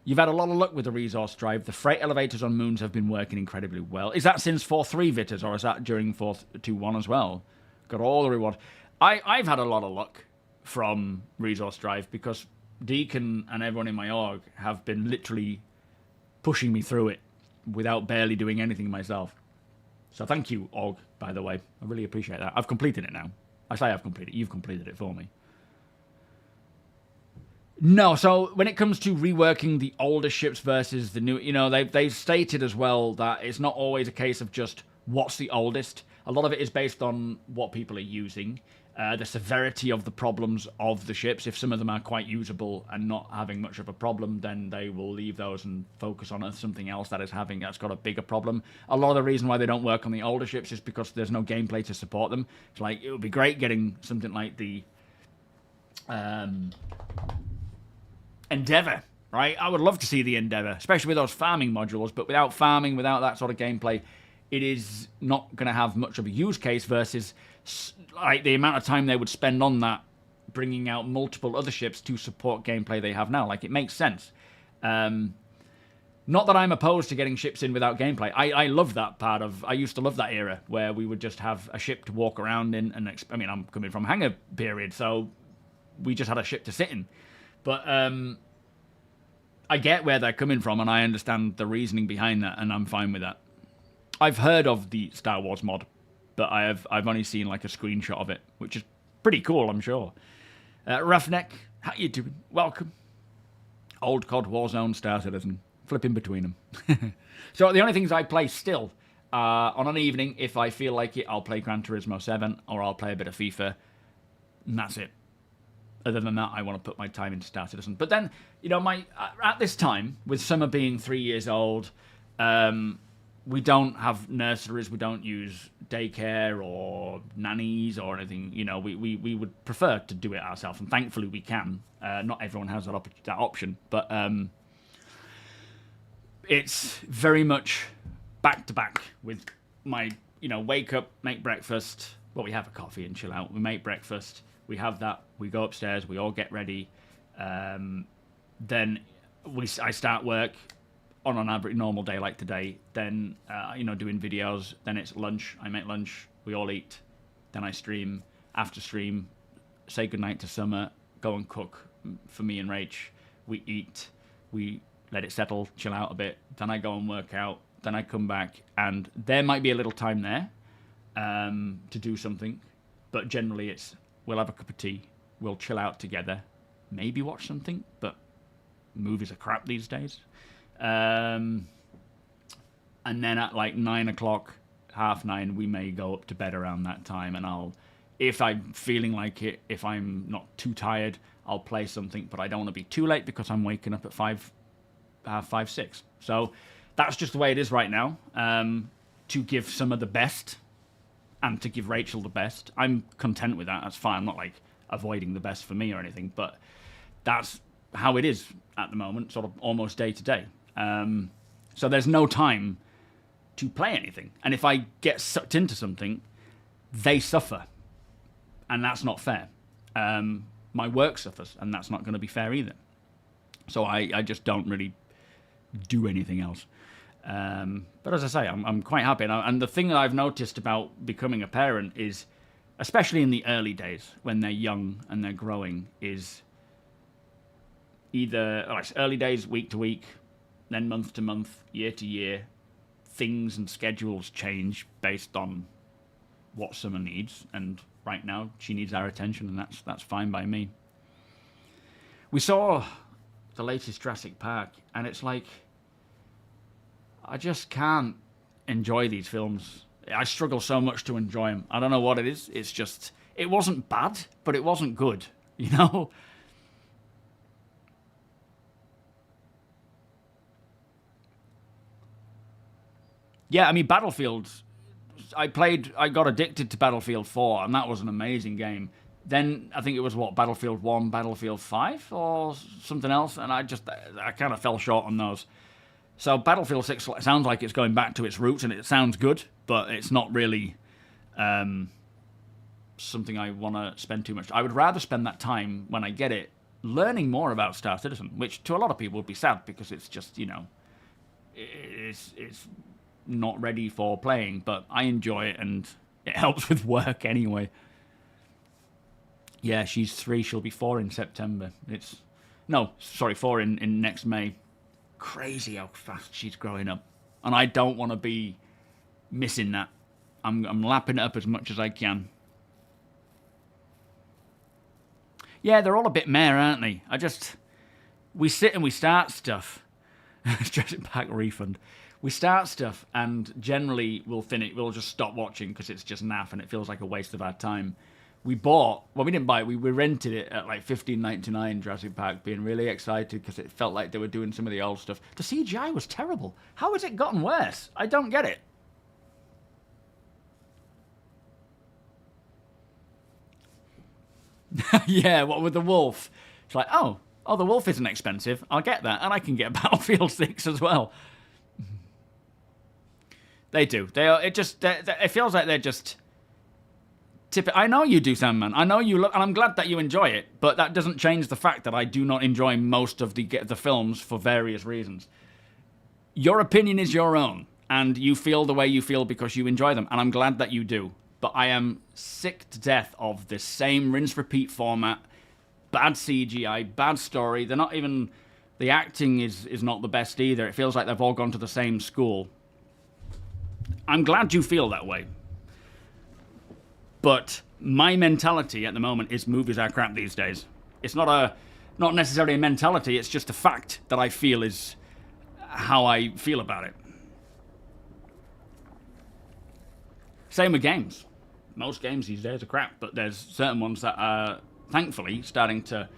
You've had a lot of luck with the resource drive. The freight elevators on moons have been working incredibly well. Is that since 4.3 Vitters, or is that during 4.2.1 as well? Got all the rewards. I've had a lot of luck from resource drive because Deacon and everyone in my org have been literally pushing me through it without barely doing anything myself. So thank you, org, by the way. I really appreciate that. I've completed it now. I say I've completed it. You've completed it for me. No, so when it comes to reworking the older ships versus the new, they've stated as well that it's not always a case of just what's the oldest. A lot of it is based on what people are using, the severity of the problems of the ships. If some of them are quite usable and not having much of a problem, then they will leave those and focus on something else that's got a bigger problem. A lot of the reason why they don't work on the older ships is because there's no gameplay to support them. It's like, it would be great getting something like the Endeavour, right? I would love to see the Endeavour, especially with those farming modules, but without farming, without that sort of gameplay, it is not going to have much of a use case versus like the amount of time they would spend on that, bringing out multiple other ships to support gameplay they have now. Like, it makes sense. Not that I'm opposed to getting ships in without gameplay. I love that part of... I used to love that era where we would just have a ship to walk around in. And I mean, I'm coming from hangar period, so we just had a ship to sit in. But I get where they're coming from, and I understand the reasoning behind that, and I'm fine with that. I've heard of the Star Wars mod, but I've only seen like a screenshot of it, which is pretty cool, I'm sure. Roughneck, how you doing? Welcome. Old COD, Warzone, Star Citizen. Flipping between them. So the only things I play still, on an evening, if I feel like it, I'll play Gran Turismo 7 or I'll play a bit of FIFA. And that's it. Other than that, I want to put my time into Star Citizen. But then, you know, at this time, with Summer being 3 years old, we don't have nurseries, we don't use daycare or nannies or anything. You know, we would prefer to do it ourselves, and thankfully we can. Not everyone has that option, but it's very much back to back with my, you know, wake up, make breakfast. Well, we have a coffee and chill out. We make breakfast. We have that. We go upstairs. We all get ready. Then I start work on an average normal day like today. Then, you know, doing videos. Then it's lunch. I make lunch. We all eat. Then I stream. After stream, say goodnight to Summer. Go and cook for me and Rach. We eat. We let it settle, chill out a bit. Then I go and work out. Then I come back. And there might be a little time there to do something. But generally it's, we'll have a cup of tea. We'll chill out together. Maybe watch something. But movies are crap these days. And then at like 9 o'clock, 9:30, we may go up to bed around that time. And if I'm feeling like it, if I'm not too tired, I'll play something. But I don't want to be too late because I'm waking up at 5, 6. So that's just the way it is right now. To give Summer the best and to give Rachel the best. I'm content with that. That's fine. I'm not like avoiding the best for me or anything. But that's how it is at the moment, sort of almost day to day. So there's no time to play anything. And if I get sucked into something, they suffer. And that's not fair. My work suffers, and that's not going to be fair either. So I just don't really do anything else. But as I say, I'm quite happy. And the thing that I've noticed about becoming a parent is, especially in the early days, when they're young and they're growing, is either like early days, week to week, then month to month, year to year, things and schedules change based on what Summer needs. And right now, she needs our attention, and that's fine by me. We saw the latest Jurassic Park, and it's like, I just can't enjoy these films. I struggle so much to enjoy them. I don't know what it is. It's just, it wasn't bad, but it wasn't good, you know? Yeah, I mean, Battlefield, I got addicted to Battlefield 4, and that was an amazing game. Then, I think it was, Battlefield 1, Battlefield 5, or something else, and I kind of fell short on those. So Battlefield 6 sounds like it's going back to its roots, and it sounds good, but it's not really something I want to spend too much. I would rather spend that time, when I get it, learning more about Star Citizen, which to a lot of people would be sad, because it's just, you know, it's not ready for playing, but I enjoy it, and it helps with work anyway. Yeah, she's 3, she'll be 4 in September. 4 in next May. Crazy how fast she's growing up, and I don't want to be missing that. I'm lapping it up as much as I can. Yeah, they're all a bit meh, aren't they? We sit and we start stuff. Jurassic Park refund. We start stuff, and generally we'll just stop watching because it's just naff and it feels like a waste of our time. We didn't buy it, we rented it at like $15.99, Jurassic Park, being really excited because it felt like they were doing some of the old stuff. The CGI was terrible. How has it gotten worse? I don't get it. Yeah, what with the wolf? It's like, oh, the wolf isn't expensive. I'll get that, and I can get Battlefield 6 as well. They do. It feels like they're just... I know you do, Sandman. I know you look, and I'm glad that you enjoy it, but that doesn't change the fact that I do not enjoy most of the films for various reasons. Your opinion is your own, and you feel the way you feel because you enjoy them, and I'm glad that you do. But I am sick to death of this same rinse-repeat format, bad CGI, bad story. They're not even... The acting is not the best either. It feels like they've all gone to the same school. I'm glad you feel that way. But my mentality at the moment is movies are crap these days. It's not necessarily a mentality, it's just a fact that I feel is how I feel about it. Same with games. Most games these days are crap, but there's certain ones that are thankfully starting to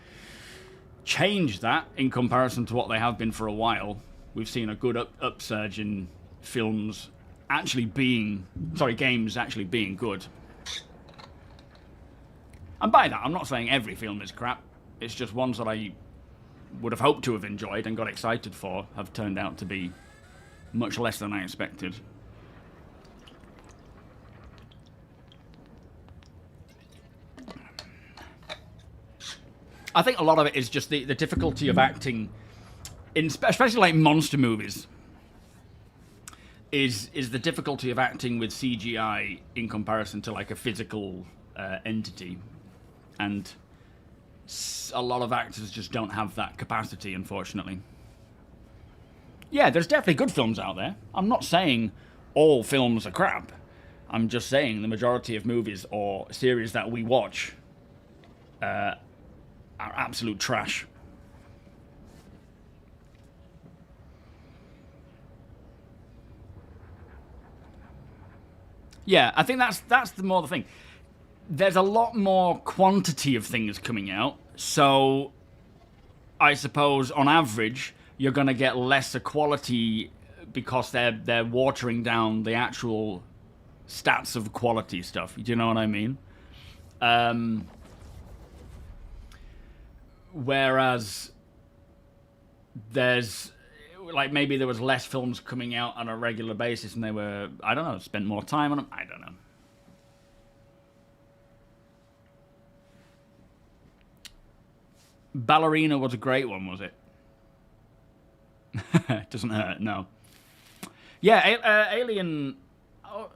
change that in comparison to what they have been for a while. We've seen a good upsurge in games actually being good. And by that, I'm not saying every film is crap. It's just ones that I would have hoped to have enjoyed and got excited for have turned out to be much less than I expected. I think a lot of it is just the difficulty of acting, especially like monster movies, is the difficulty of acting with CGI in comparison to like a physical entity. And a lot of actors just don't have that capacity, unfortunately. Yeah, there's definitely good films out there. I'm not saying all films are crap. I'm just saying the majority of movies or series that we watch are absolute trash. Yeah, I think that's the more the thing. There's a lot more quantity of things coming out, so I suppose on average you're going to get lesser quality because they're watering down the actual stats of quality stuff. Do you know what I mean? Whereas there's like maybe there was less films coming out on a regular basis and they were, I don't know, spent more time on them. I don't know. Ballerina was a great one, was it? Doesn't hurt, no. Yeah, Alien. Oh,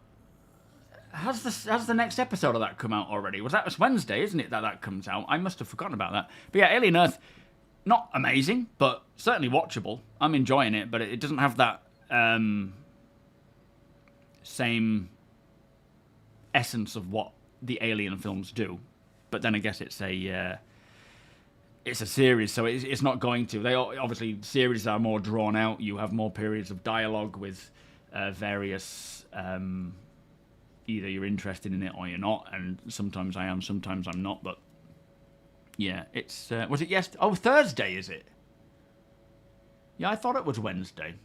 has the next episode of that come out already? It's Wednesday, isn't it? That comes out. I must have forgotten about that. But yeah, Alien Earth, not amazing, but certainly watchable. I'm enjoying it, but it doesn't have that same essence of what the Alien films do. But then I guess it's a series, so it's not going to. Obviously, series are more drawn out. You have more periods of dialogue with various. Either you're interested in it or you're not, and sometimes I am, sometimes I'm not. But yeah, it's was it yesterday? Oh, Thursday is it? Yeah, I thought it was Wednesday.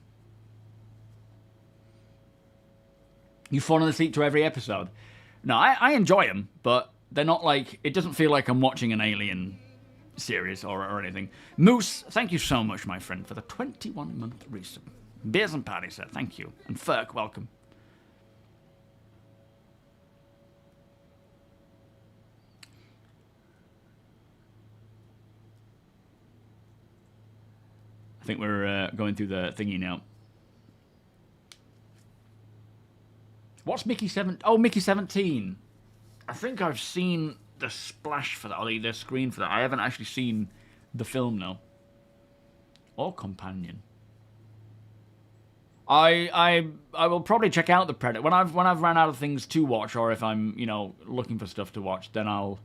You've fallen asleep to every episode. No, I enjoy them, but they're not like, it doesn't feel like I'm watching an Alien series or anything. Moose, thank you so much, my friend, for the 21-month resub. Beers and Paddy said thank you, and Ferk, welcome. I think we're going through the thingy now. What's Mickey 7? Oh, Mickey 17. I think I've seen the splash for that, or the screen for that. I haven't actually seen the film now. Or Companion. I will probably check out the Predator when I've ran out of things to watch, or if I'm looking for stuff to watch. Then I'll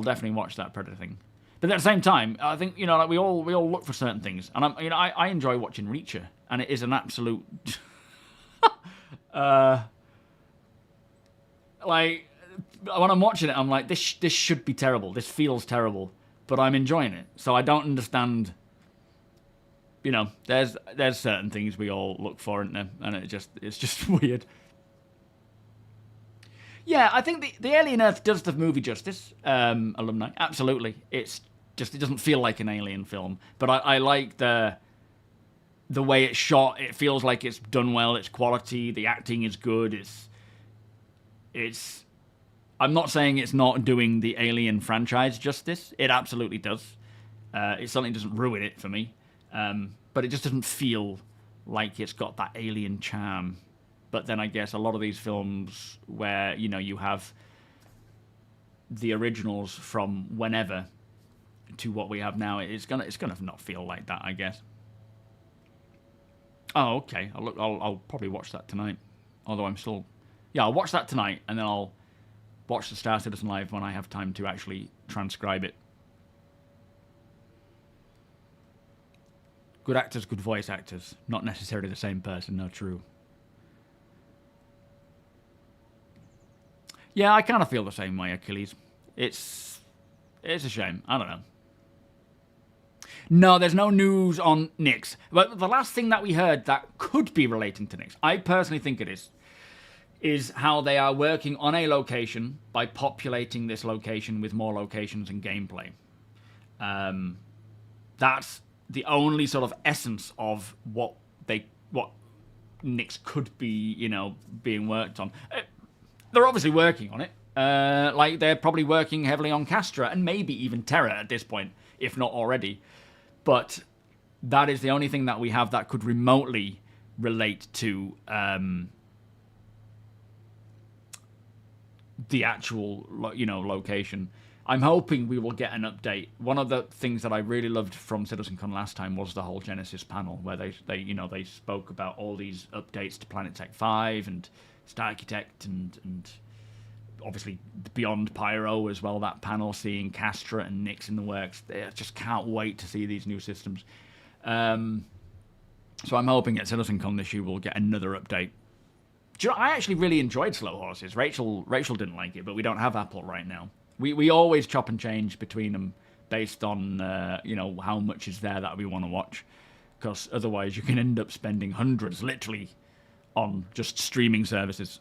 definitely watch that Predator thing. But at the same time, I think like we all look for certain things, and I enjoy watching Reacher, and it is an absolute like when I'm watching it, I'm like this should be terrible. This feels terrible, but I'm enjoying it. So I don't understand. There's certain things we all look for, isn't there? And it's just weird. Yeah, I think the Alien Earth does the movie justice. Alumni, absolutely. It doesn't feel like an Alien film, but I like the way it's shot. It feels like it's done well. It's quality. The acting is good. It's. I'm not saying it's not doing the Alien franchise justice. It absolutely does. It certainly doesn't ruin it for me. But it just doesn't feel like it's got that Alien charm. But then I guess a lot of these films where you have the originals from whenever to what we have now, it's gonna not feel like that, I guess. Oh, okay. I'll probably watch that tonight. Although I'll watch that tonight, and then I'll watch the Star Citizen Live when I have time to actually transcribe it. Good actors, good voice actors. Not necessarily the same person, no, true. Yeah, I kind of feel the same way, Achilles. It's a shame. I don't know. No, there's no news on Nyx. But the last thing that we heard that could be relating to Nyx, I personally think it is how they are working on a location by populating this location with more locations and gameplay. That's the only sort of essence of what Nyx could be, you know, being worked on. They're obviously working on it. Like they're probably working heavily on Castra and maybe even Terra at this point, if not already. But that is the only thing that we have that could remotely relate to the actual, you know, location. I'm hoping we will get an update. One of the things that I really loved from CitizenCon last time was the whole Genesis panel, where they spoke about all these updates to Planet Tech 5 and Starcitect and obviously Beyond Pyro as well, that panel, seeing Castra and Nyx in the works. I just can't wait to see these new systems. So I'm hoping at CitizenCon this year we'll get another update. Do you know, I actually really enjoyed Slow Horses. Rachel didn't like it, but we don't have Apple right now. We always chop and change between them based on you know, how much is there that we want to watch, because otherwise you can end up spending hundreds literally on just streaming services.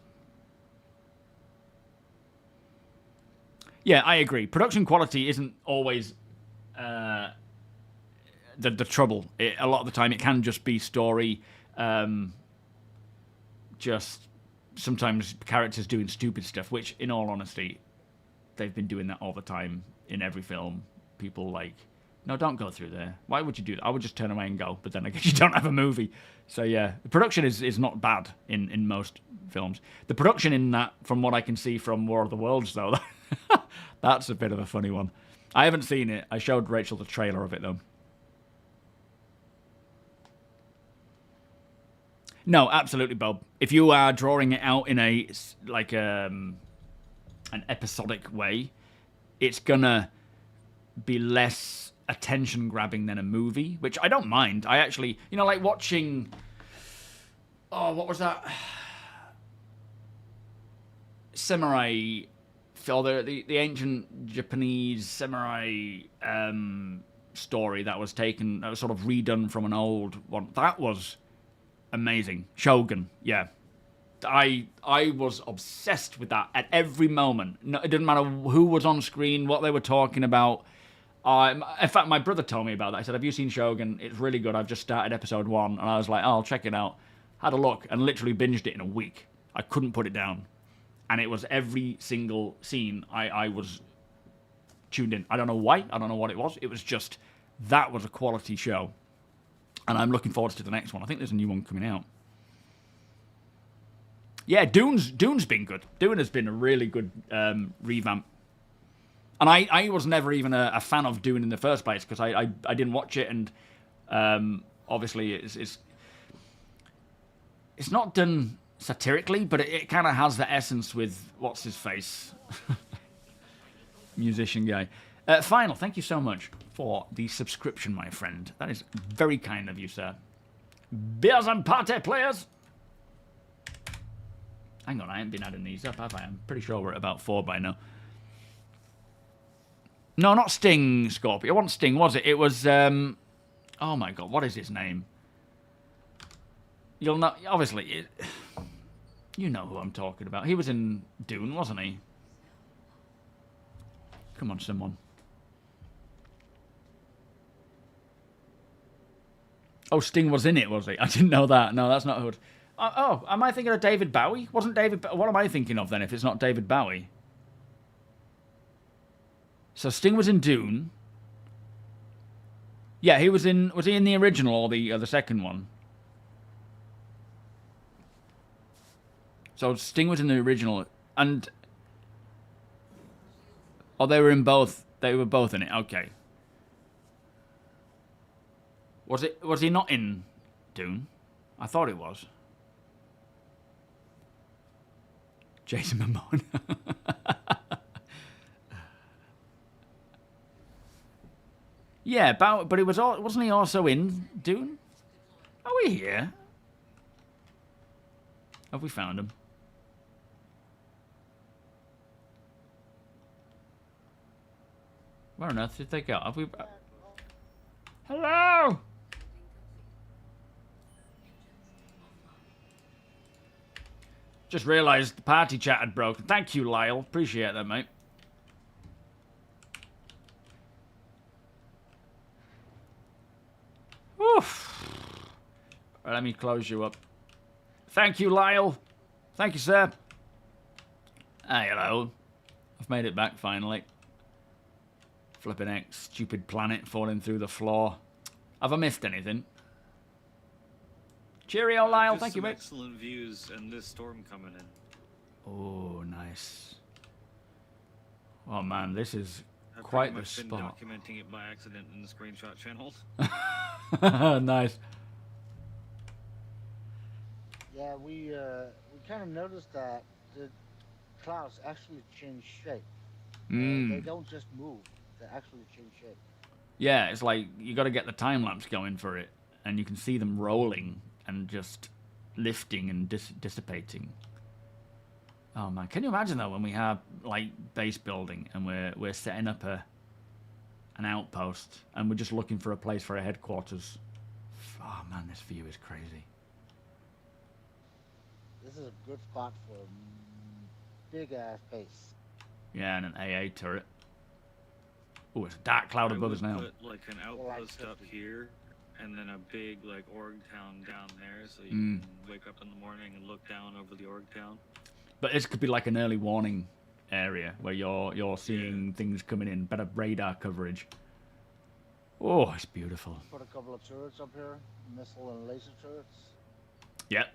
Yeah, I agree. Production quality isn't always the trouble. A lot of the time it can just be story, just sometimes characters doing stupid stuff, which in all honesty, they've been doing that all the time in every film. People like, no, don't go through there. Why would you do that? I would just turn away and go, but then I guess you don't have a movie. So yeah, the production is not bad in most films. The production in that, from what I can see from War of the Worlds, though, that's a bit of a funny one. I haven't seen it. I showed Rachel the trailer of it, though. No, absolutely, Bob. If you are drawing it out in a, like, an episodic way, it's gonna be less attention-grabbing than a movie, which I don't mind. I actually, you know, like watching... Oh, what was that? Samurai... Or the ancient Japanese samurai story that was sort of redone from an old one. That was amazing. Shogun, yeah. I was obsessed with that at every moment. No, it didn't matter who was on screen, what they were talking about. In fact, my brother told me about that. I said, have you seen Shogun? It's really good. I've just started episode 1. And I was like, oh, I'll check it out. Had a look and literally binged it in a week. I couldn't put it down. And it was every single scene I was tuned in. I don't know why. I don't know what it was. It was just, that was a quality show. And I'm looking forward to the next one. I think there's a new one coming out. Yeah, Dune's been good. Dune has been a really good revamp. And I was never even a fan of Dune in the first place, because I didn't watch it, and obviously it's not done satirically, but it kind of has the essence with what's his face, musician guy. Final, thank you so much for the subscription, my friend. That is very kind of you, sir. Beers and party players. Hang on, I ain't been adding these up, have I? I'm pretty sure we're at about 4 by now. No, not Sting, Scorpio. It wasn't Sting, was it? It was, oh my god, what is his name? You'll know, obviously, you know who I'm talking about. He was in Dune, wasn't he? Come on, someone. Oh, Sting was in it, was he? I didn't know that. No, that's not who. Oh, am I thinking of David Bowie? Wasn't David... What am I thinking of then if it's not David Bowie? So Sting was in Dune. Yeah, he was in... Was he in the original or the second one? So Sting was in the original, and... Oh, they were in both. They were both in it. Okay. Was he not in Dune? I thought it was. Jason Momoa. Yeah, but it was wasn't he also in Dune? Are we here? Have we found him? Where on earth did they go? Have we? Hello. Just realised the party chat had broken. Thank you, Lyle. Appreciate that, mate. Oof. Right, let me close you up. Thank you, Lyle. Thank you, sir. Ah, hello. I've made it back finally. Flipping X, stupid planet falling through the floor. Have I missed anything? Cheerio, Lyle. Thank you, mate. Excellent views and this storm coming in. Oh, nice. Oh man, this is I've quite pretty the much been spot. documenting it by accident in the screenshot channel. Nice. Yeah, we kind of noticed that the clouds actually change shape. They don't just move; they actually change shape. Yeah, it's like you got to get the time lapse going for it, and you can see them rolling and just lifting and dissipating. Oh man, can you imagine though when we have like base building and we're setting up an outpost and we're just looking for a place for a headquarters? Oh man, this view is crazy. This is a good spot for a big ass base. Yeah, and an AA turret. Oh, it's a dark cloud above us now. Put like an outpost up here, and then a big like org town down there, so you can wake up in the morning and look down over the org town. But this could be like an early warning area where you're seeing things coming in, better radar coverage. Oh, it's beautiful. Put a couple of turrets up here, missile and laser turrets. Yep.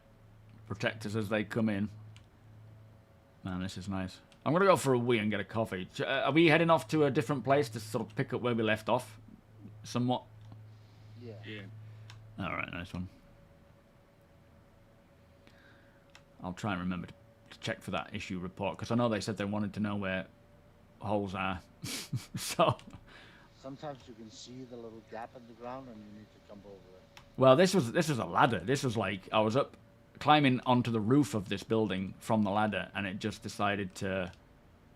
Protect us as they come in. Man, this is nice. I'm going to go for a wee and get a coffee. Are we heading off to a different place to sort of pick up where we left off? Somewhat? Yeah. Yeah. Alright, nice one. I'll try and remember to check for that issue report, because I know they said they wanted to know where holes are. So... Sometimes you can see the little gap in the ground and you need to jump over it. Well, this was a ladder. This was like, I was up climbing onto the roof of this building from the ladder, and it just decided to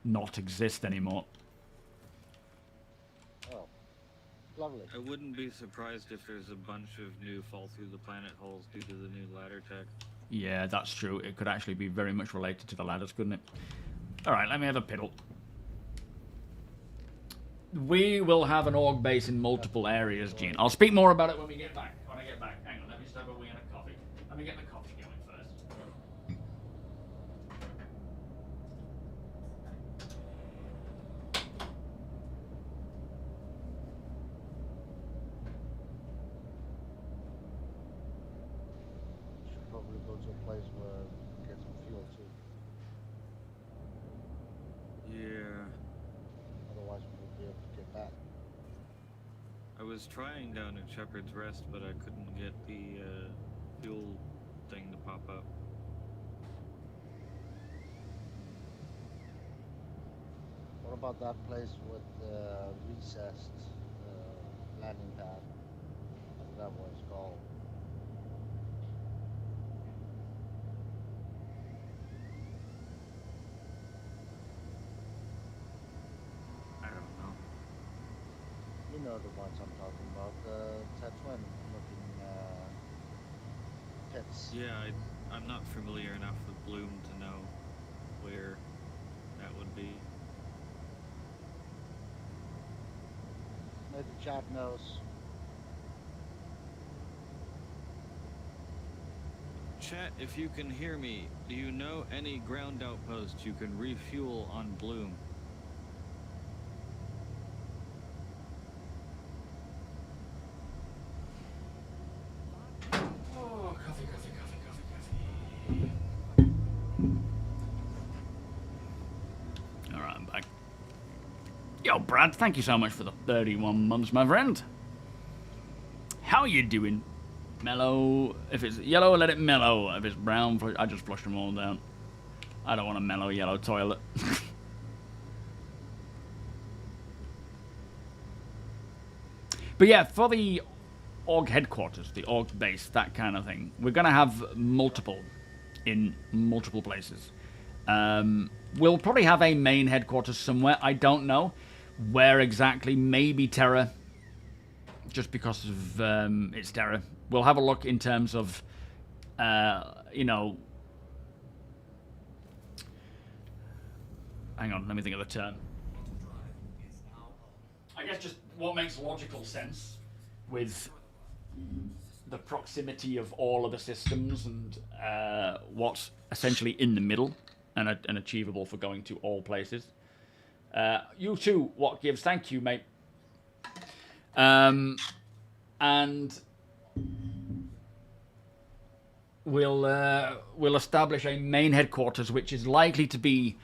not exist anymore. Oh, lovely. I wouldn't be surprised if there's a bunch of new fall through the planet holes due to the new ladder tech. Yeah, that's true. It could actually be very much related to the ladders, couldn't it? Alright, let me have a piddle. We will have an org base in multiple areas, Gene. I'll speak more about it when we get back. When I get back. Hang on, let me just have a wee and a coffee. Let me get the coffee going first. Should probably go to a place where we can get some fuel too. Yeah. Otherwise we won't be able to get back. I was trying down at Shepherd's Rest, but I couldn't get the fuel thing to pop up. What about that place with the recessed landing pad? I forgot what it's called. I don't know. You know the ones I'm talking about, the Tatooine looking pits. Yeah, I'm not familiar enough with Bloom to know where that would be. Maybe chat knows. Chat, if you can hear me, do you know any ground outposts you can refuel on Bloom? Oh, coffee. Alright, I'm back. Yo, Brad, thank you so much for the 31 months, my friend. How you doing? Mellow. If it's yellow, let it mellow. If it's brown, I just flush them all down. I don't want a mellow yellow toilet. But yeah, for the org headquarters, the org base, that kind of thing, we're going to have multiple in multiple places. We'll probably have a main headquarters somewhere. I don't know where exactly. Maybe Terra, just because of it's Terra. We'll have a look in terms of, you know... Hang on, let me think of the term. I guess just what makes logical sense with the proximity of all of the systems and what's essentially in the middle and achievable for going to all places. You too, what gives? Thank you, mate. And we'll establish a main headquarters, which is likely to be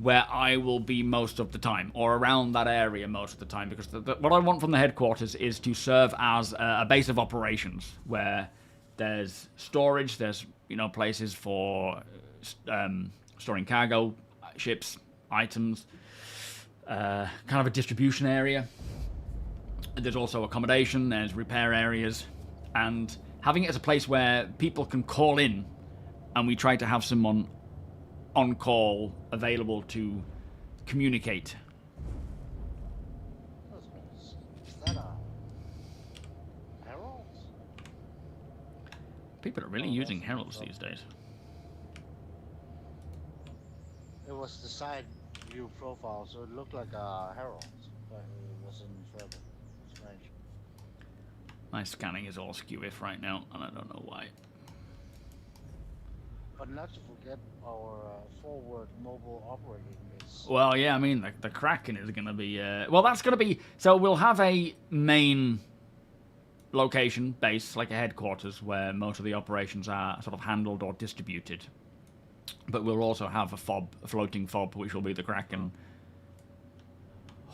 where I will be most of the time, or around that area most of the time, because what I want from the headquarters is to serve as a base of operations, where there's storage, there's, you know, places for storing cargo, ships, items, kind of a distribution area. There's also accommodation, there's repair areas, and having it as a place where people can call in, and we try to have someone on call available to communicate. Is that a herald? People are really using heralds these days. It was the side view profile, so it looked like a herald, but it wasn't further. Strange. My scanning is all skew-if right now, and I don't know why. But not to forget our forward mobile operating base. Well, yeah, I mean, the Kraken is going to be... well, that's going to be... So we'll have a main location, base, like a headquarters, where most of the operations are sort of handled or distributed. But we'll also have a fob, a floating fob, which will be the Kraken.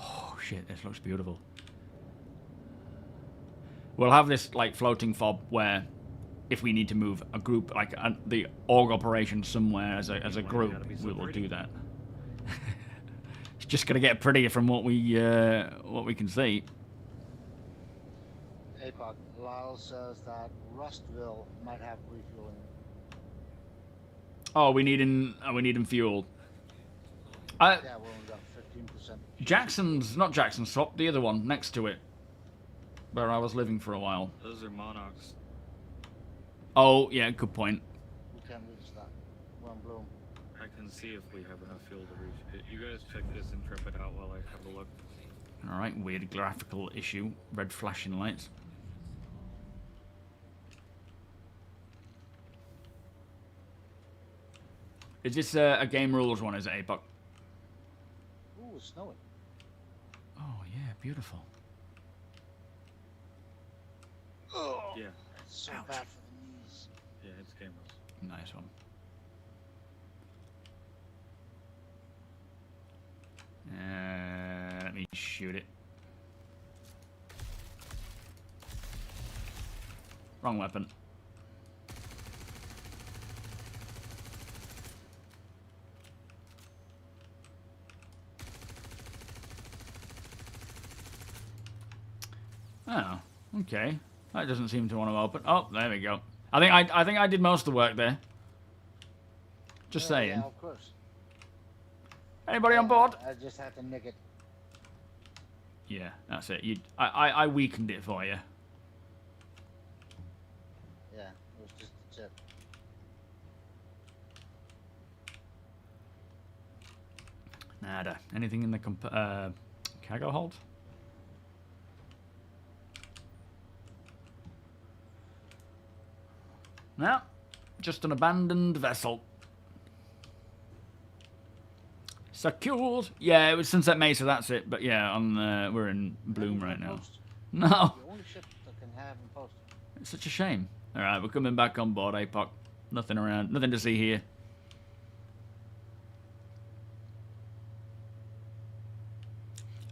Oh, shit, this looks beautiful. We'll have this, like, floating fob where... if we need to move a group, like the org operation somewhere as a group, we will do that. It's just gonna get prettier from what we can see. APOC, Lyle says that Rustville might have refueling. Oh, we need him fuel. Yeah, we only got 15%. Jackson's, not Jackson's swap, the other one next to it, where I was living for a while. Those are Monarchs. Oh, yeah, good point. We can't reach that. We're on Bloom. I can see if we have enough fuel to reach it. You guys check this Intrepid out while I have a look. Alright, weird graphical issue. Red flashing lights. Is this a game rules one, is it, APOC? Ooh, it's snowing. Oh, yeah, beautiful. Oh, Yeah, it's so Ouch. bad for the knees. yeah, it's game rules. Nice one. Let me shoot it. Wrong weapon. Oh, okay. That doesn't seem to want to open. Oh, there we go. I think I did most of the work there. Just saying. Yeah, of course. Anybody on board? I just had to nick it. Yeah, that's it. I weakened it for you. Yeah, it was just a tip. Nada. Anything in the cargo hold? No, just an abandoned vessel. Secured. Yeah, it was Sunset Mesa, that's it. But yeah, we're in Bloom right now. No, The only ship that can have in post. it's such a shame. All right, we're coming back on board, APOC. Nothing around, nothing to see here.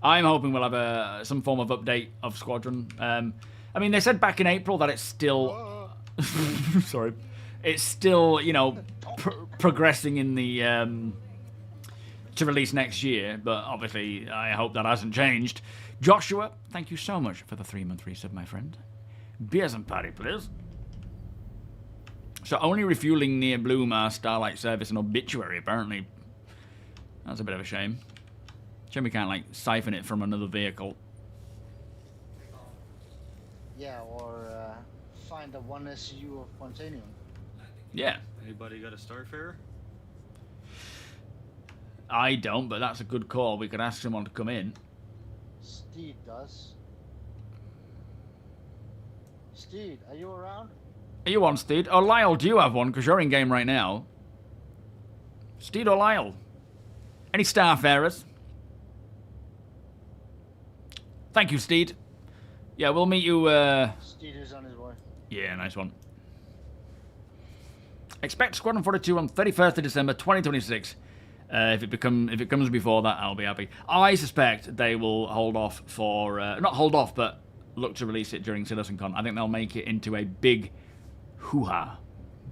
I'm hoping we'll have some form of update of Squadron. I mean, they said back in April that it's still... sorry. It's still, you know, progressing in the to release next year, but obviously I hope that hasn't changed. Joshua, thank you so much for the 3-month resub, my friend. Beers and party, please. So only refueling near Bloom are Starlight Service and Obituary, apparently. That's a bit of a shame. Shame we can't, like, siphon it from another vehicle. Yeah, or find a 1 SU of Quantanium. Yeah. Anybody got a Starfarer? I don't, but that's a good call. We could ask someone to come in. Steed does. Steed, are you around? Are you on, Steed? Oh, Lyle, do you have one? Because you're in game right now. Steed or Lyle? Any Starfarers? Thank you, Steed. Yeah, we'll meet you, Steed is on his way. Yeah, nice one. Expect Squadron 42 on 31st of December 2026. If it comes before that, I'll be happy. I suspect they will hold off for... not hold off, but look to release it during CitizenCon. I think they'll make it into a big hoo-ha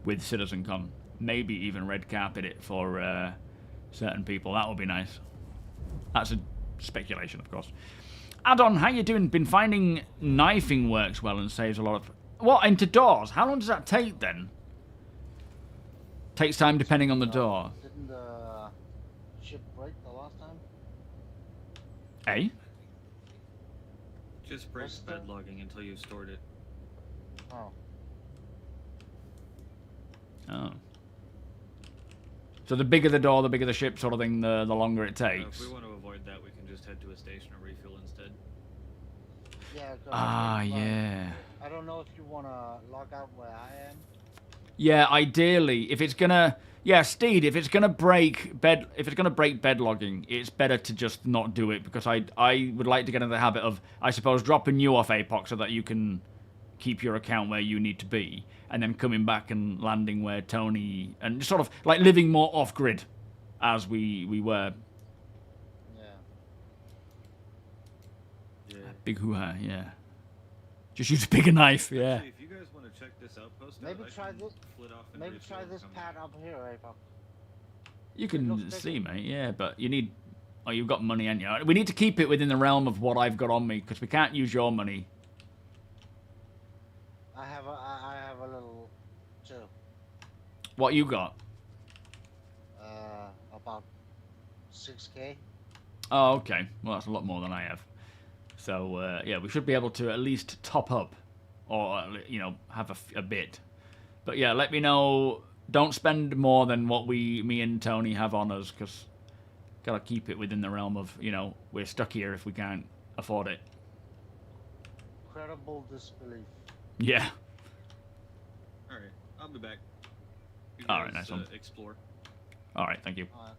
with CitizenCon. Maybe even red carpet it for certain people. That would be nice. That's a speculation, of course. Add-on, how you doing? Been finding knifing works well and saves a lot of... What, into doors? How long does that take, then? Takes time depending on the door. Didn't the ship break the last time? Eh? Just break bed logging until you've stored it. Oh. Oh. So the bigger the door, the bigger the ship sort of thing, the longer it takes. If we want to avoid that, we can just head to a station or refuel instead. Yeah. Yeah. I don't know if you want to log out where I am. Yeah, ideally, if it's gonna... Yeah, Steed, if it's gonna break bed logging, it's better to just not do it, because I would like to get into the habit of, I suppose, dropping you off APOC so that you can keep your account where you need to be, and then coming back and landing where Tony... And just sort of, like, living more off-grid, as we were. Yeah. Big hoo-ha, yeah. Just use a bigger knife, yeah. Actually, if you guys want to check this outpost Maybe out, try this. Flit off and Maybe refuel try and this come pad back. up here, Apop. You can see, mate, yeah, but you need... Oh, you've got money, ain't you? We need to keep it within the realm of what I've got on me, because we can't use your money. I have a little too. What you got? About 6K. Oh, okay. Well, that's a lot more than I have. So, yeah, we should be able to at least top up, or, you know, have a bit. But, yeah, let me know. Don't spend more than what me and Tony have on us, because gotta keep it within the realm of, you know, we're stuck here if we can't afford it. Incredible disbelief. Yeah. Alright, I'll be back. You Alright, guys, nice one. Explore. Alright, thank you. Alright.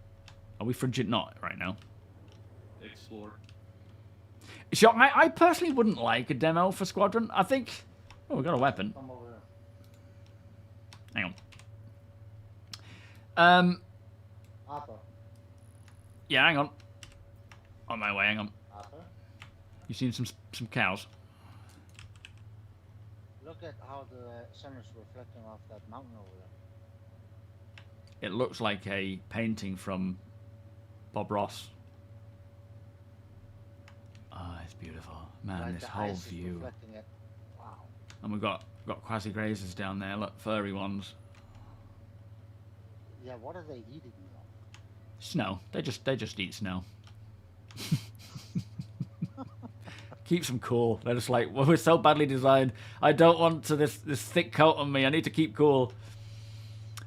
Are we frigid not right now? Explore. So, I personally wouldn't like a demo for Squadron. I think... Oh, we got a weapon. Come over here. Hang on. Upper. Yeah, hang on. On my way, hang on. Upper. You seen some cows? Look at how the sun is reflecting off that mountain over there. It looks like a painting from Bob Ross. Oh, it's beautiful. Man, Like this the whole ice is view. reflecting it. Wow. And we've got quasi-grazers down there, look, furry ones. Yeah, what are they eating though? Snow. They just eat snow. Keeps them cool. They're just like, well, we're so badly designed. I don't want this thick coat on me. I need to keep cool.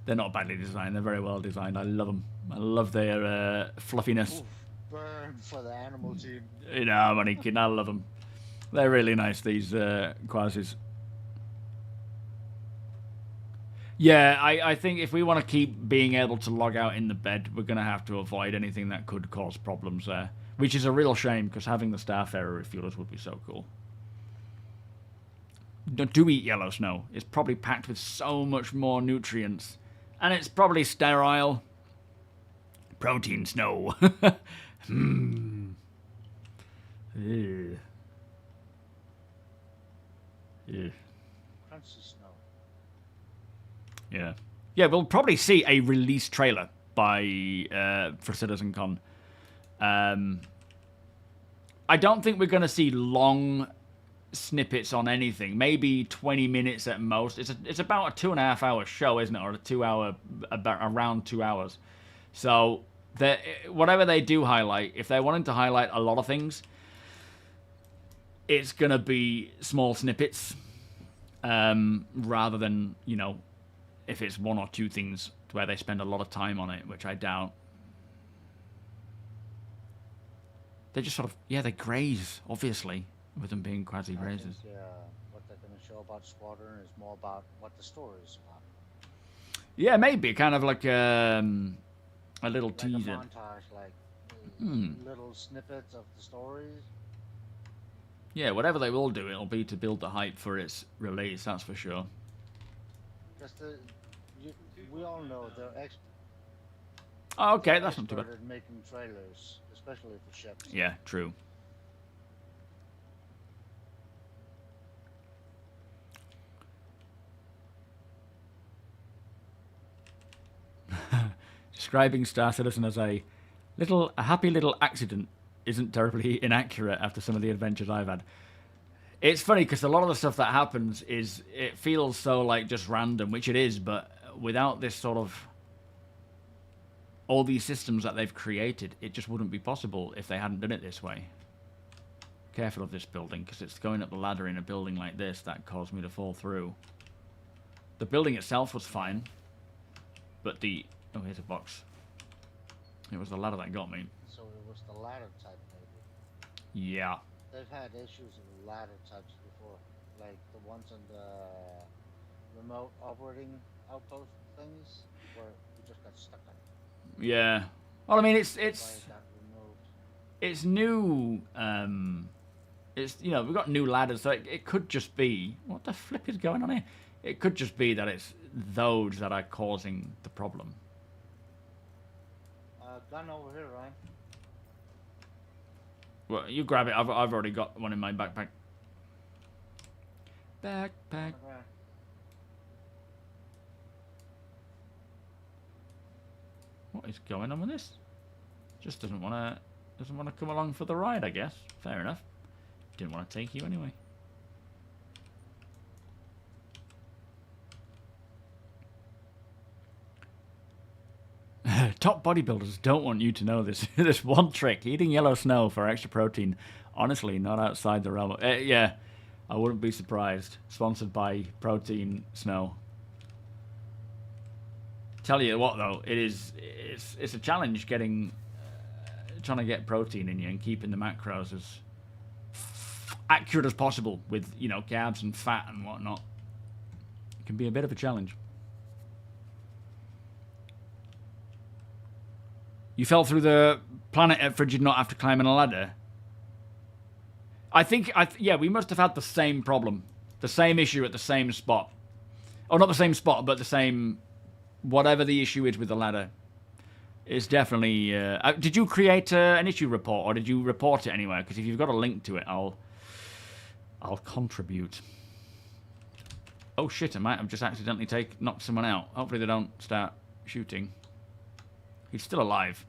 They're not badly designed. They're very well designed. I love them. I love their fluffiness. Oof, burn for the animal team. You know, I'm only kidding. I love them. They're really nice, these quasis. Yeah, I think if we want to keep being able to log out in the bed, we're going to have to avoid anything that could cause problems there. Which is a real shame, because having the Starfarer refuelers would be so cool. Do eat yellow snow. It's probably packed with so much more nutrients. And it's probably sterile. Protein snow. Ew. Ew. Crunchy snow. Yeah. Yeah, we'll probably see a release trailer for CitizenCon. I don't think we're going to see long snippets on anything. Maybe 20 minutes at most. It's about a 2.5 hour show, isn't it? Or a 2 hour, about around 2 hours. So whatever they do highlight, if they're wanting to highlight a lot of things, it's going to be small snippets rather than, you know, if it's 1 or 2 things where they spend a lot of time on it, which I doubt. They just sort of, yeah, they graze, obviously, with them being quasi-grazers. Yeah, what they're going to show about Squadron is more about what the story is about. Yeah, maybe, kind of like a little Like teaser. a montage, like little snippets of the stories. Yeah, whatever they will do, it'll be to build the hype for its release, that's for sure. Because we all know they're Oh, okay, that's not too bad. expert at making trailers, especially for ships. Yeah, true. Describing Star Citizen as a happy little accident isn't terribly inaccurate after some of the adventures I've had. It's funny because a lot of the stuff that happens it feels so like just random, which it is, but without this sort of all these systems that they've created, it just wouldn't be possible if they hadn't done it this way. Careful of this building, because it's going up the ladder in a building like this that caused me to fall through. The building itself was fine, but the... Oh, here's a box. It was the ladder that got me. So it was the ladder type, maybe. Yeah. They've had issues with ladder types before, like the ones on the remote operating outpost things, where you just got stuck on. Yeah. Well, I mean, it's Why it got removed. it's new. It's, you know, we've got new ladders, so it could just be, what the flip is going on here? It could just be that it's those that are causing the problem. Gun over here, Ryan. Well, you grab it. I've already got one in my backpack. Backpack. Okay. What is going on with this? Just doesn't want to come along for the ride, I guess. Fair enough. Didn't want to take you anyway. Top bodybuilders don't want you to know this. This one trick: eating yellow snow for extra protein. Honestly, not outside the realm. Yeah, I wouldn't be surprised. Sponsored by Protein Snow. Tell you what, though, it's a challenge getting trying to get protein in you and keeping the macros as accurate as possible with, you know, carbs and fat and whatnot. It can be a bit of a challenge. You fell through the planet at frigid not after climbing a ladder. Yeah, we must have had the same problem, the same issue at the same spot. Oh, not the same spot, but the same, whatever the issue is with the ladder. It's definitely. Did you create an issue report, or did you report it anywhere? Because if you've got a link to it, I'll contribute. Oh shit! I might have just accidentally knocked someone out. Hopefully they don't start shooting. He's still alive.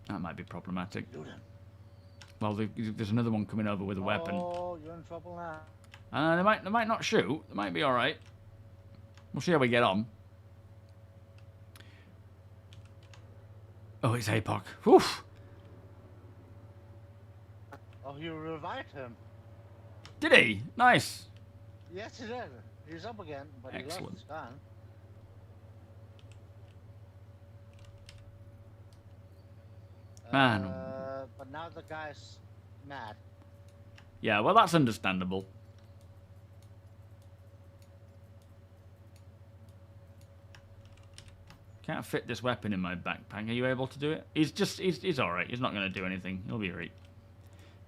That might be problematic. Well, there's another one coming over with a weapon. Oh, you're in trouble now. They might not shoot. They might be all right. We'll see how we get on. Oh, it's APOC. Whew. Oh, you revived him. Did he? Nice. Yes, he did. He's up again, but he lost Excellent. his gun. Man. But now the guy's mad. Yeah, well, that's understandable. Can't fit this weapon in my backpack. Are you able to do it? He's alright. He's not going to do anything. He'll be alright.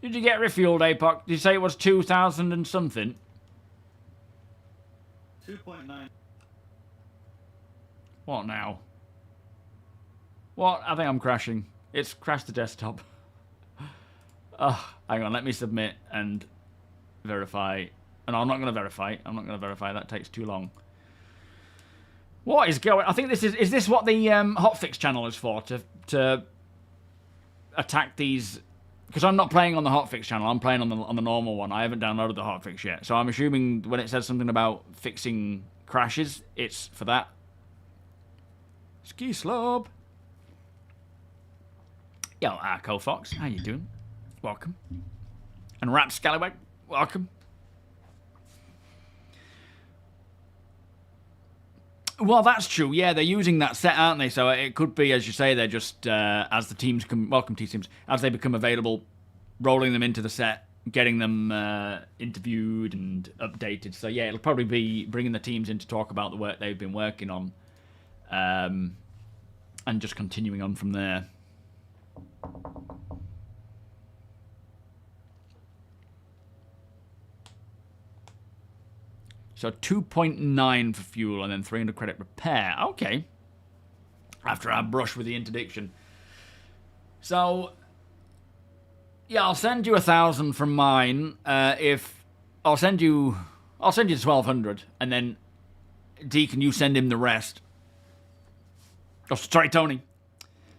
Did you get refueled, APOC? Did you say it was 2,000 and something? 2.9. What now? What? I think I'm crashing. It's crashed the desktop. Hang on. Let me submit and verify. No, I'm not going to verify. I'm not going to verify. That takes too long. What is going? I think this is this what the hotfix channel is for, to attack these? Because I'm not playing on the hotfix channel. I'm playing on the normal one. I haven't downloaded the hotfix yet, so I'm assuming when it says something about fixing crashes, it's for that. Ski slope. Yo, Arco Fox, how you doing? Welcome. And Rap Scallywag, welcome. Well, that's true. Yeah, they're using that set, aren't they? So it could be, as you say, they're just as the teams welcome teams as they become available, rolling them into the set, getting them interviewed and updated. So yeah, it'll probably be bringing the teams in to talk about the work they've been working on, and just continuing on from there. So 2.9 for fuel and then 300 credit repair. Okay. After our brush with the interdiction. So, yeah, I'll send you 1,000 from mine. If I'll send you 1,200, and then Deacon, you send him the rest. Oh, sorry, Tony.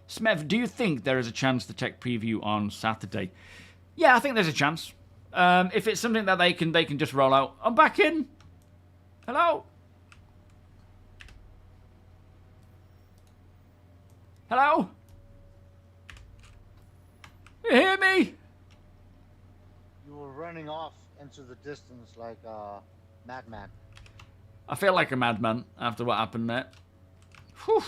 Smev, do you think there is a chance to tech preview on Saturday? Yeah, I think there's a chance. If it's something that they can just roll out. I'm back in. Hello? Hello? You hear me? You were running off into the distance like a madman. I feel like a madman after what happened there. Whew.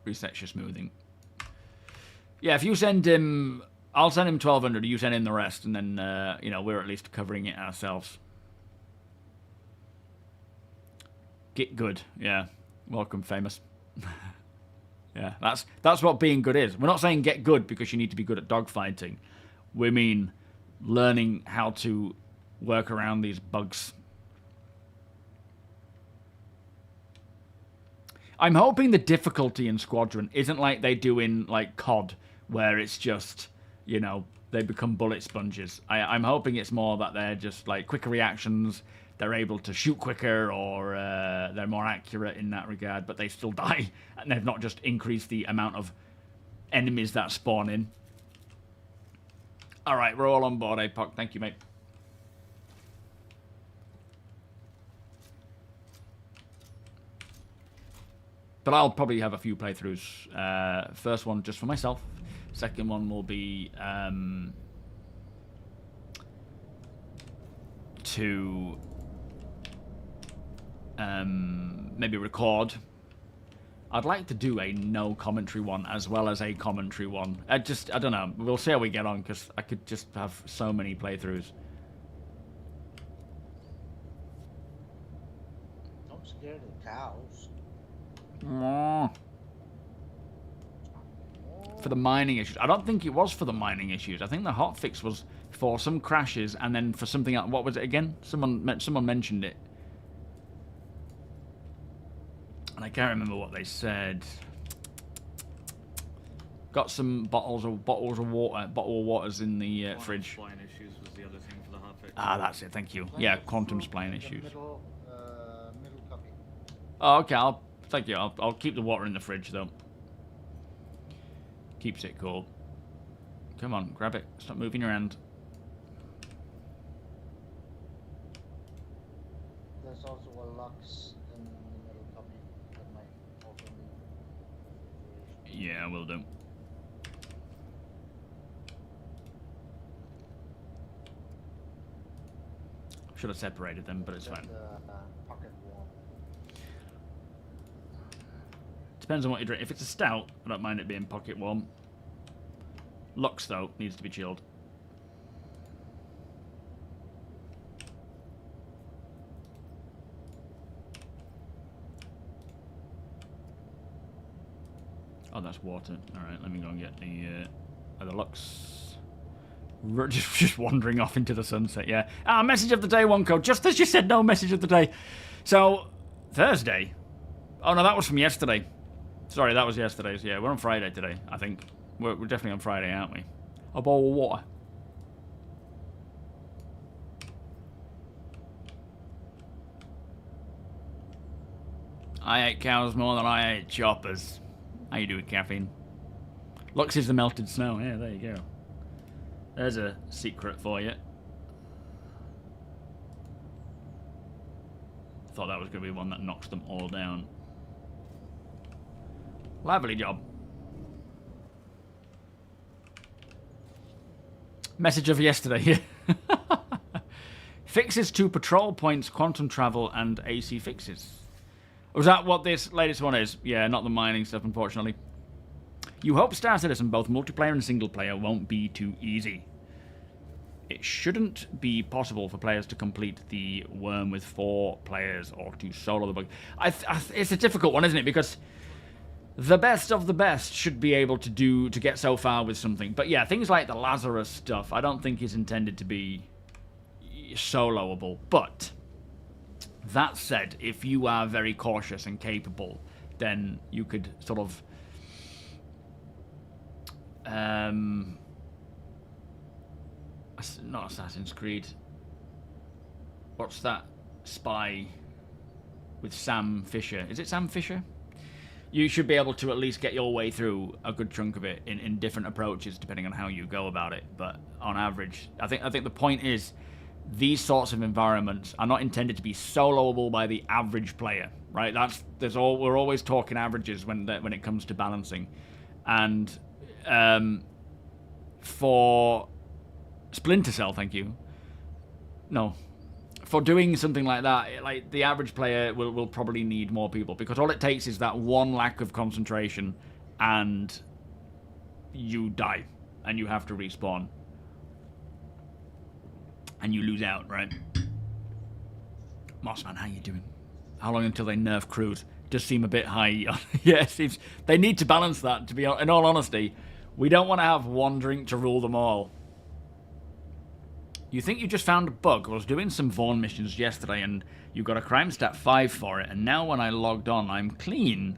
Reset your smoothing. Yeah, if you send him... I'll send him 1,200, you send him the rest, and then, you know, we're at least covering it ourselves. Get good, yeah. Welcome, famous. Yeah, that's what being good is. We're not saying get good because you need to be good at dogfighting. We mean learning how to work around these bugs. I'm hoping the difficulty in Squadron isn't like they do in, like, COD, where it's just... You know, they become bullet sponges. I'm hoping it's more that they're just like quicker reactions. They're able to shoot quicker, or they're more accurate in that regard, but they still die. And they've not just increased the amount of enemies that spawn in. All right, we're all on board, APOC. Thank you, mate. But I'll probably have a few playthroughs. First one just for myself. Second one will be to maybe record. I'd like to do a no commentary one as well as a commentary one. I don't know. We'll see how we get on, because I could just have so many playthroughs. Don't scare the cows. For the mining issues. I don't think it was for the mining issues. I think the hotfix was for some crashes and then for something else. What was it again? Someone mentioned it. And I can't remember what they said. Got some bottles of waters in the fridge. Spline issues was the other thing for the hotfix. Ah, that's it. Thank you. Yeah, quantum spline issues. Middle copy. Oh, okay. Thank you. I'll keep the water in the fridge though. Keeps it cool. Come on, grab it. Stop moving your hand. There's also a Lux in the middle copy that might also need. Yeah, will do. Should have separated them, but it's fine. Pocket warm. Depends on what you drink. If it's a stout, I don't mind it being pocket warm. Lux, though, needs to be chilled. Oh, that's water. Alright, let me go and get the Lux. Just wandering off into the sunset, yeah. Ah, message of the day, Wonko. Just as you said, no message of the day. So, Thursday. Oh, no, that was from yesterday. Sorry, that was yesterday's. Yeah, we're on Friday today, I think. We're definitely on Friday, aren't we? A bowl of water. I ate cows more than I ate choppers. How you doing, Caffeine? Lux is the melted snow. Yeah, there you go. There's a secret for you. Thought that was going to be one that knocks them all down. Lovely job. Message of yesterday. Fixes to patrol points, quantum travel, and AC fixes. Was that what this latest one is? Yeah, not the mining stuff, unfortunately. You hope Star Citizen, both multiplayer and single player, won't be too easy. It shouldn't be possible for players to complete the worm with 4 players or to solo the bug. It's a difficult one, isn't it? Because the best of the best should be able to get so far with something. But yeah, things like the Lazarus stuff, I don't think is intended to be soloable. But that said, if you are very cautious and capable, then you could sort of not Assassin's Creed. What's that spy with Sam Fisher? Is it Sam Fisher? You should be able to at least get your way through a good chunk of it in different approaches depending on how you go about it. But on average, I think the point is these sorts of environments are not intended to be soloable by the average player, right? We're always talking averages when it comes to balancing, and for Splinter Cell, thank you. No. For doing something like that, like the average player will probably need more people because all it takes is that one lack of concentration and you die and you have to respawn. And you lose out, right? Mossman, how you doing? How long until they nerf crews? Does seem a bit high. Yeah, it seems they need to balance that, to be in all honesty. We don't want to have one drink to rule them all. You think you just found a bug? I was doing some Vaughn missions yesterday and you got a crime stat 5 for it, and now when I logged on, I'm clean.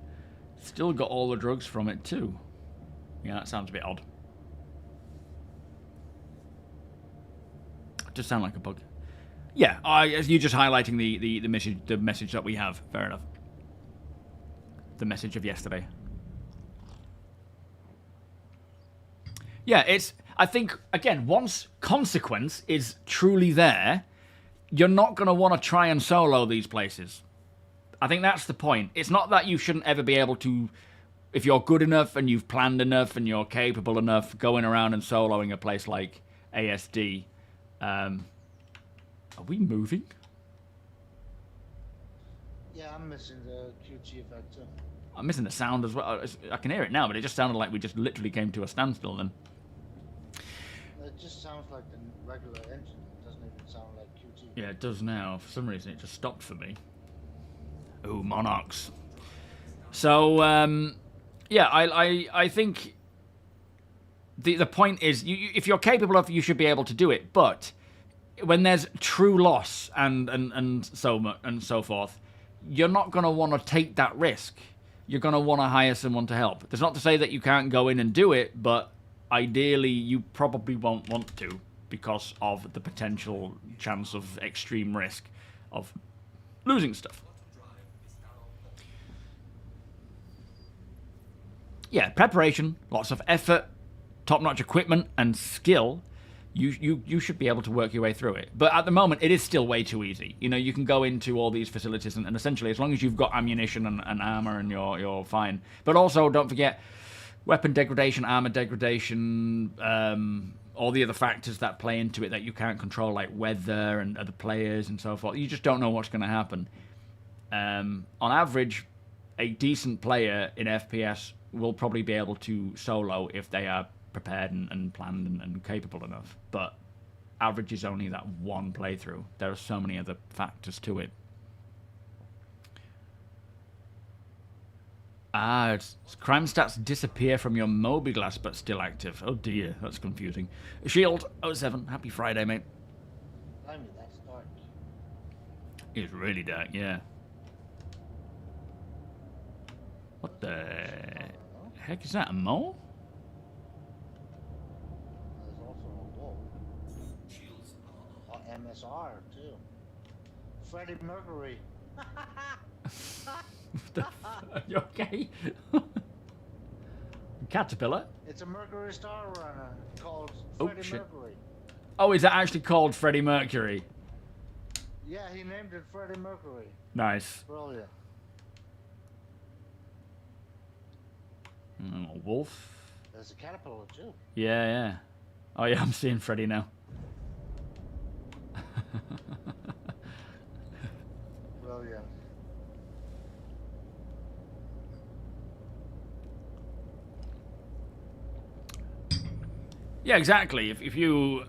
Still got all the drugs from it too. Yeah, that sounds a bit odd. It does sound like a bug. Yeah, you're just highlighting the message that we have. Fair enough. The message of yesterday. Yeah, I think, again, once consequence is truly there, you're not going to want to try and solo these places. I think that's the point. It's not that you shouldn't ever be able to, if you're good enough and you've planned enough and you're capable enough, going around and soloing a place like ASD. Are we moving? Yeah, I'm missing the QT effect too. I'm missing the sound as well. I can hear it now, but it just sounded like we just literally came to a standstill then. It just sounds like the regular engine. It doesn't even sound like QT. Yeah, it does now. For some reason, it just stopped for me. Oh, Monarchs. So, yeah, I think the point is, if you're capable of, you should be able to do it. But when there's true loss and so forth, you're not going to want to take that risk. You're going to want to hire someone to help. That's not to say that you can't go in and do it, but ideally you probably won't want to because of the potential chance of extreme risk of losing stuff. Yeah, preparation, lots of effort, top-notch equipment, and skill. You should be able to work your way through it. But at the moment, it is still way too easy. You know, you can go into all these facilities and essentially, as long as you've got ammunition and armor, and you're fine. But also, don't forget, weapon degradation, armor degradation, all the other factors that play into it that you can't control, like weather and other players and so forth. You just don't know what's going to happen. On average, a decent player in FPS will probably be able to solo if they are prepared and planned and capable enough. But average is only that one playthrough. There are so many other factors to it. Crime stats disappear from your MobiGlass but still active. Oh dear, that's confusing. Shield 07, happy Friday, mate. I mean, that's dark. It's really dark, yeah. What the heck is that, a mole? There's also a wolf. MSR, too. Freddie Mercury. What the You okay? Caterpillar? It's a Mercury Star Runner called Oh, Freddie shit. Mercury. Oh, is that actually called Freddie Mercury? Yeah, he named it Freddie Mercury. Nice. Brilliant. Wolf. There's a caterpillar too. Yeah, yeah. Oh, yeah, I'm seeing Freddie now. Brilliant. Yeah, exactly. If you,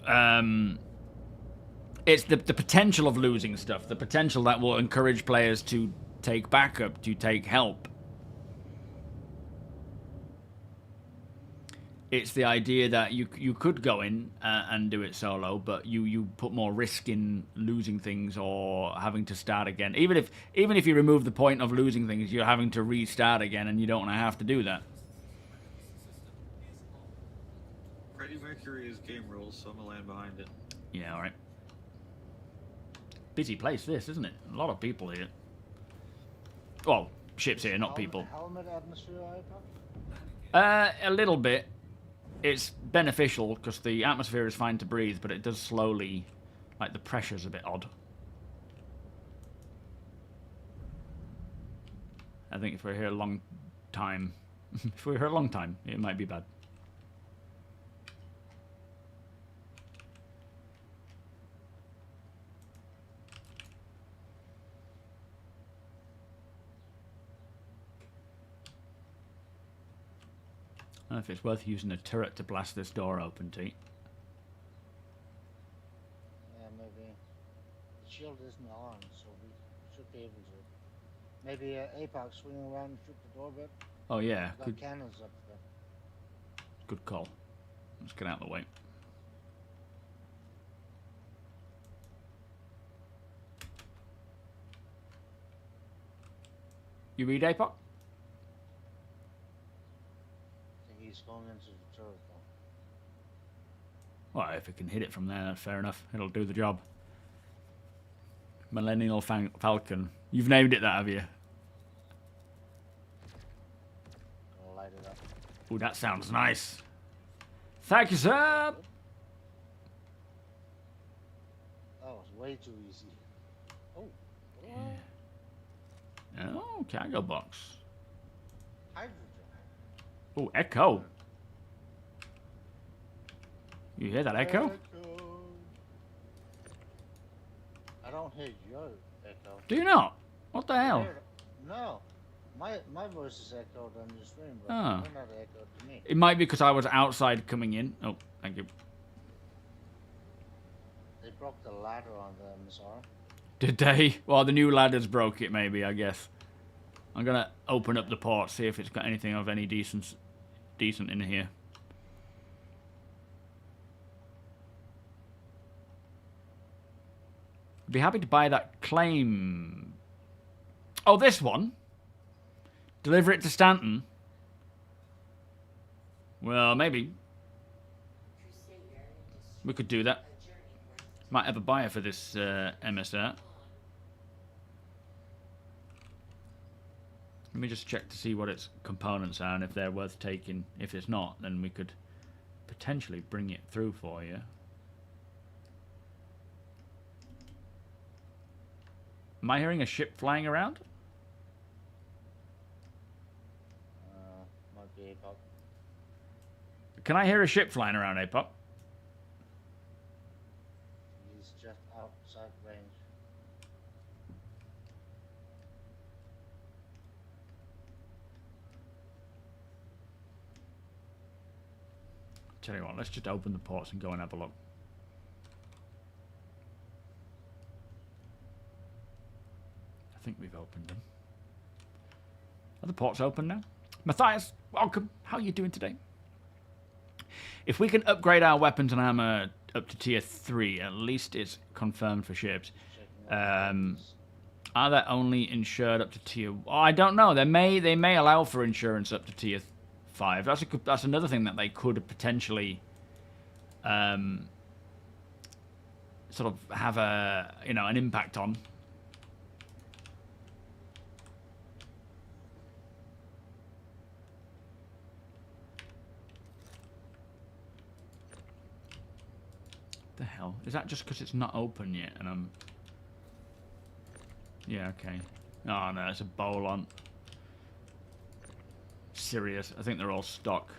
it's the potential of losing stuff, the potential that will encourage players to take backup, to take help. It's the idea that you could go in and do it solo, but you put more risk in losing things or having to start again. Even if you remove the point of losing things, you're having to restart again, and you don't want to have to do that. Freddie Mercury is game rules, so I'm gonna land behind it. Yeah, all right. Busy place, this, isn't it? A lot of people here. Well, ships here, not people. Helmet atmosphere, iPod? A little bit. It's beneficial because the atmosphere is fine to breathe, but it does slowly, like the pressure's a bit odd. I think if we're here a long time, it might be bad. I don't know if it's worth using a turret to blast this door open, T. Yeah, maybe. The shield isn't on, so we should be able to. Maybe APOC swing around and shoot the door bit. Oh yeah, Got good, cannons up there. good call. Let's get out of the way. You read APOC? He's going into the turret though. Well, if it can hit it from there, that's fair enough. It'll do the job. Millennial Falcon. You've named it that, have you? Gonna light it up. Ooh, that sounds nice. Thank you, sir. Oh, it's way too easy. Oh. Yeah. Oh, cargo box. Hydrogen. Oh, echo. You hear that echo? I don't hear your echo. Do you not? What the hell? No. My voice is echoed on your stream, but Oh. you're not echoed to me. It might be because I was outside coming in. Oh, thank you. They broke the ladder on the MSR. Did they? Well, the new ladders broke it, maybe, I guess. I'm going to open up the port, see if it's got anything of any decent in here. Be happy to buy that claim. Oh, this one? Deliver it to Stanton? Well, maybe. We could do that. Might have a buyer for this MSR. Let me just check to see what its components are and if they're worth taking. If it's not, then we could potentially bring it through for you. Am I hearing a ship flying around? Might be APOC. Can I hear a ship flying around, APOC? He's just outside range. Tell you what, let's just open the ports and go and have a look. I think we've opened them. Are the ports open now? Matthias, welcome. How are you doing today? If we can upgrade our weapons and armor up to tier 3, at least it's confirmed for ships. Are they only insured up to tier? Oh, I don't know. They may allow for insurance up to tier 5. That's another thing that they could potentially sort of have an impact on. hell? Is that just because it's not open yet and I'm... Yeah, okay. Oh no, it's a bowl on. Serious. I think they're all stock.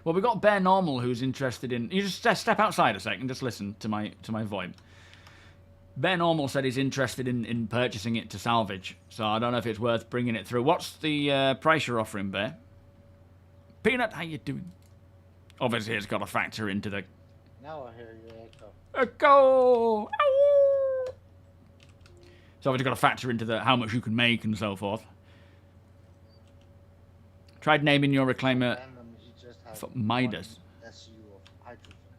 Well, we got Bear Normal who's interested in... You just step outside a second, just listen to my VoIP. Bear Normal said he's interested in purchasing it to salvage, so I don't know if it's worth bringing it through. What's the price you're offering, Bear? Peanut, how you doing? Obviously, it's got to factor into the... Now I hear you echo. Echo! Ow! So obviously got to factor into the how much you can make and so forth. Tried naming your reclaimer for Midas.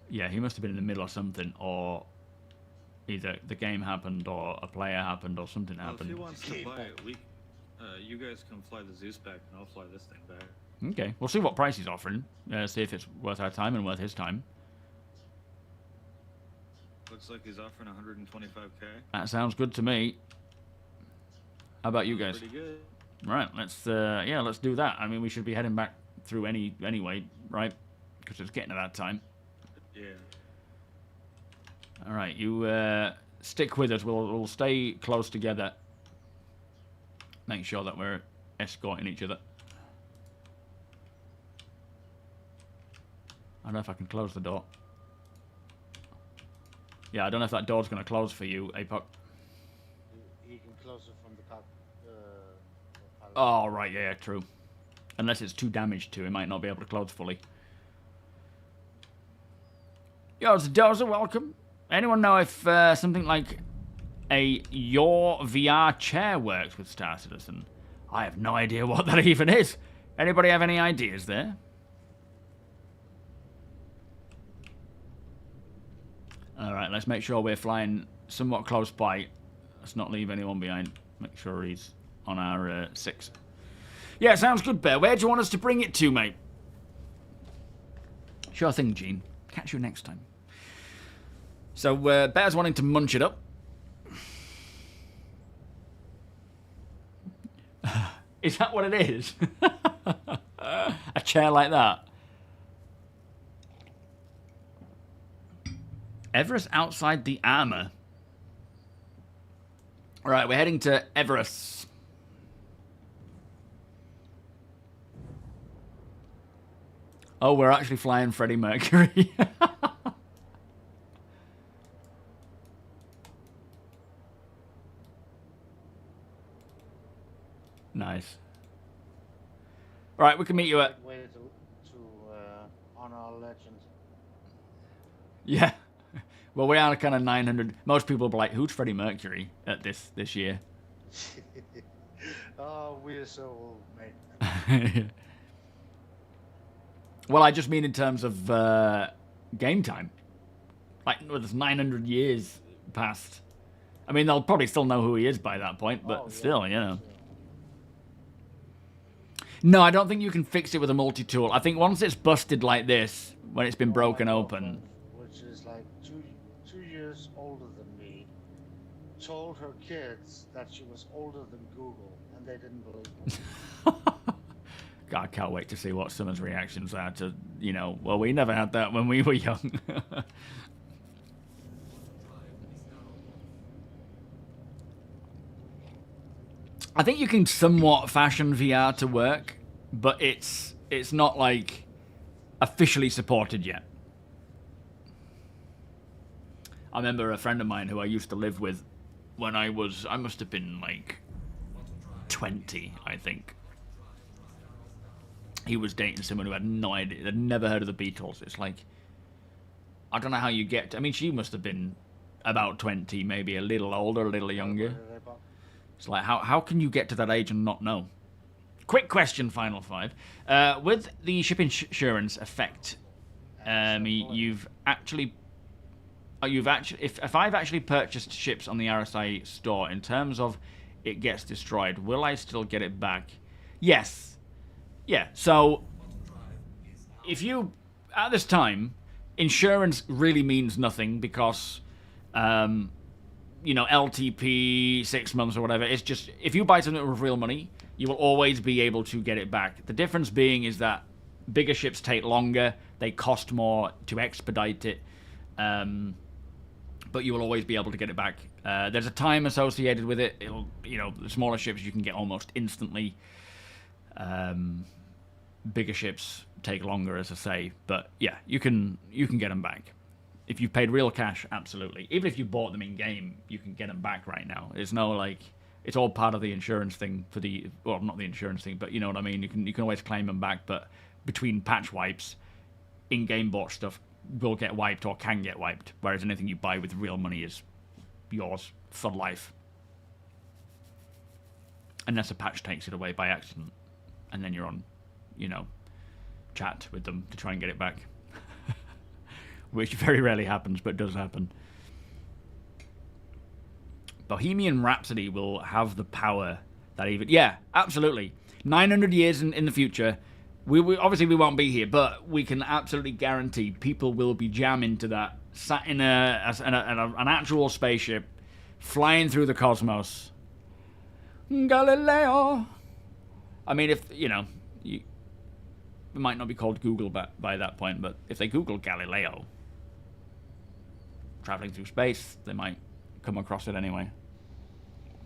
Yeah, he must have been in the middle of something, or either the game happened, or a player happened, or something happened. If he wants to buy it, you guys can fly the Zeus back, and I'll fly this thing back. Okay, we'll see what price he's offering. See if it's worth our time and worth his time. Looks like he's offering 125k. That sounds good to me. How about you guys? Pretty good. Right, let's do that. I mean, we should be heading back through anyway, right? Because it's getting to that time. Yeah. All right, you stick with us. We'll stay close together. Make sure that we're escorting each other. I don't know if I can close the door. Yeah, I don't know if that door's going to close for you, Apoc. He can close it from the car. Oh, right, yeah, true. Unless it's too damaged to, it might not be able to close fully. Yo, it's Dozer, welcome. Anyone know if something like a Your VR chair works with Star Citizen? I have no idea what that even is. Anybody have any ideas there? Alright, let's make sure we're flying somewhat close by. Let's not leave anyone behind. Make sure he's on our 6. Yeah, sounds good, Bear. Where do you want us to bring it to, mate? Sure thing, Gene. Catch you next time. So, Bear's wanting to munch it up. Is that what it is? A chair like that? Everest outside the armor. Right, we're heading to Everest. Oh, we're actually flying Freddie Mercury. Nice. Right, we can meet you at... Way to honor our legend. Yeah. Well, we are kind of 900. Most people will be like, who's Freddie Mercury at this year? Oh, we're so old, mate. Well, I just mean in terms of game time. Like, well, there's 900 years past. I mean, they'll probably still know who he is by that point, but still, you know. No, I don't think you can fix it with a multi-tool. I think once it's busted like this, when it's been broken open... Which is like two years older than me, told her kids that she was older than Google, and they didn't believe me. God, I can't wait to see what someone's reactions are to, you know, well, we never had that when we were young. I think you can somewhat fashion VR to work, but it's not like officially supported yet. I remember a friend of mine who I used to live with when I must have been like 20, I think. He was dating someone who had no idea, had never heard of the Beatles. It's like, I don't know how you get, I mean, she must have been about 20, maybe a little older, a little younger. It's like, how can you get to that age and not know? Quick question, Final Five. With the ship insurance effect, if I've actually purchased ships on the RSI store, in terms of it gets destroyed, will I still get it back? Yes. Yeah, so if you, at this time, insurance really means nothing because, you know, LTP, 6 months or whatever, it's just, if you buy something with real money, you will always be able to get it back. The difference being is that bigger ships take longer, they cost more to expedite it. but you will always be able to get it back. There's a time associated with it. It'll, you know, the smaller ships you can get almost instantly. Bigger ships take longer, as I say, but yeah, you can get them back. If you paid real cash, absolutely. Even if you bought them in game, you can get them back right now. It's no like, it's all part of the insurance thing for the, well, not the insurance thing, but you know what I mean. You can always claim them back, but between patch wipes, in-game bought stuff will get wiped or can get wiped, whereas anything you buy with real money is yours for life, unless a patch takes it away by accident, and then you're on, you know, chat with them to try and get it back. Which very rarely happens, but does happen. Bohemian Rhapsody will have the power that even... Yeah, absolutely. 900 years in the future, we obviously we won't be here, but we can absolutely guarantee people will be jamming to that, sat in an actual spaceship, flying through the cosmos. Galileo! I mean, if, you know... it might not be called Google by that point, but if they Google Galileo... traveling through space, they might come across it anyway.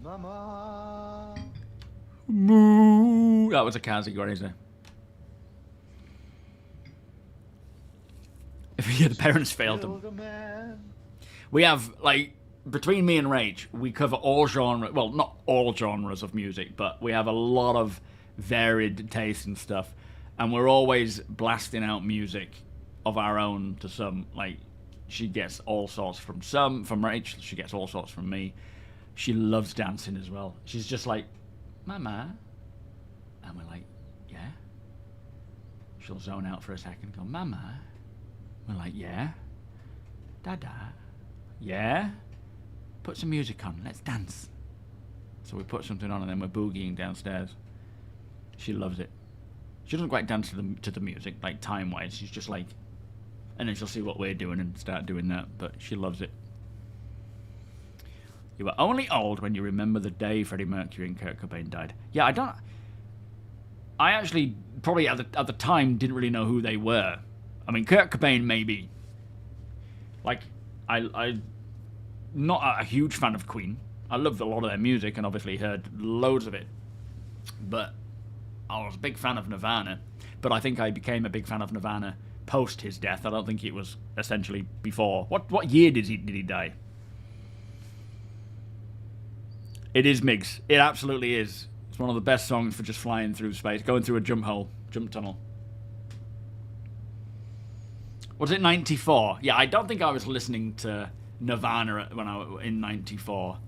Mama. Moo. That was a Kazi grazer. If the parents failed them. We have, like, between me and Rage, we cover all genres, well, not all genres of music, but we have a lot of varied taste and stuff. And we're always blasting out music of our own to some, like, she gets all sorts from Rachel. She gets all sorts from me. She loves dancing as well. She's just like, Mama. And we're like, yeah. She'll zone out for a second, go, Mama. We're like, yeah. Dada. Yeah. Put some music on. Let's dance. So we put something on and then we're boogieing downstairs. She loves it. She doesn't quite dance to the music, like time-wise. She's just like... And then she'll see what we're doing and start doing that. But she loves it. You were only old when you remember the day Freddie Mercury and Kurt Cobain died. Yeah, I actually, probably at the time, didn't really know who they were. I mean, Kurt Cobain, maybe. Like, I'm not a huge fan of Queen. I loved a lot of their music and obviously heard loads of it. But I was a big fan of Nirvana. But I think I became a big fan of Nirvana post his death. I don't think it was essentially before. What year did he die? It is Migs. It absolutely is. It's one of the best songs for just flying through space, going through a jump tunnel. Was it 94? Yeah, I don't think I was listening to Nirvana when I was in 94.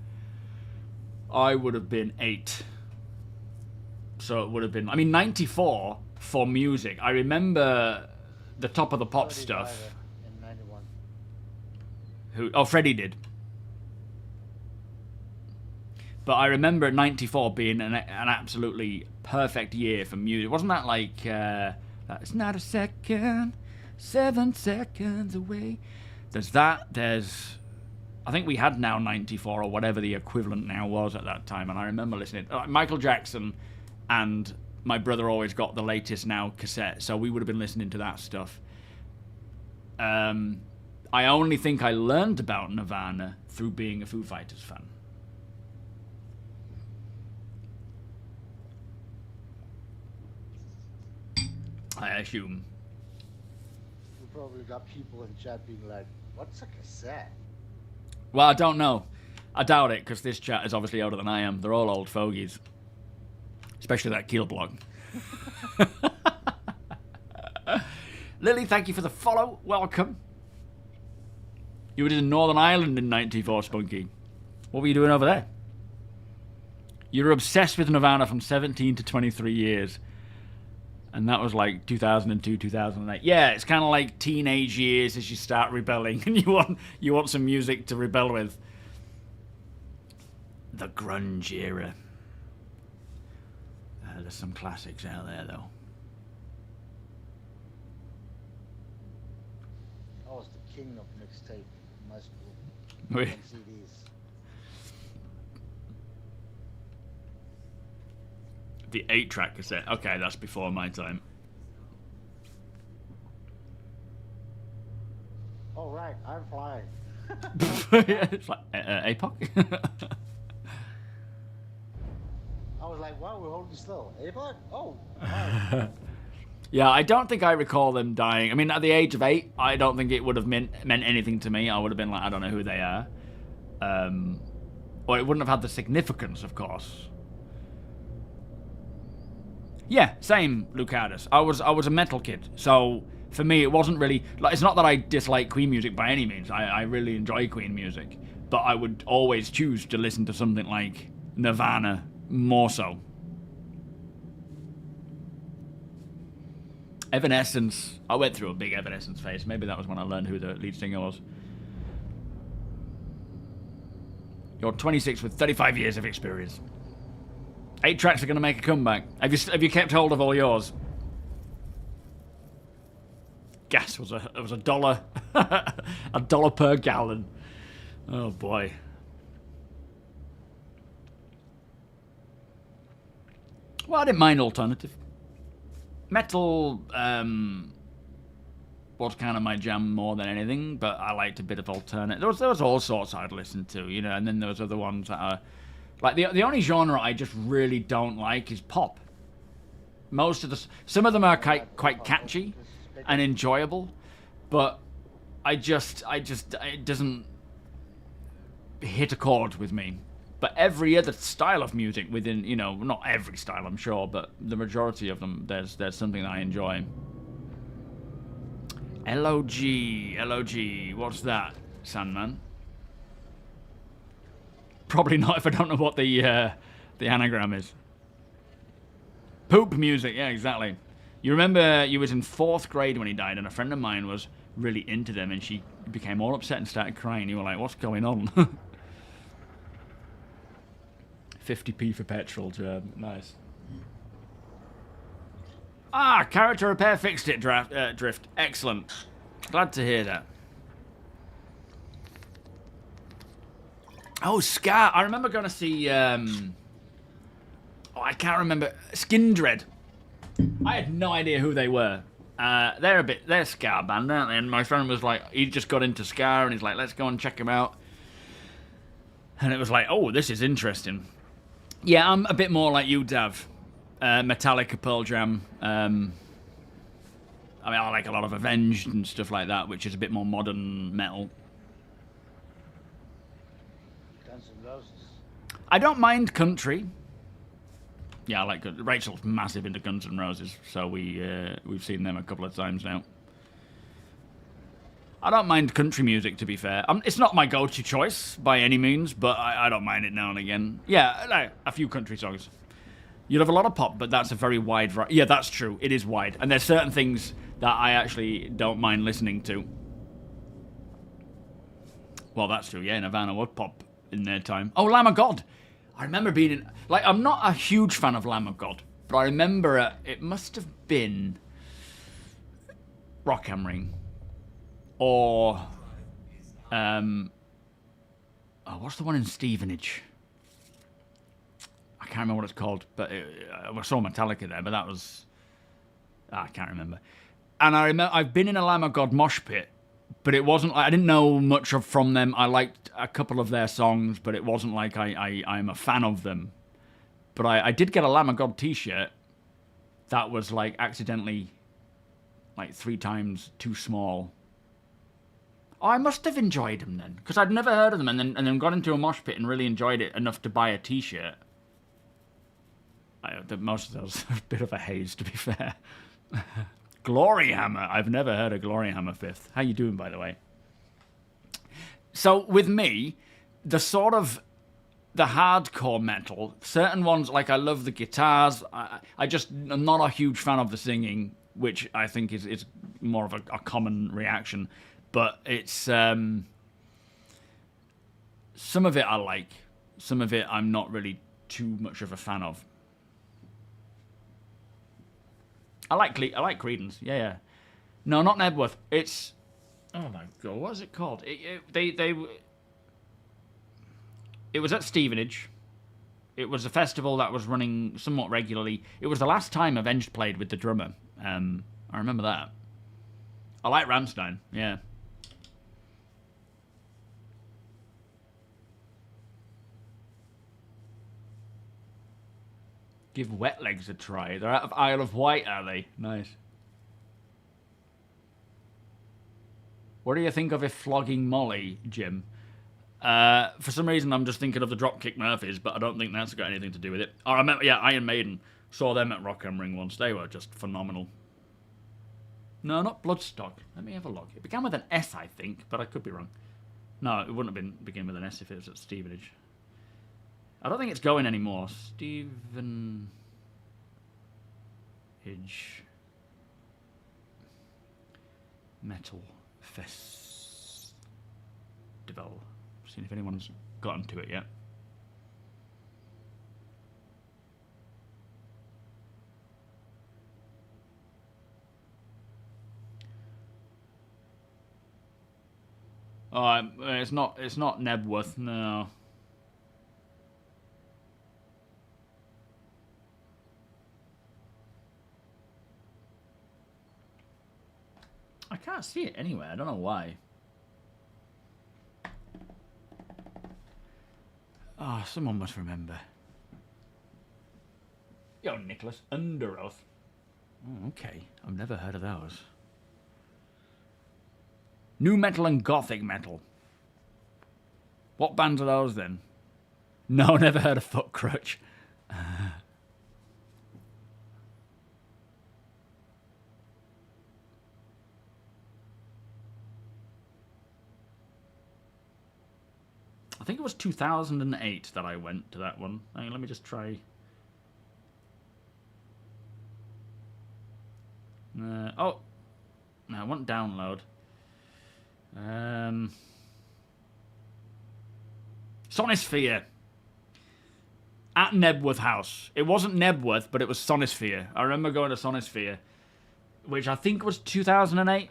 I would have been 8. So it would have been... I mean, 94 for music. I remember the Top of the Pop stuff. In 91. Oh, Freddie did. But I remember 94 being an absolutely perfect year for music. Wasn't that like... it's not a second, 7 seconds away. There's that, there's... I think we had Now 94 or whatever the equivalent now was at that time. And I remember listening... Michael Jackson and my brother always got the latest Now cassette. So we would have been listening to that stuff. I only think I learned about Nirvana through being a Foo Fighters fan. I assume. We probably got people in chat being like, what's a cassette? Well, I don't know. I doubt it, because this chat is obviously older than I am. They're all old fogies. Especially that Keel blog. Lily, thank you for the follow. Welcome. You were in Northern Ireland in 94, Spunky. What were you doing over there? You were obsessed with Nirvana from 17 to 23 years. And that was like 2002, 2008. Yeah, it's kind of like teenage years as you start rebelling, and you want some music to rebel with. The grunge era. There's some classics out there, though. I was the king of mixtape in my school. Wait. And CDs. The 8-track cassette. Okay, that's before my time. Oh right, I'm flying. It's like APOC. I was like, wow, we're holding still. APOC? Oh. Wow. Yeah, I don't think I recall them dying. I mean, at the age of 8, I don't think it would have meant anything to me. I would have been like, I don't know who they are. Or it wouldn't have had the significance, of course. Yeah, same, Lucardus. I was a metal kid, so for me it wasn't really... Like, it's not that I dislike Queen music by any means. I really enjoy Queen music. But I would always choose to listen to something like Nirvana more so. Evanescence. I went through a big Evanescence phase. Maybe that was when I learned who the lead singer was. You're 26 with 35 years of experience. 8 tracks are going to make a comeback. Have you kept hold of all yours? Gas was a dollar, a dollar per gallon. Oh boy. Well, I didn't mind alternative. Metal was kind of my jam more than anything, but I liked a bit of alternative. There was all sorts I'd listen to, you know, and then there was other ones that are... Like, the only genre I just really don't like is pop. Some of them are quite catchy and enjoyable, but it doesn't hit a chord with me. But every other style of music within, you know, not every style, I'm sure, but the majority of them, there's something that I enjoy. LOG, what's that, Sandman? Probably not if I don't know what the anagram is. Poop music, yeah, exactly. You remember you was in 4th grade when he died, and a friend of mine was really into them, and she became all upset and started crying. You were like, what's going on? 50p for petrol, nice. Ah, character repair fixed it, Drift. Excellent. Glad to hear that. Oh, Scar. I remember going to see... I can't remember. Skindred. I had no idea who they were. They're a Scar band, aren't they? And my friend was like, he just got into Scar, and he's like, let's go and check him out. And it was like, oh, this is interesting. Yeah, I'm a bit more like you, Dav. Metallica, Pearl Jam. I mean, I like a lot of Avenged and stuff like that, which is a bit more modern metal. Guns N' Roses. I don't mind country. Yeah, I like Rachel's massive into Guns N' Roses, so we've seen them a couple of times now. I don't mind country music, to be fair. It's not my go-to choice by any means, but I don't mind it now and again. Yeah, like a few country songs. You'll have a lot of pop, but that's a very wide variety. Yeah, that's true. It is wide. And there's certain things that I actually don't mind listening to. Well, that's true. Yeah, Nirvana would pop in their time. Oh, Lamb of God. I remember being in... Like, I'm not a huge fan of Lamb of God, but I remember it must have been Rock am Ring. Or... what's the one in Stevenage? I can't remember what it's called, but I saw Metallica there, but that was... I can't remember. And I remember I've been in a Lamb of God mosh pit, but it wasn't... I didn't know much from them. I liked a couple of their songs, but it wasn't like I'm a fan of them. But I did get a Lamb of God t-shirt that was like accidentally like 3 times too small. Oh, I must have enjoyed them then, because I'd never heard of them, and then got into a mosh pit and really enjoyed it enough to buy a t-shirt. Most of those are a bit of a haze, to be fair. Glory Hammer. I've never heard of Glory Hammer 5th. How you doing, by the way? So, with me, the hardcore metal, certain ones, like I love the guitars, I'm not a huge fan of the singing, which I think is more of a common reaction. But it's... some of it I like. Some of it I'm not really too much of a fan of. I like Creedence. Yeah. No, not Nebworth. It's... Oh my God, what is it called? It was at Stevenage. It was a festival that was running somewhat regularly. It was the last time Avenged played with the drummer. I remember that. I like Rammstein, yeah. Give Wet Legs a try. They're out of Isle of Wight, are they? Nice. What do you think of if flogging Molly, Jim? For some reason, I'm just thinking of the Dropkick Murphys, but I don't think that's got anything to do with it. Oh, I remember, yeah, Iron Maiden. Saw them at Rock am Ring once. They were just phenomenal. No, not Bloodstock. Let me have a look. It began with an S, I think, but I could be wrong. No, it wouldn't have begin with an S if it was at Stevenage. I don't think it's going anymore. Stevenage. Metal Festival. Seeing if anyone's gotten to it yet. Oh, it's not Nebworth, no. I can't see it anywhere. I don't know why. Oh, someone must remember. Yo, Nicholas, Under Oath. Oh, okay. I've never heard of those. New metal and gothic metal. What bands are those then? No, never heard of Foot Crutch. I think it was 2008 that I went to that one. Hang on, let me just try. Oh, no, I want download. Sonisphere at Nebworth House. It wasn't Nebworth, but it was Sonisphere. I remember going to Sonisphere, which I think was 2008.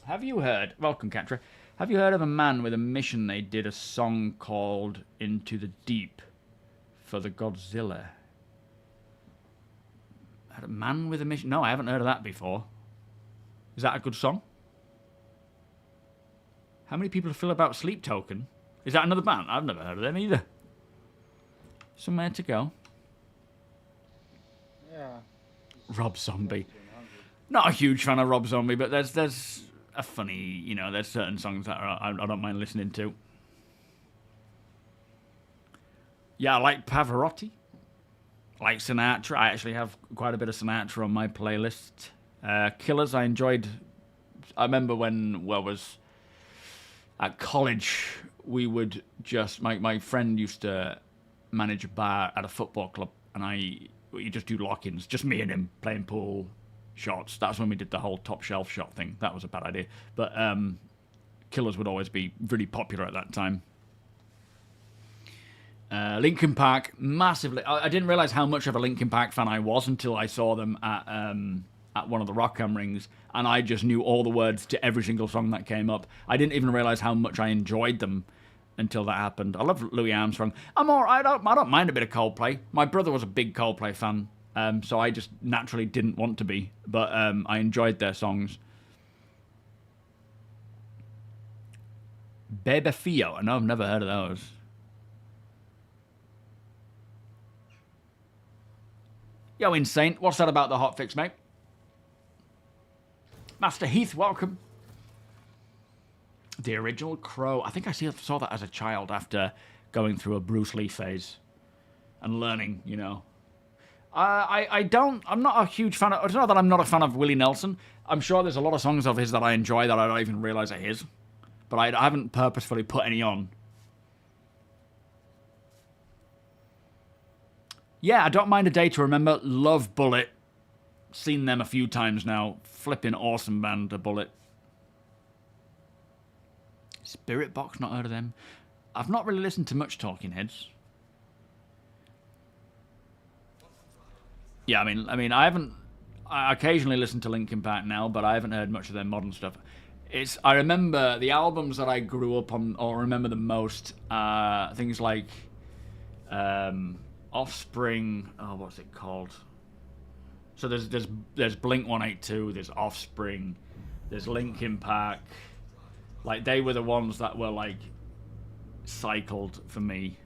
Have you heard? Welcome, Catra. Have you heard of a man with a mission? They did a song called "Into the Deep" for the Godzilla. Had a man with a mission? No, I haven't heard of that before. Is that a good song? How many people feel about Sleep Token? Is that another band? I've never heard of them either. Somewhere to go. Yeah. Rob Zombie. Not a huge fan of Rob Zombie, but there's a funny, you know, there's certain songs that I don't mind listening to. Yeah, I like Pavarotti. I like Sinatra. I actually have quite a bit of Sinatra on my playlist. Killers, I enjoyed. I remember when I was at college, we would just, my friend used to manage a bar at a football club, and you just do lock-ins, just me and him playing pool, shots. That's when we did the whole top shelf shot thing. That was a bad idea. But Killers would always be really popular at that time. Linkin Park, massively. I didn't realize how much of a Linkin Park fan I was until I saw them at one of the Rock am Rings, and I just knew all the words to every single song that came up. I didn't even realize how much I enjoyed them until that happened. I love Louis Armstrong. I don't mind a bit of Coldplay. My brother was a big Coldplay fan, so I just naturally didn't want to be, but I enjoyed their songs. Bebe Fio, I know I've never heard of those. Yo, Insane, what's that about the hotfix, mate? Master Heath, welcome. The original Crow. I think I saw that as a child after going through a Bruce Lee phase and learning, you know. I'm not a huge fan of, it's not that I'm not a fan of Willie Nelson. I'm sure there's a lot of songs of his that I enjoy that I don't even realize are his. But I haven't purposefully put any on. Yeah, I don't mind a day to remember. Love Bullet. Seen them a few times now. Flipping awesome band, The Bullet. Spirit Box, not heard of them. I've not really listened to much Talking Heads. Yeah, I mean, I occasionally listen to Linkin Park now, but I haven't heard much of their modern stuff. I remember the albums that I grew up on, or remember the most, things like Offspring. Oh, what's it called? So there's Blink 182. There's Offspring. There's Linkin Park. Like, they were the ones that were like cycled for me.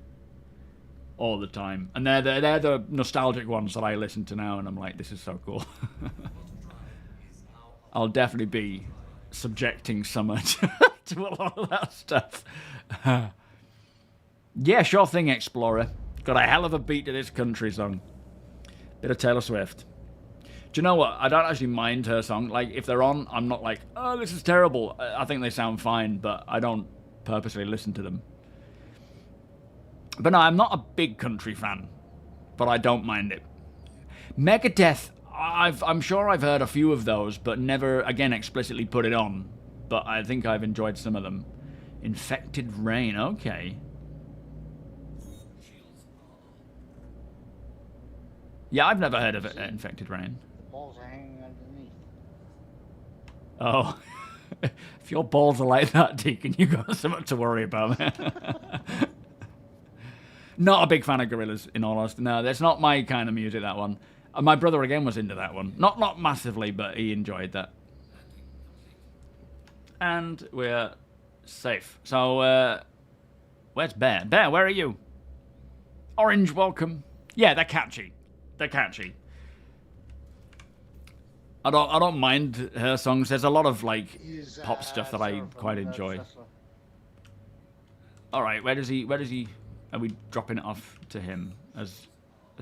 all the time. And they're the nostalgic ones that I listen to now, and I'm like, this is so cool. I'll definitely be subjecting Summer to a lot of that stuff. Yeah, sure thing, Explorer. Got a hell of a beat to this country song. Bit of Taylor Swift. Do you know what? I don't actually mind her song. Like, if they're on, I'm not like, oh, this is terrible. I think they sound fine, but I don't purposely listen to them. But no, I'm not a big country fan, but I don't mind it. Megadeth, I'm sure I've heard a few of those, but never, again, explicitly put it on. But I think I've enjoyed some of them. Infected Rain, okay. Yeah, I've never heard of it, Infected Rain. The balls are hanging underneath. Oh. If your balls are like that, Deacon, you got something to worry about, man. Not a big fan of Gorillaz, in all honesty. No, that's not my kind of music, that one. My brother, again, was into that one. Not massively, but he enjoyed that. And we're safe. So, where's Bear? Bear, where are you? Orange, welcome. Yeah, they're catchy. They're catchy. I don't mind her songs. There's a lot of, like, pop stuff that I quite enjoy. Alright, where does he... Are we dropping it off to him? Has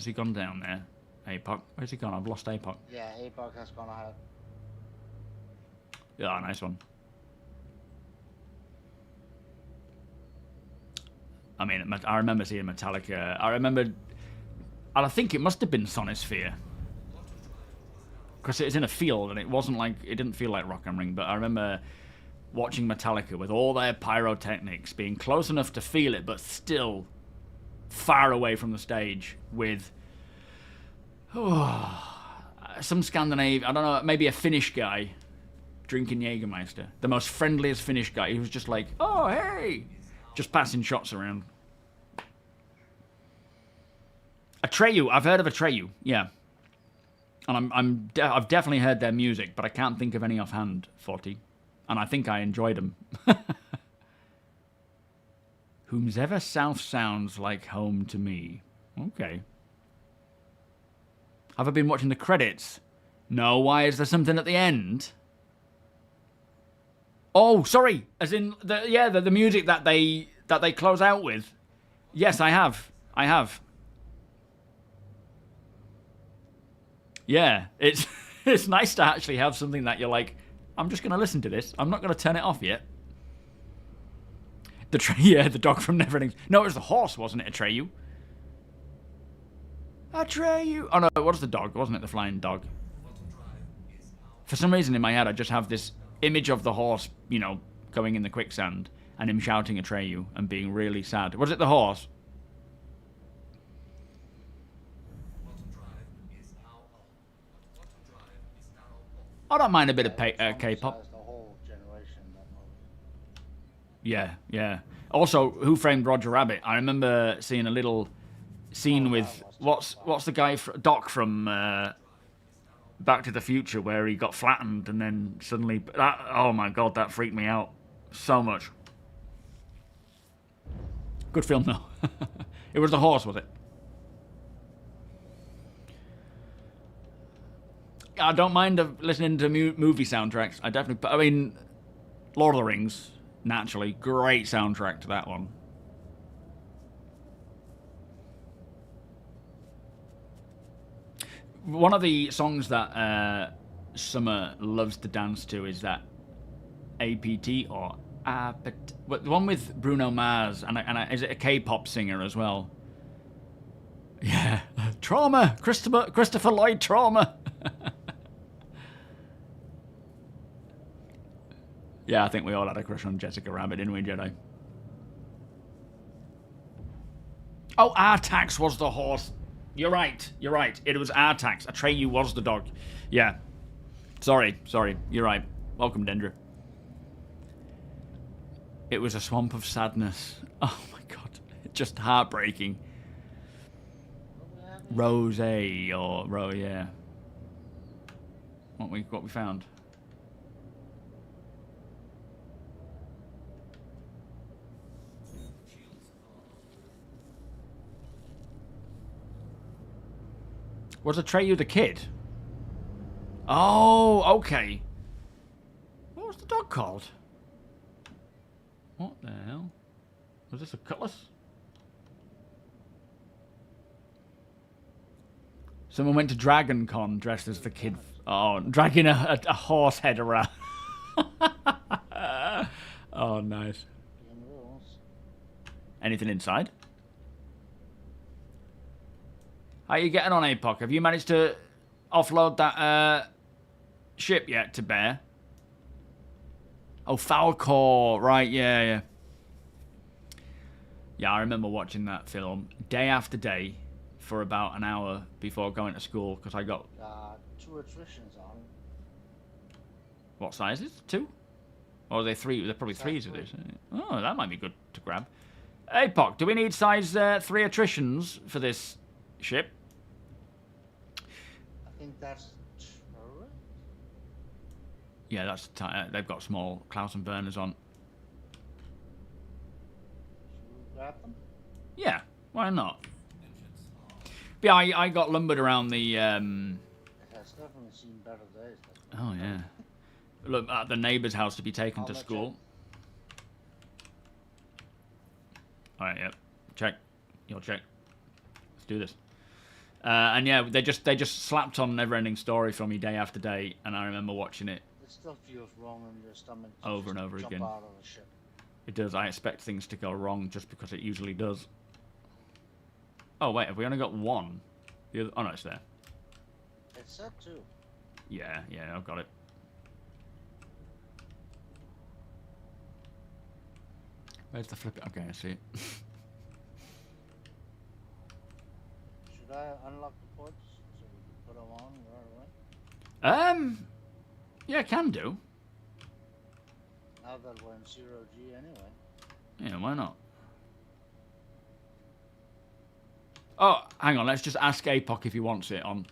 he gone down there? APOC? Where's he gone? I've lost APOC. Yeah, APOC has gone ahead. Yeah, nice one. I mean, I remember seeing Metallica. And I think it must have been Sonisphere. Because it was in a field, and it wasn't like... It didn't feel like Rock am Ring, but I remember watching Metallica with all their pyrotechnics, being close enough to feel it, but still far away from the stage with some Scandinavian, I don't know, maybe a Finnish guy drinking Jägermeister. The most friendliest Finnish guy. He was just like, oh, hey! Just passing shots around. Atreyu. I've heard of Atreyu, yeah. And I've definitely heard their music, but I can't think of any offhand, 40. And I think I enjoyed them. Whomsoever south sounds like home to me. Okay. Have I been watching the credits? No, why is there something at the end? Oh, sorry. As in the music that they close out with. Yes, I have. Yeah, it's nice to actually have something that you're like, I'm just going to listen to this. I'm not going to turn it off yet. The dog from Neverending. No, it was the horse, wasn't it, Atreyu? Atreyu. Oh, no, it was the dog, wasn't it, the flying dog? For some reason in my head, I just have this image of the horse, you know, going in the quicksand and him shouting Atreyu and being really sad. Was it the horse? I don't mind a bit of K-pop. Yeah. Also, Who Framed Roger Rabbit? I remember seeing a little scene with what's the guy Doc from Back to the Future, where he got flattened and then suddenly oh my god, that freaked me out so much. Good film though. It was the horse, was it? I don't mind listening to movie soundtracks. I mean, Lord of the Rings, naturally, great soundtrack to that one. One of the songs that Summer loves to dance to is that APT or the one with Bruno Mars, and is it a K-pop singer as well? Yeah, Trauma, Christopher Lloyd Trauma. Yeah, I think we all had a crush on Jessica Rabbit, didn't we, Jedi? Oh, Artax was the horse. You're right. It was Artax. Atreyu was the dog. Yeah. Sorry. You're right. Welcome, Dendra. It was a swamp of sadness. Oh, my God. Just heartbreaking. Rose, yeah. What we found. Was Atreyu the kid? Oh, okay. What was the dog called? What the hell? Was this a cutlass? Someone went to Dragon Con dressed as the kid. Oh, dragging a horse head around. Oh, nice. Anything inside? How are you getting on, APOC? Have you managed to offload that ship yet to Bear? Oh, Falcor. Right, yeah. Yeah, I remember watching that film day after day for about an hour before going to school because I got... 2 attritions on. What sizes? 2? Or are they 3? They're probably 3s of this. Oh, that might be good to grab. APOC, do we need size 3 attritions for this ship? I think that's turret. Yeah, that's they've got small Klaus and burners on. Should we grab them? Yeah, why not? But yeah, I got lumbered around the... It has definitely seen better days. Oh, yeah. Look, at the neighbour's house to be taken to school. Alright, yeah. Check. You'll check. Let's do this. And yeah, they just slapped on Neverending Story for me day after day, and I remember watching it. It still feels wrong in your stomach. Over and over again. Out of the ship. It does. I expect things to go wrong just because it usually does. Oh, wait, have we only got one? The other, oh, no, it's there. It said 2. Yeah, I've got it. Where's the flip? Okay, I see it. Should I unlock the ports so we can put them on right away? Yeah, can do. Now that we're in 0G anyway. Yeah, why not? Oh, hang on, let's just ask APOC if he wants it on.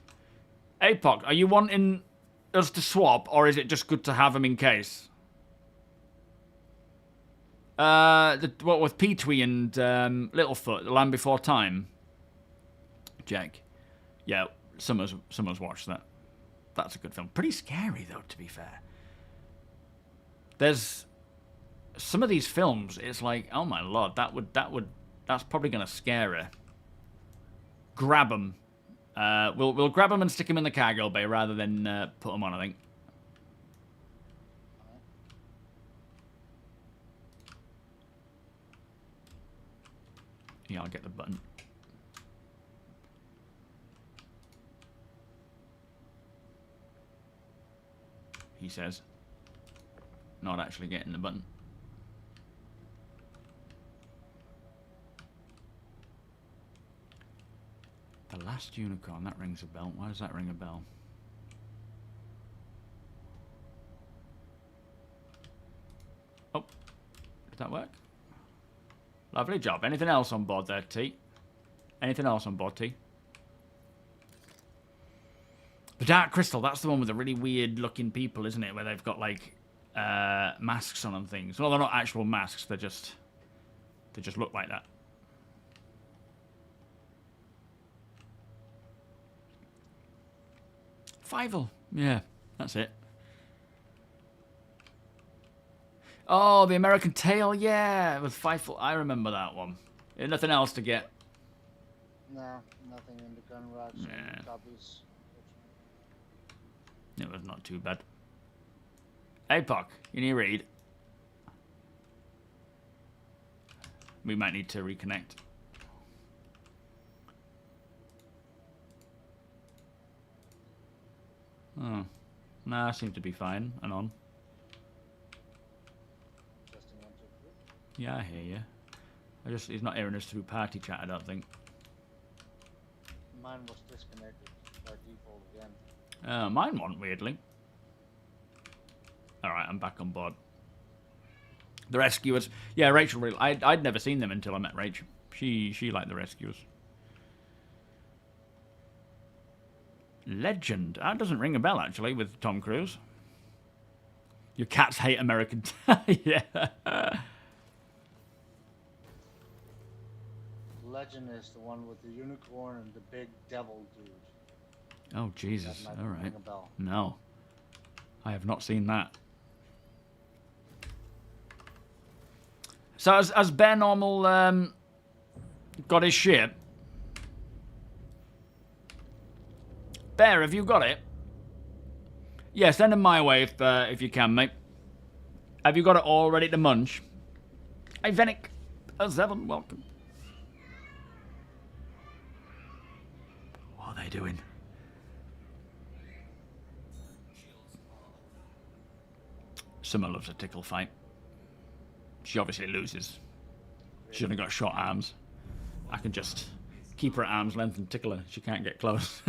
APOC, are you wanting us to swap, or is it just good to have them in case? What with Petrie and Littlefoot, The Land Before Time? Jack. Yeah, Summer's watched that. That's a good film. Pretty scary though, to be fair. There's some of these films, it's like, oh my lord, that's probably gonna scare her. Grab them. We'll grab them and stick them in the cargo bay rather than put them on, I think. Yeah, I'll get the button. He says. Not actually getting the button. The Last Unicorn, that rings a bell. Why does that ring a bell? Oh, did that work? Lovely job. Anything else on board there, T? Anything else on board, T? The Dark Crystal, that's the one with the really weird looking people, isn't it? Where they've got like masks on and things. Well, they're not actual masks, they just look like that. Fievel. Yeah, that's it. Oh, the American Tail, yeah, with Fievel. I remember that one. Nothing else to get. No, nothing in the gun racks and copies. It was not too bad. APOC, you need to read. We might need to reconnect. Oh. Nah, seems to be fine and on. Yeah, I hear you. He's not hearing us through party chat, I don't think. Mine was disconnected by default again. Mine wasn't, weirdly. Alright, I'm back on board. The Rescuers. Yeah, Rachel really... I'd never seen them until I met Rachel. She liked the Rescuers. Legend. That doesn't ring a bell, actually, with Tom Cruise. Your cats hate American... yeah. Legend is the one with the unicorn and the big devil dude. Oh, Jesus. That might All ring right. a bell. No. I have not seen that. So has Bear Normal got his ship? Bear, have you got it? Yeah, send him my way if you can, mate. Have you got it all ready to munch? Hey, Venick. 7, welcome. What are they doing? Summer loves a tickle fight. She obviously loses. She's only got short arms. I can just keep her at arm's length and tickle her. She can't get close.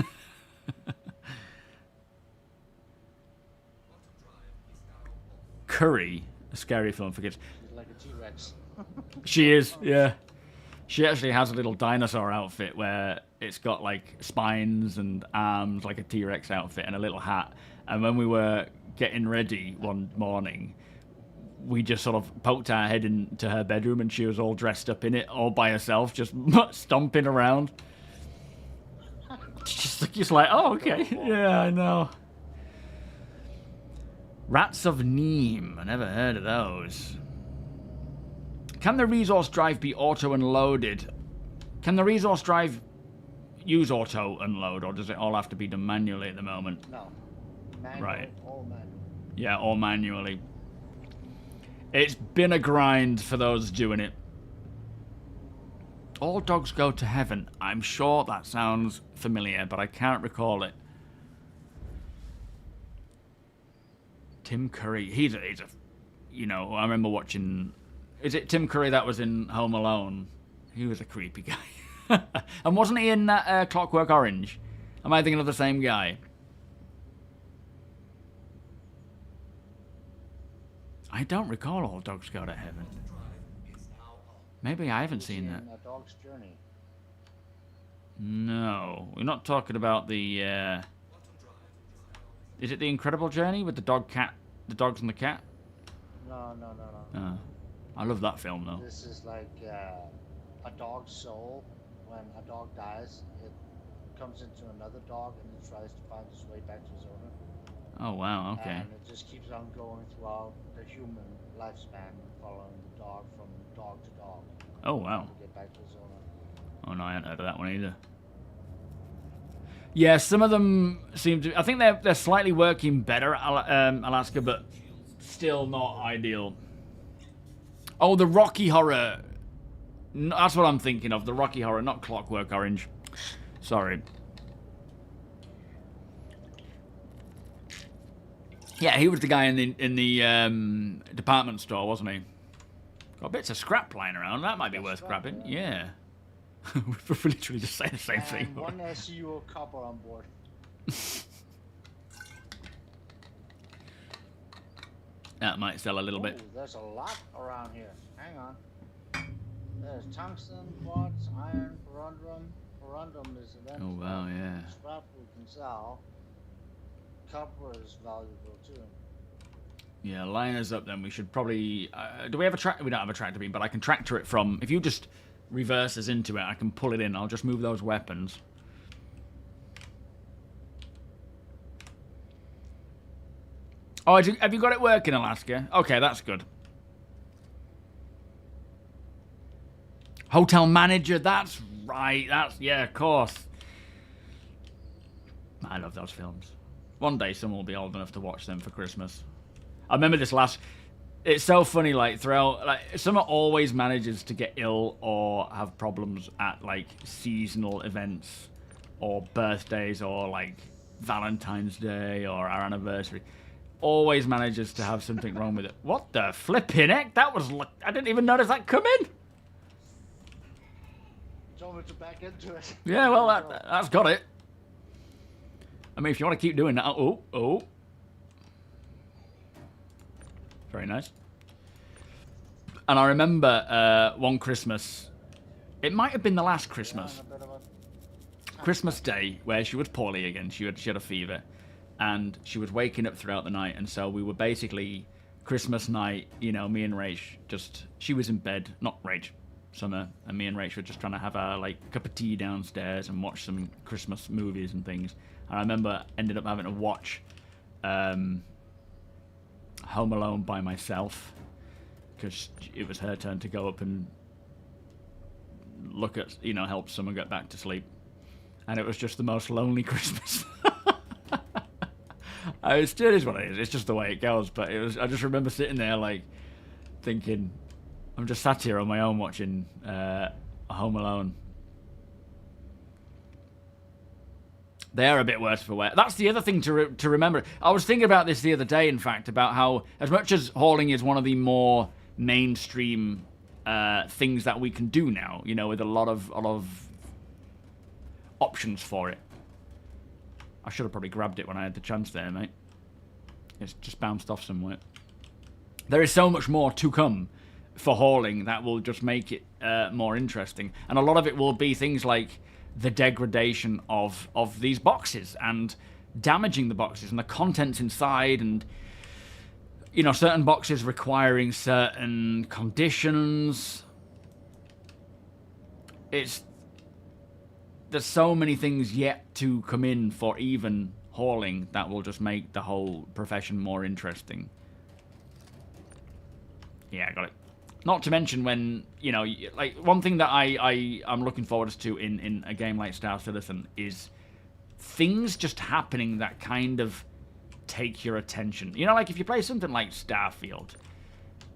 Curry, a scary film for kids. She's like a T-Rex. She is, yeah. She actually has a little dinosaur outfit where it's got like spines and arms like a T-Rex outfit and a little hat. And when we were getting ready one morning, we just sort of poked our head into her bedroom and she was all dressed up in it, all by herself, just stomping around. Just like, oh, okay. Yeah, I know. Rats of Neem. I never heard of those. Can the resource drive be auto-unloaded? Can the resource drive use auto-unload, or does it all have to be done manually at the moment? No. Manual, Right. all manual. Yeah, all manually. It's been a grind for those doing it. All dogs go to heaven. I'm sure that sounds familiar, but I can't recall it. Tim Curry. He's a you know, I remember watching... Is it Tim Curry that was in Home Alone? He was a creepy guy. And wasn't he in that Clockwork Orange? Am I thinking of the same guy? I don't recall All Dogs Go to Heaven. Maybe I haven't seen that. A Dog's Journey. No, we're not talking about the... Is it The Incredible Journey with the the dogs and the cat? No. Oh, I love that film though. This is like a dog's soul. When a dog dies, it comes into another dog and it tries to find its way back to its owner. Oh wow, okay. And it just keeps on going throughout the human lifespan, following the dog from dog to dog. Oh wow. To get back to its owner. Oh no, I hadn't heard of that one either. Yeah, some of them seem to... I think they're slightly working better, Alaska, but still not ideal. Oh, the Rocky Horror. That's what I'm thinking of. The Rocky Horror, not Clockwork Orange. Sorry. Yeah, he was the guy in the department store, wasn't he? Got bits of scrap lying around. That might be worth grabbing. Yeah. We're literally just saying the same thing. And one SEO copper on board. That might sell a little bit. Ooh, there's a lot around here. Hang on. There's tungsten, quartz, iron, corundum. Corundum is eventually Oh wow, yeah. scrap we can sell. Copper is valuable too. Yeah, line us up then. We should probably... do we have a tractor? We don't have a tractor beam, but I can tractor it from... If you just reverse us into it, I can pull it in. I'll just move those weapons. Oh, have you got it working, Alaska? Okay, that's good. Hotel manager, that's right. Yeah, of course. I love those films. One day someone will be old enough to watch them for Christmas. I remember this last... It's so funny, like, throughout... Like, Summer always manages to get ill or have problems at, like, seasonal events or birthdays or, like, Valentine's Day or our anniversary. Always manages to have something wrong with it. What the flipping heck? That was... I didn't even notice that come in. Told me to back into it. Yeah, well, that's got it. I mean, if you want to keep doing that... Oh. Very nice. And I remember one Christmas... It might have been the last Christmas. Christmas Day, where she was poorly again. She had a fever. And she was waking up throughout the night. And so we were basically... Christmas night, you know, me and Rach just... She was in bed. Not Rach. summer, and me and Rachel were just trying to have a like cup of tea downstairs and watch some Christmas movies and things. And I remember ended up having to watch Home Alone by myself because it was her turn to go up and look at, you know, help someone get back to sleep. And it was just the most lonely Christmas. It is what it is. It's just the way it goes. But it was. I just remember sitting there, like, thinking, I'm just sat here on my own watching Home Alone. They are a bit worse for wear. That's the other thing to remember. I was thinking about this the other day, in fact, about how, as much as hauling is one of the more mainstream things that we can do now, you know, with a lot of options for it. I should have probably grabbed it when I had the chance there, mate. It's just bounced off somewhere. There is so much more to come for hauling that will just make it more interesting. And a lot of it will be things like the degradation of these boxes and damaging the boxes and the contents inside, and, you know, certain boxes requiring certain conditions. There's so many things yet to come in for even hauling that will just make the whole profession more interesting. Yeah, I got it. Not to mention when, you know, like, one thing that I'm looking forward to in a game like Star Citizen is things just happening that kind of take your attention. You know, like if you play something like Starfield,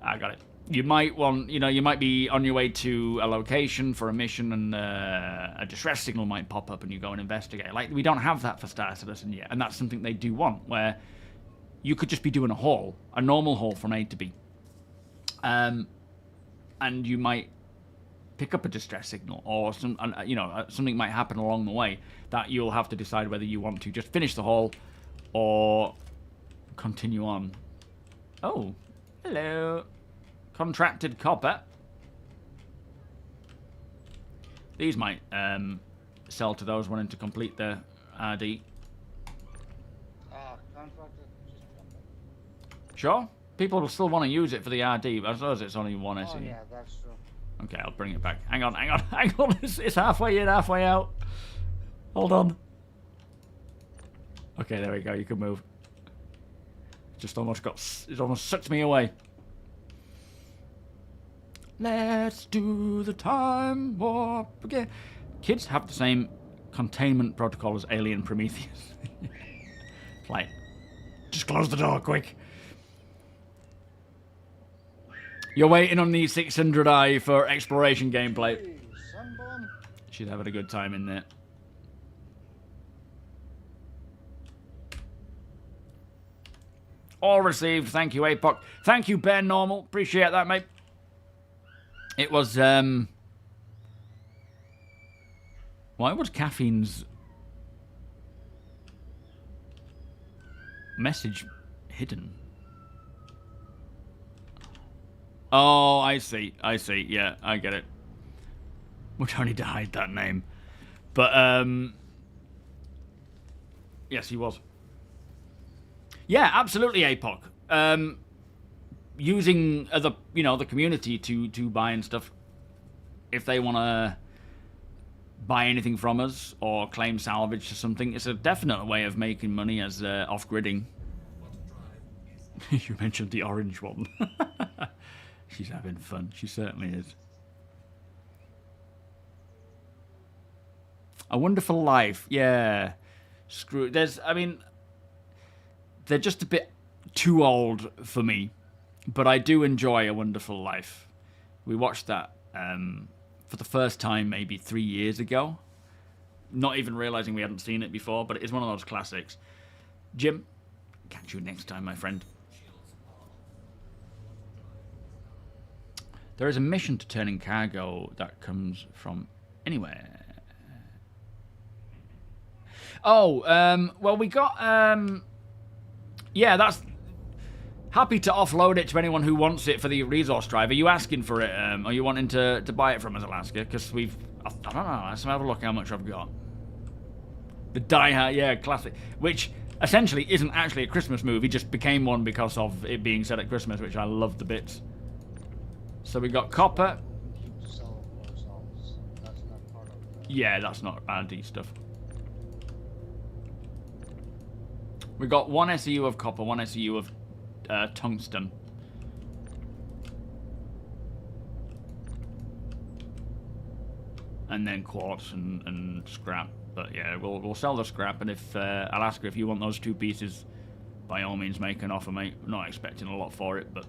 I got it. You might want, you know, you might be on your way to a location for a mission and a distress signal might pop up and you go and investigate. Like, we don't have that for Star Citizen yet, and that's something they do want, where you could just be doing a haul, a normal haul from A to B. And you might pick up a distress signal, or you know, something might happen along the way that you'll have to decide whether you want to just finish the haul or continue on. Oh, hello. Contracted copper. These might sell to those wanting to complete their RD. Contracted, just jump in. Sure. People will still want to use it for the RD, but I suppose it's only one SE. Oh yeah, that's true. Okay, I'll bring it back. Hang on. It's halfway in, halfway out. Hold on. Okay, there we go. You can move. It almost sucked me away. Let's do the time warp again. Kids have the same containment protocol as Alien Prometheus. It's like, just close the door, quick. You're waiting on the 600i for exploration gameplay. Hey, sunburn. She's having a good time in there. All received. Thank you, APOC. Thank you, Ben Normal. Appreciate that, mate. It was, why was Caffeine's message hidden? Oh, I see. Yeah, I get it. We don't need to hide that name. But, yes, he was. Yeah, absolutely, APOC. Using other, you know, the community to buy and stuff, if they want to buy anything from us or claim salvage or something, it's a definite way of making money as off-gridding. You mentioned the orange one. She's having fun. She certainly is. A Wonderful Life. Yeah. Screw. I mean, they're just a bit too old for me. But I do enjoy A Wonderful Life. We watched that for the first time maybe 3 years ago. Not even realizing we hadn't seen it before, but it is one of those classics. Jim, catch you next time, my friend. There is a mission to turn in cargo that comes from anywhere. Oh, well, we got... yeah, that's... Happy to offload it to anyone who wants it for the resource drive. Are you asking for it? Are you wanting to buy it from us, Alaska? Because we've... I don't know. Let's have a look how much I've got. The Die Hard, yeah, classic. Which essentially isn't actually a Christmas movie. Just became one because of it being set at Christmas, which I love the bits. So we got copper. Keep the salvage. Yeah, that's not RD stuff. We got 1 SEU of copper, 1 SEU of tungsten. And then quartz and scrap. But yeah, we'll sell the scrap, and if I'll ask her if you want those 2 pieces, by all means make an offer, mate. I'm not expecting a lot for it, but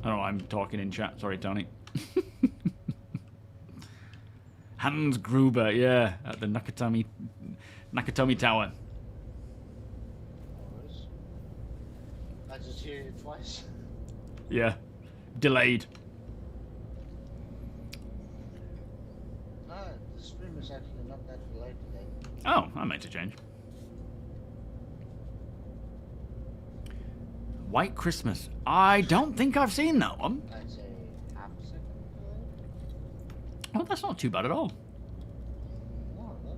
I don't know, I'm talking in chat. Sorry, Tony. Hans Gruber, yeah, at the Nakatomi Tower. I just hear it twice. Yeah, delayed. The stream is actually not that delayed today. Oh, that makes a change. White Christmas. I don't think I've seen that one. I'd say half a second delayed. Oh, that's not too bad at all. No, that's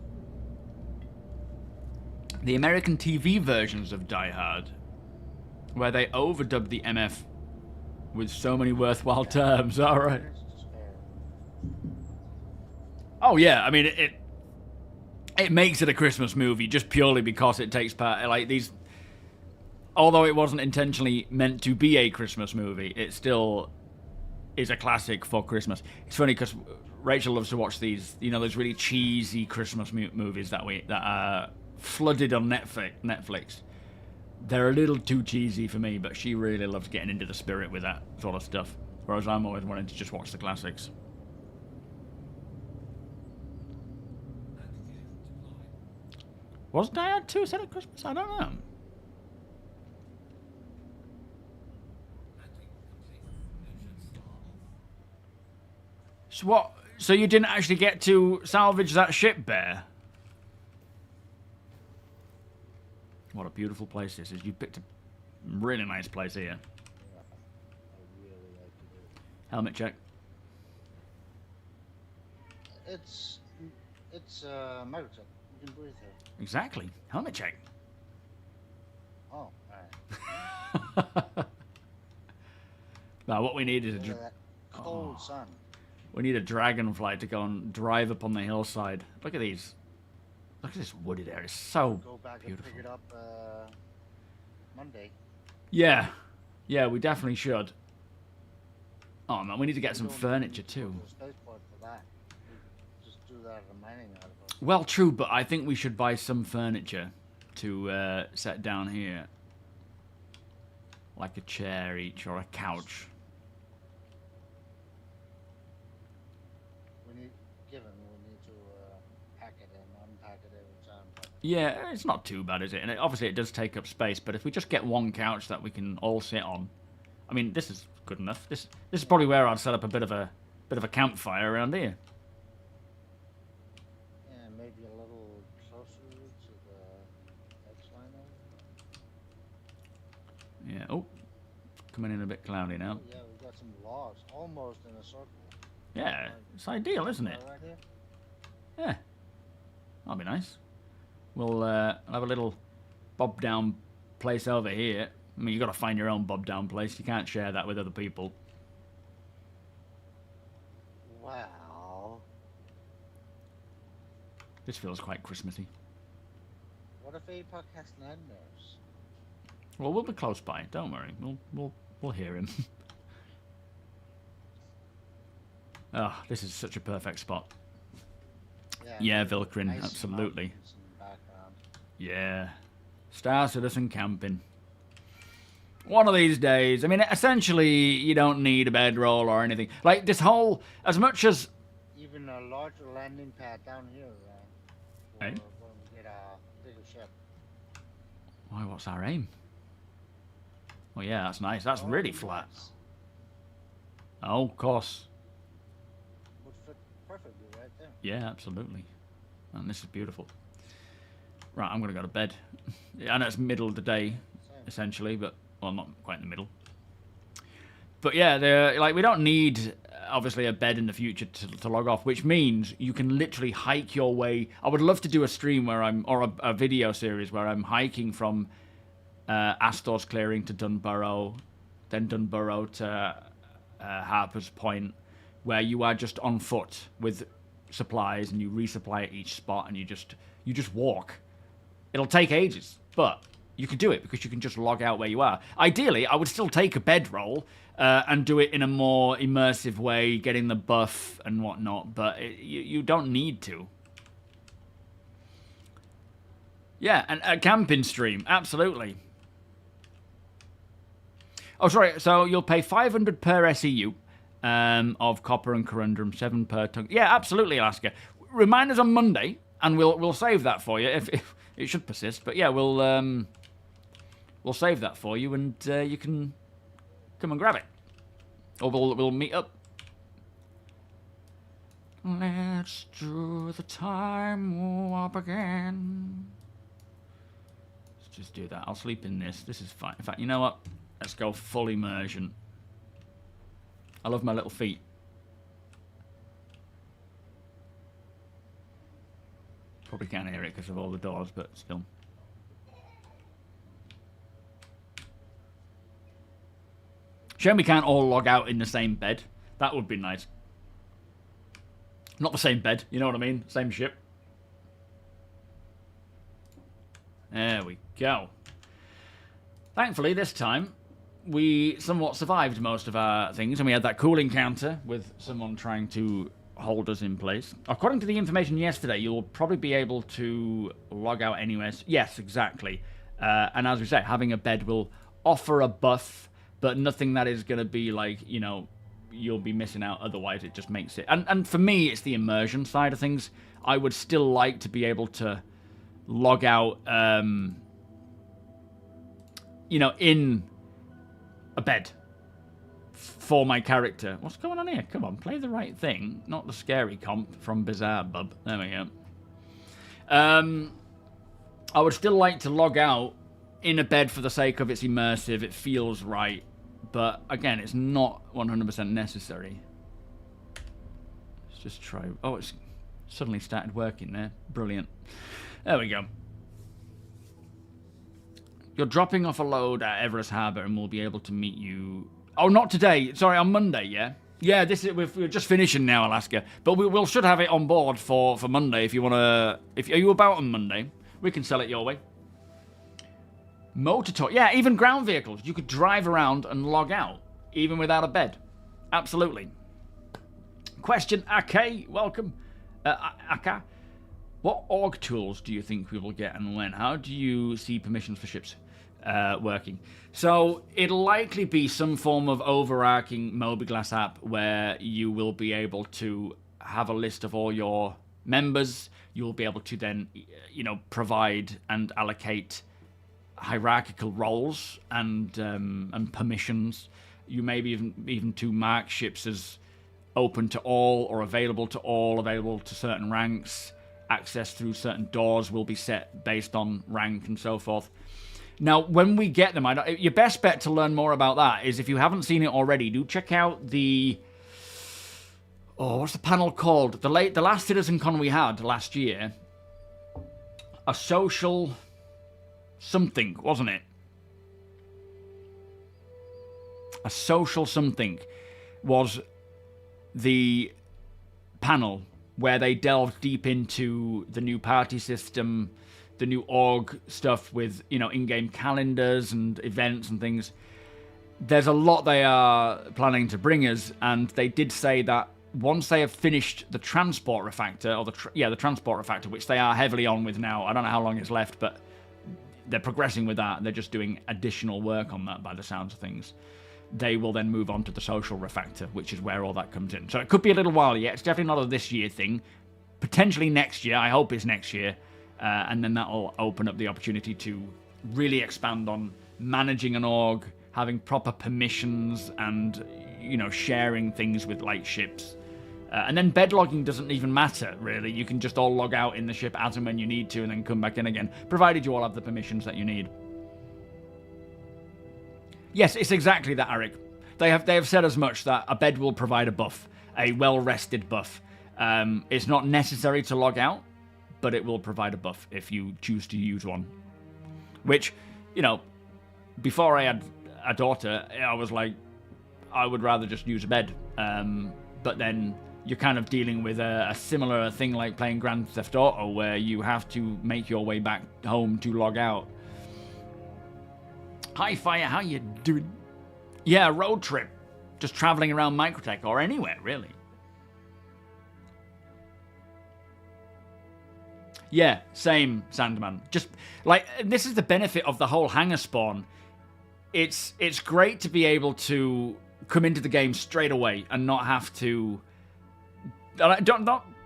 pretty The American TV versions of Die Hard, where they overdubbed the MF with so many worthwhile terms. All right. Oh yeah, I mean it makes it a Christmas movie just purely because it takes part like these. Although it wasn't intentionally meant to be a Christmas movie, it still is a classic for Christmas. It's funny because Rachel loves to watch these, you know, those really cheesy Christmas movies that are flooded on Netflix. They're a little too cheesy for me, but she really loves getting into the spirit with that sort of stuff. Whereas I'm always wanting to just watch the classics. Was Die Hard 2 set at Christmas? I don't know. So what? So you didn't actually get to salvage that ship, Bear? What a beautiful place this is. You picked a really nice place here. Yeah, I really like to do it. Helmet check. It's microtech. You can breathe here. Exactly. Helmet check. Oh, alright. Now what we need is Look at that cold sun. we need a dragonfly to go and drive up on the hillside. Look at these. Look at this wooded area. It's so Go back beautiful. and pick it up Monday. Yeah. Yeah, we definitely should. Oh man, we need to get some We don't furniture need to go too. to the spaceport for that. We just do that at the mining out of it. Well, true, but I think we should buy some furniture to set down here. Like a chair each or a couch. We need to pack it and unpack it every time. But Yeah, it's not too bad, is it? And obviously it does take up space, but if we just get one couch that we can all sit on, I mean, this is good enough. This is probably where I'd set up a bit of a campfire around here. yeah, maybe a little closer to the X-line. Yeah. Oh, coming in a bit cloudy now. Oh, yeah, we got some logs almost in a circle. Yeah, it's ideal, isn't it? Right here. Yeah, that'll be nice. We'll have a little bob down place over here. I mean, you got to find your own bob down place. You can't share that with other people. Wow. This feels quite Christmassy. What if APOC has nightmares? Well, we'll be close by. Don't worry. We'll hear him. Oh, this is such a perfect spot. Yeah, Vulcan, Icy absolutely. mountains in the background. Yeah. Star Citizen camping. One of these days. I mean, essentially, you don't need a bedroll or anything. Like, this whole... As much as... Even a larger landing pad down here, for Eh? when we get a bigger ship. Why, what's our aim? Oh, yeah, that's nice. That's Oh, really nice. flat. Oh, of course. Would fit perfectly right there. Yeah, absolutely. And this is beautiful. Right, I'm going to go to bed. I know it's middle of the day, Same. essentially, but... Well, not quite in the middle. But yeah, like we don't need, obviously, a bed in the future to log off, which means you can literally hike your way. I would love to do a stream where or a video series where I'm hiking from Astor's Clearing to Dunbarrow, then Dunbarrow to Harper's Point, where you are just on foot with supplies and you resupply at each spot and you just walk. It'll take ages, but you can do it because you can just log out where you are. Ideally, I would still take a bedroll and do it in a more immersive way, getting the buff and whatnot, but you don't need to. Yeah, and a camping stream, absolutely. Oh, sorry, so you'll pay 500 per SEU of copper and corundum, 7 per ton. Yeah, absolutely, Alaska. Remind us on Monday, and we'll save that for you. If it should persist, but yeah, we'll save that for you, and you can come and grab it, or we'll meet up. Let's do the time warp again. Let's just do that. I'll sleep in this. This is fine. In fact, you know what? Let's go full immersion. I love my little feet. Probably can't hear it because of all the doors, but still. Shame we can't all log out in the same bed. That would be nice. Not the same bed, you know what I mean? Same ship. There we go. Thankfully, this time, we somewhat survived most of our things, and we had that cool encounter with someone trying to hold us in place. According to the information yesterday, you'll probably be able to log out anywhere. Yes, exactly. And as we say, having a bed will offer a buff, but nothing that is going to be like, you know, you'll be missing out otherwise. It just makes it... And for me, it's the immersion side of things. I would still like to be able to log out, you know, in a bed for my character. What's going on here? Come on, play the right thing. Not the scary comp from Bizarre Bub. There we go. I would still like to log out in a bed for the sake of it's immersive. It feels right. But again, it's not 100% necessary. Let's just try... Oh, it's suddenly started working there. Brilliant. There we go. You're dropping off a load at Everest Harbour and we'll be able to meet you... Oh, not today. Sorry, on Monday, yeah? Yeah, we're just finishing now, Alaska. But we should have it on board for Monday if you want to... Are you about on Monday? We can sell it your way. Motor toy. Yeah, even ground vehicles. You could drive around and log out, even without a bed. Absolutely. Question, Ake. Welcome. Aka. What org tools do you think we will get and when? How do you see permissions for ships working? So it'll likely be some form of overarching MobiGlass app where you will be able to have a list of all your members. You'll be able to then, you know, provide and allocate hierarchical roles and permissions. You may be even to mark ships as open to all or available to all, available to certain ranks. Access through certain doors will be set based on rank and so forth. Now, when we get them, your best bet to learn more about that is, if you haven't seen it already, do check out the... Oh, what's the panel called? The last CitizenCon we had last year. A social... something, wasn't it? A social something was the panel where they delved deep into the new party system, the new org stuff with, you know, in-game calendars and events and things. There's a lot they are planning to bring us, and they did say that once they have finished the transport refactor, or the transport refactor, which they are heavily on with now. I don't know how long it's left, but they're progressing with that. They're just doing additional work on that by the sounds of things. They will then move on to the social refactor, which is where all that comes in. So it could be a little while yet. It's definitely not a this year thing. Potentially next year. I hope it's next year. And then that'll open up the opportunity to really expand on managing an org, having proper permissions, and, you know, sharing things with light ships. And then bed logging doesn't even matter, really. You can just all log out in the ship as and when you need to, and then come back in again, provided you all have the permissions that you need. Yes, it's exactly that, Eric. They have said as much, that a bed will provide a buff, a well-rested buff. It's not necessary to log out, but it will provide a buff if you choose to use one. Which, you know, before I had a daughter, I was like, I would rather just use a bed. But then you're kind of dealing with a similar thing like playing Grand Theft Auto, where you have to make your way back home to log out. Hi, Fire, how you doing? Yeah, road trip. Just traveling around Microtech, or anywhere, really. Yeah, same, Sandman. Just, like, this is the benefit of the whole hangar spawn. It's great to be able to come into the game straight away and not have to... Don't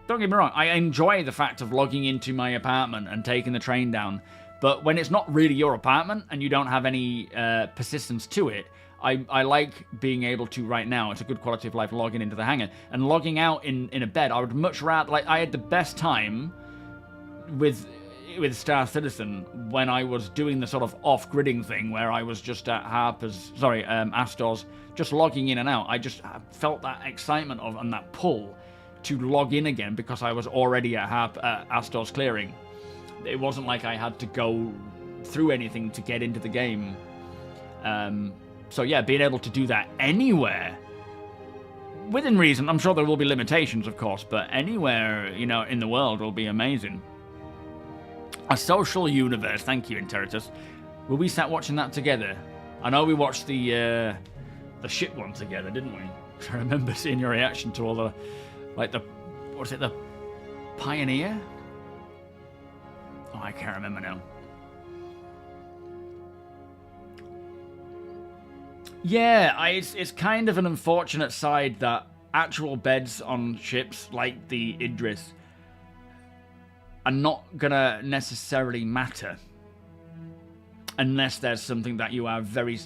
get me wrong, I enjoy the fact of logging into my apartment and taking the train down, but when it's not really your apartment and you don't have any persistence to it, I like being able to, right now, it's a good quality of life logging into the hangar. And logging out in a bed, I would much rather... Like, I had the best time with Star Citizen when I was doing the sort of off-gridding thing where I was just at Astor's, just logging in and out. I just felt that excitement of and that pull to log in again because I was already at Astor's clearing. It wasn't like I had to go through anything to get into the game. So yeah, being able to do that anywhere, within reason. I'm sure there will be limitations, of course, but anywhere, you know, in the world will be amazing. A social universe. Thank you, Interitus. Will we start watching that together? I know we watched the ship one together, didn't we? I remember seeing your reaction to all the, like the, what's it, the Pioneer? Oh, I can't remember now. Yeah, it's kind of an unfortunate side that actual beds on ships like the Idris are not gonna necessarily matter unless there's something that you are very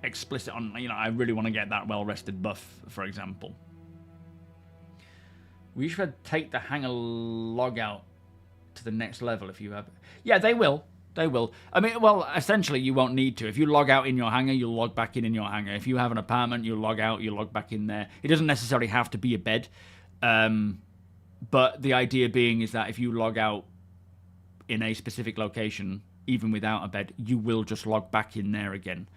explicit on. You know, I really want to get that well-rested buff, for example. We should take the hangar log out to the next level if you have... Yeah, they will. They will. I mean, well, essentially, you won't need to. If you log out in your hangar, you'll log back in your hangar. If you have an apartment, you'll log out, you'll log back in there. It doesn't necessarily have to be a bed. But the idea being is that if you log out in a specific location, even without a bed, you will just log back in there again.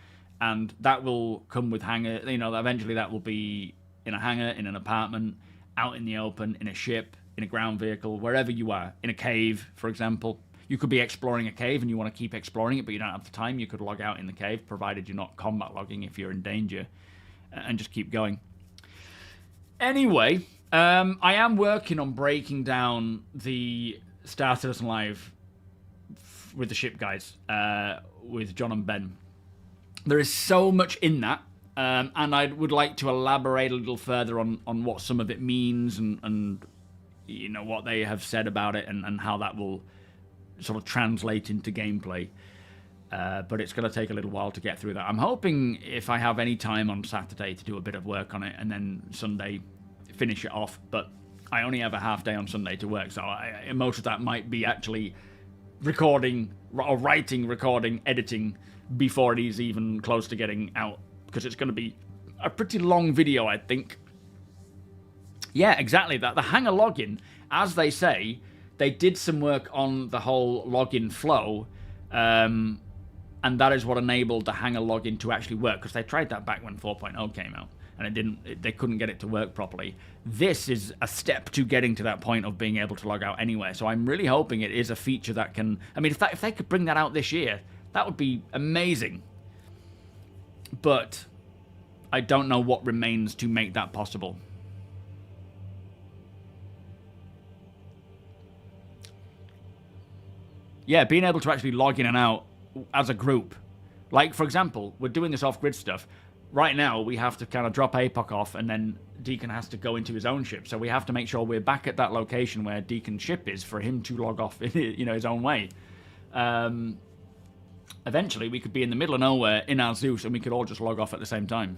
And that will come with hangar. You know, eventually that will be in a hangar, in an apartment, out in the open, in a ship, in a ground vehicle, wherever you are. In a cave, for example. You could be exploring a cave and you want to keep exploring it, but you don't have the time. You could log out in the cave, provided you're not combat logging if you're in danger, and just keep going. Anyway, I am working on breaking down the Star Citizen Live with the ship guys, with John and Ben. There is so much in that, and I would like to elaborate a little further on what some of it means and you know, what they have said about it and how that will sort of translate into gameplay, but it's going to take a little while to get through that. I'm hoping if I have any time on Saturday to do a bit of work on it and then Sunday finish it off, but I only have a half day on Sunday to work, so most of that might be actually recording or writing, recording, editing before it is even close to getting out, because it's going to be a pretty long video, I think. Yeah, exactly that. The hangar login, as they say, they did some work on the whole login flow, and that is what enabled the hangar login to actually work, because they tried that back when 4.0 came out, and they couldn't get it to work properly. This is a step to getting to that point of being able to log out anywhere, so I'm really hoping it is a feature that can... I mean, if they could bring that out this year, that would be amazing. But I don't know what remains to make that possible. Yeah, being able to actually log in and out as a group. Like, for example, we're doing this off-grid stuff. Right now, we have to kind of drop APOC off, and then Deacon has to go into his own ship. So we have to make sure we're back at that location where Deacon's ship is for him to log off in, you know, his own way. Eventually, we could be in the middle of nowhere in our Zeus, and we could all just log off at the same time.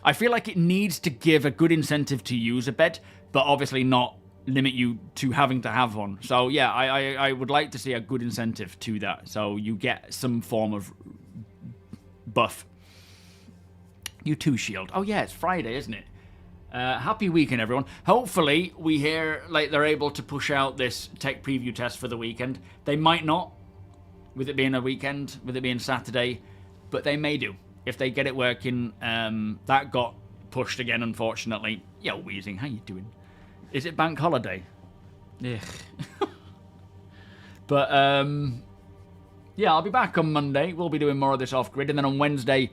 I feel like it needs to give a good incentive to use a bed, but obviously not limit you to having to have one. So yeah, I would like to see a good incentive to that, so you get some form of buff. You too, Shield. Oh yeah, it's Friday, isn't it? Happy weekend, everyone. Hopefully we hear like they're able to push out this tech preview test for the weekend. They might not, with it being a weekend, with it being Saturday, but they may do if they get it working. That got pushed again, unfortunately. Yo, Wheezing, how you doing? Is it bank holiday? Ugh. But, yeah, I'll be back on Monday. We'll be doing more of this off-grid. And then on Wednesday,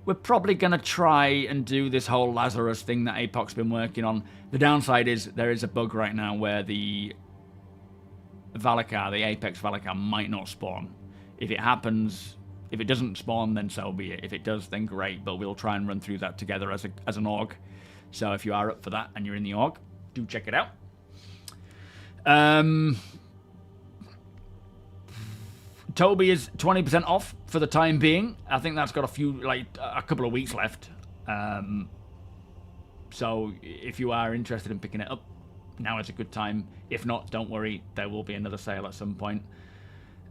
we're probably going to try and do this whole Lazarus thing that APOC's been working on. The downside is there is a bug right now where the Valakar, the Apex Valakar, might not spawn. If it happens, if it doesn't spawn, then so be it. If it does, then great. But we'll try and run through that together as an org. So if you are up for that and you're in the org, do check it out. TOBII is 20% off for the time being. I think that's got a couple of weeks left. So if you are interested in picking it up, now is a good time. If not, don't worry, there will be another sale at some point.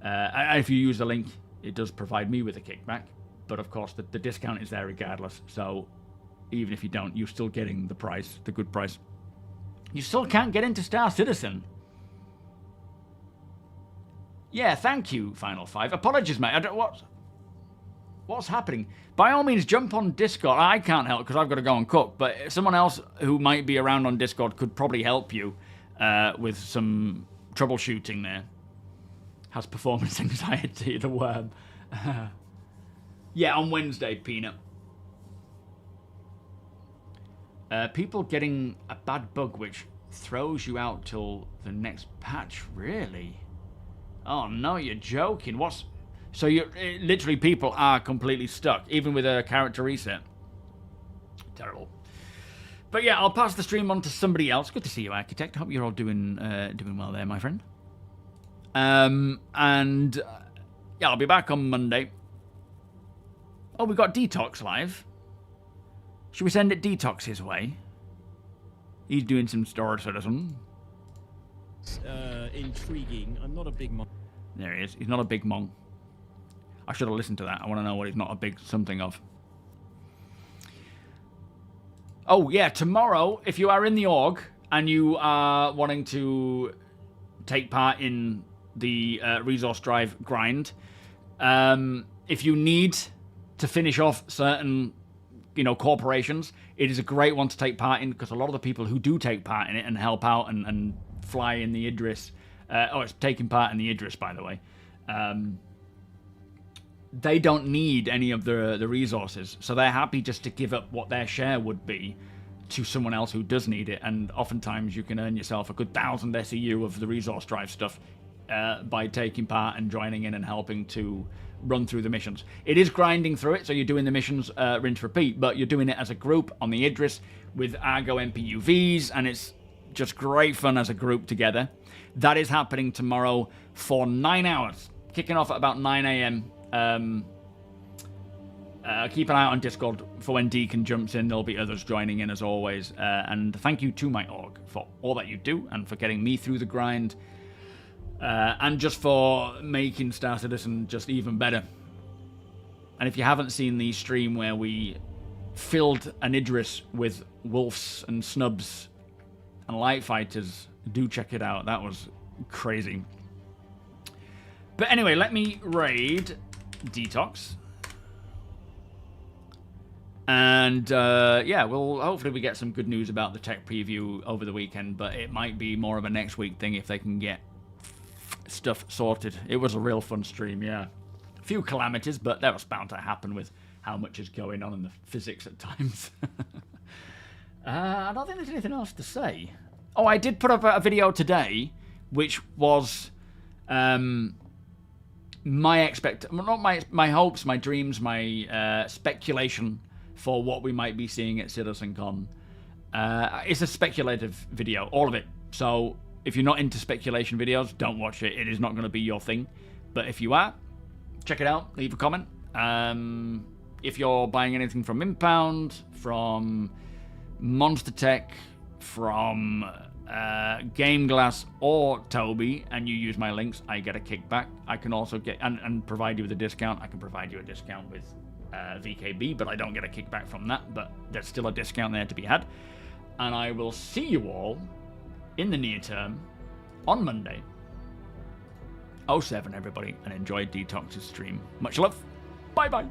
And if you use the link, it does provide me with a kickback. But of course, the discount is there regardless. So even if you don't, you're still getting the price, the good price. You still can't get into Star Citizen. Yeah, thank you, Final Five. Apologies, mate. I don't, what's happening? By all means, jump on Discord. I can't help because I've got to go and cook. But someone else who might be around on Discord could probably help you with some troubleshooting there. Has performance anxiety, the worm. Yeah, on Wednesday, Peanut. People getting a bad bug which throws you out till the next patch. Really? Oh no, you're joking. So you're literally, people are completely stuck, even with a character reset. Terrible. But yeah, I'll pass the stream on to somebody else. Good to see you, Architect. Hope you're all doing well there, my friend. And yeah, I'll be back on Monday. Oh, we got Detox live. Should we send it Detox his way? He's doing some Star Citizen. Intriguing. I'm not a big mon. There he is. He's not a big mon. I should have listened to that. I want to know what he's not a big something of. Oh, yeah, tomorrow, if you are in the org and you are wanting to take part in the resource drive grind, if you need to finish off certain, corporations, it is a great one to take part in because a lot of the people who do take part in it and help out and fly in the Idris, it's taking part in the Idris, by the way, they don't need any of the resources, so they're happy just to give up what their share would be to someone else who does need it, and oftentimes you can earn yourself a good 1,000 SEU of the resource drive stuff by taking part and joining in and helping to run through the missions. It is grinding through it, so you're doing the missions rinse repeat, but you're doing it as a group on the Idris with Argo MPUVs, and it's just great fun as a group together. That is happening tomorrow for 9 hours, kicking off at about 9 a.m. Keep an eye out on Discord for when Deacon jumps in. There'll be others joining in as always. And thank you to my org for all that you do and for getting me through the grind. And just for making Star Citizen just even better. And if you haven't seen the stream where we filled an Idris with wolves and snubs and light fighters, do check it out. That was crazy. But anyway, let me raid Detox. And yeah, hopefully we get some good news about the tech preview over the weekend, but it might be more of a next week thing if they can get stuff sorted. It was a real fun stream, yeah. A few calamities, but that was bound to happen with how much is going on in the physics at times. I don't think there's anything else to say. Oh, I did put up a video today, which was my hopes, my dreams, my speculation for what we might be seeing at CitizenCon. It's a speculative video, all of it. So if you're not into speculation videos, don't watch it. It is not going to be your thing. But if you are, check it out. Leave a comment. If you're buying anything from IMPOUND, from MONSTERTECH, from GameGlass or TOBII, and you use my links, I get a kickback. I can also get and provide you with a discount. I can provide you a discount with VKB, but I don't get a kickback from that. But there's still a discount there to be had. And I will see you all in the near term on Monday. 07, everybody, and enjoy Detox's stream. Much love. Bye-bye.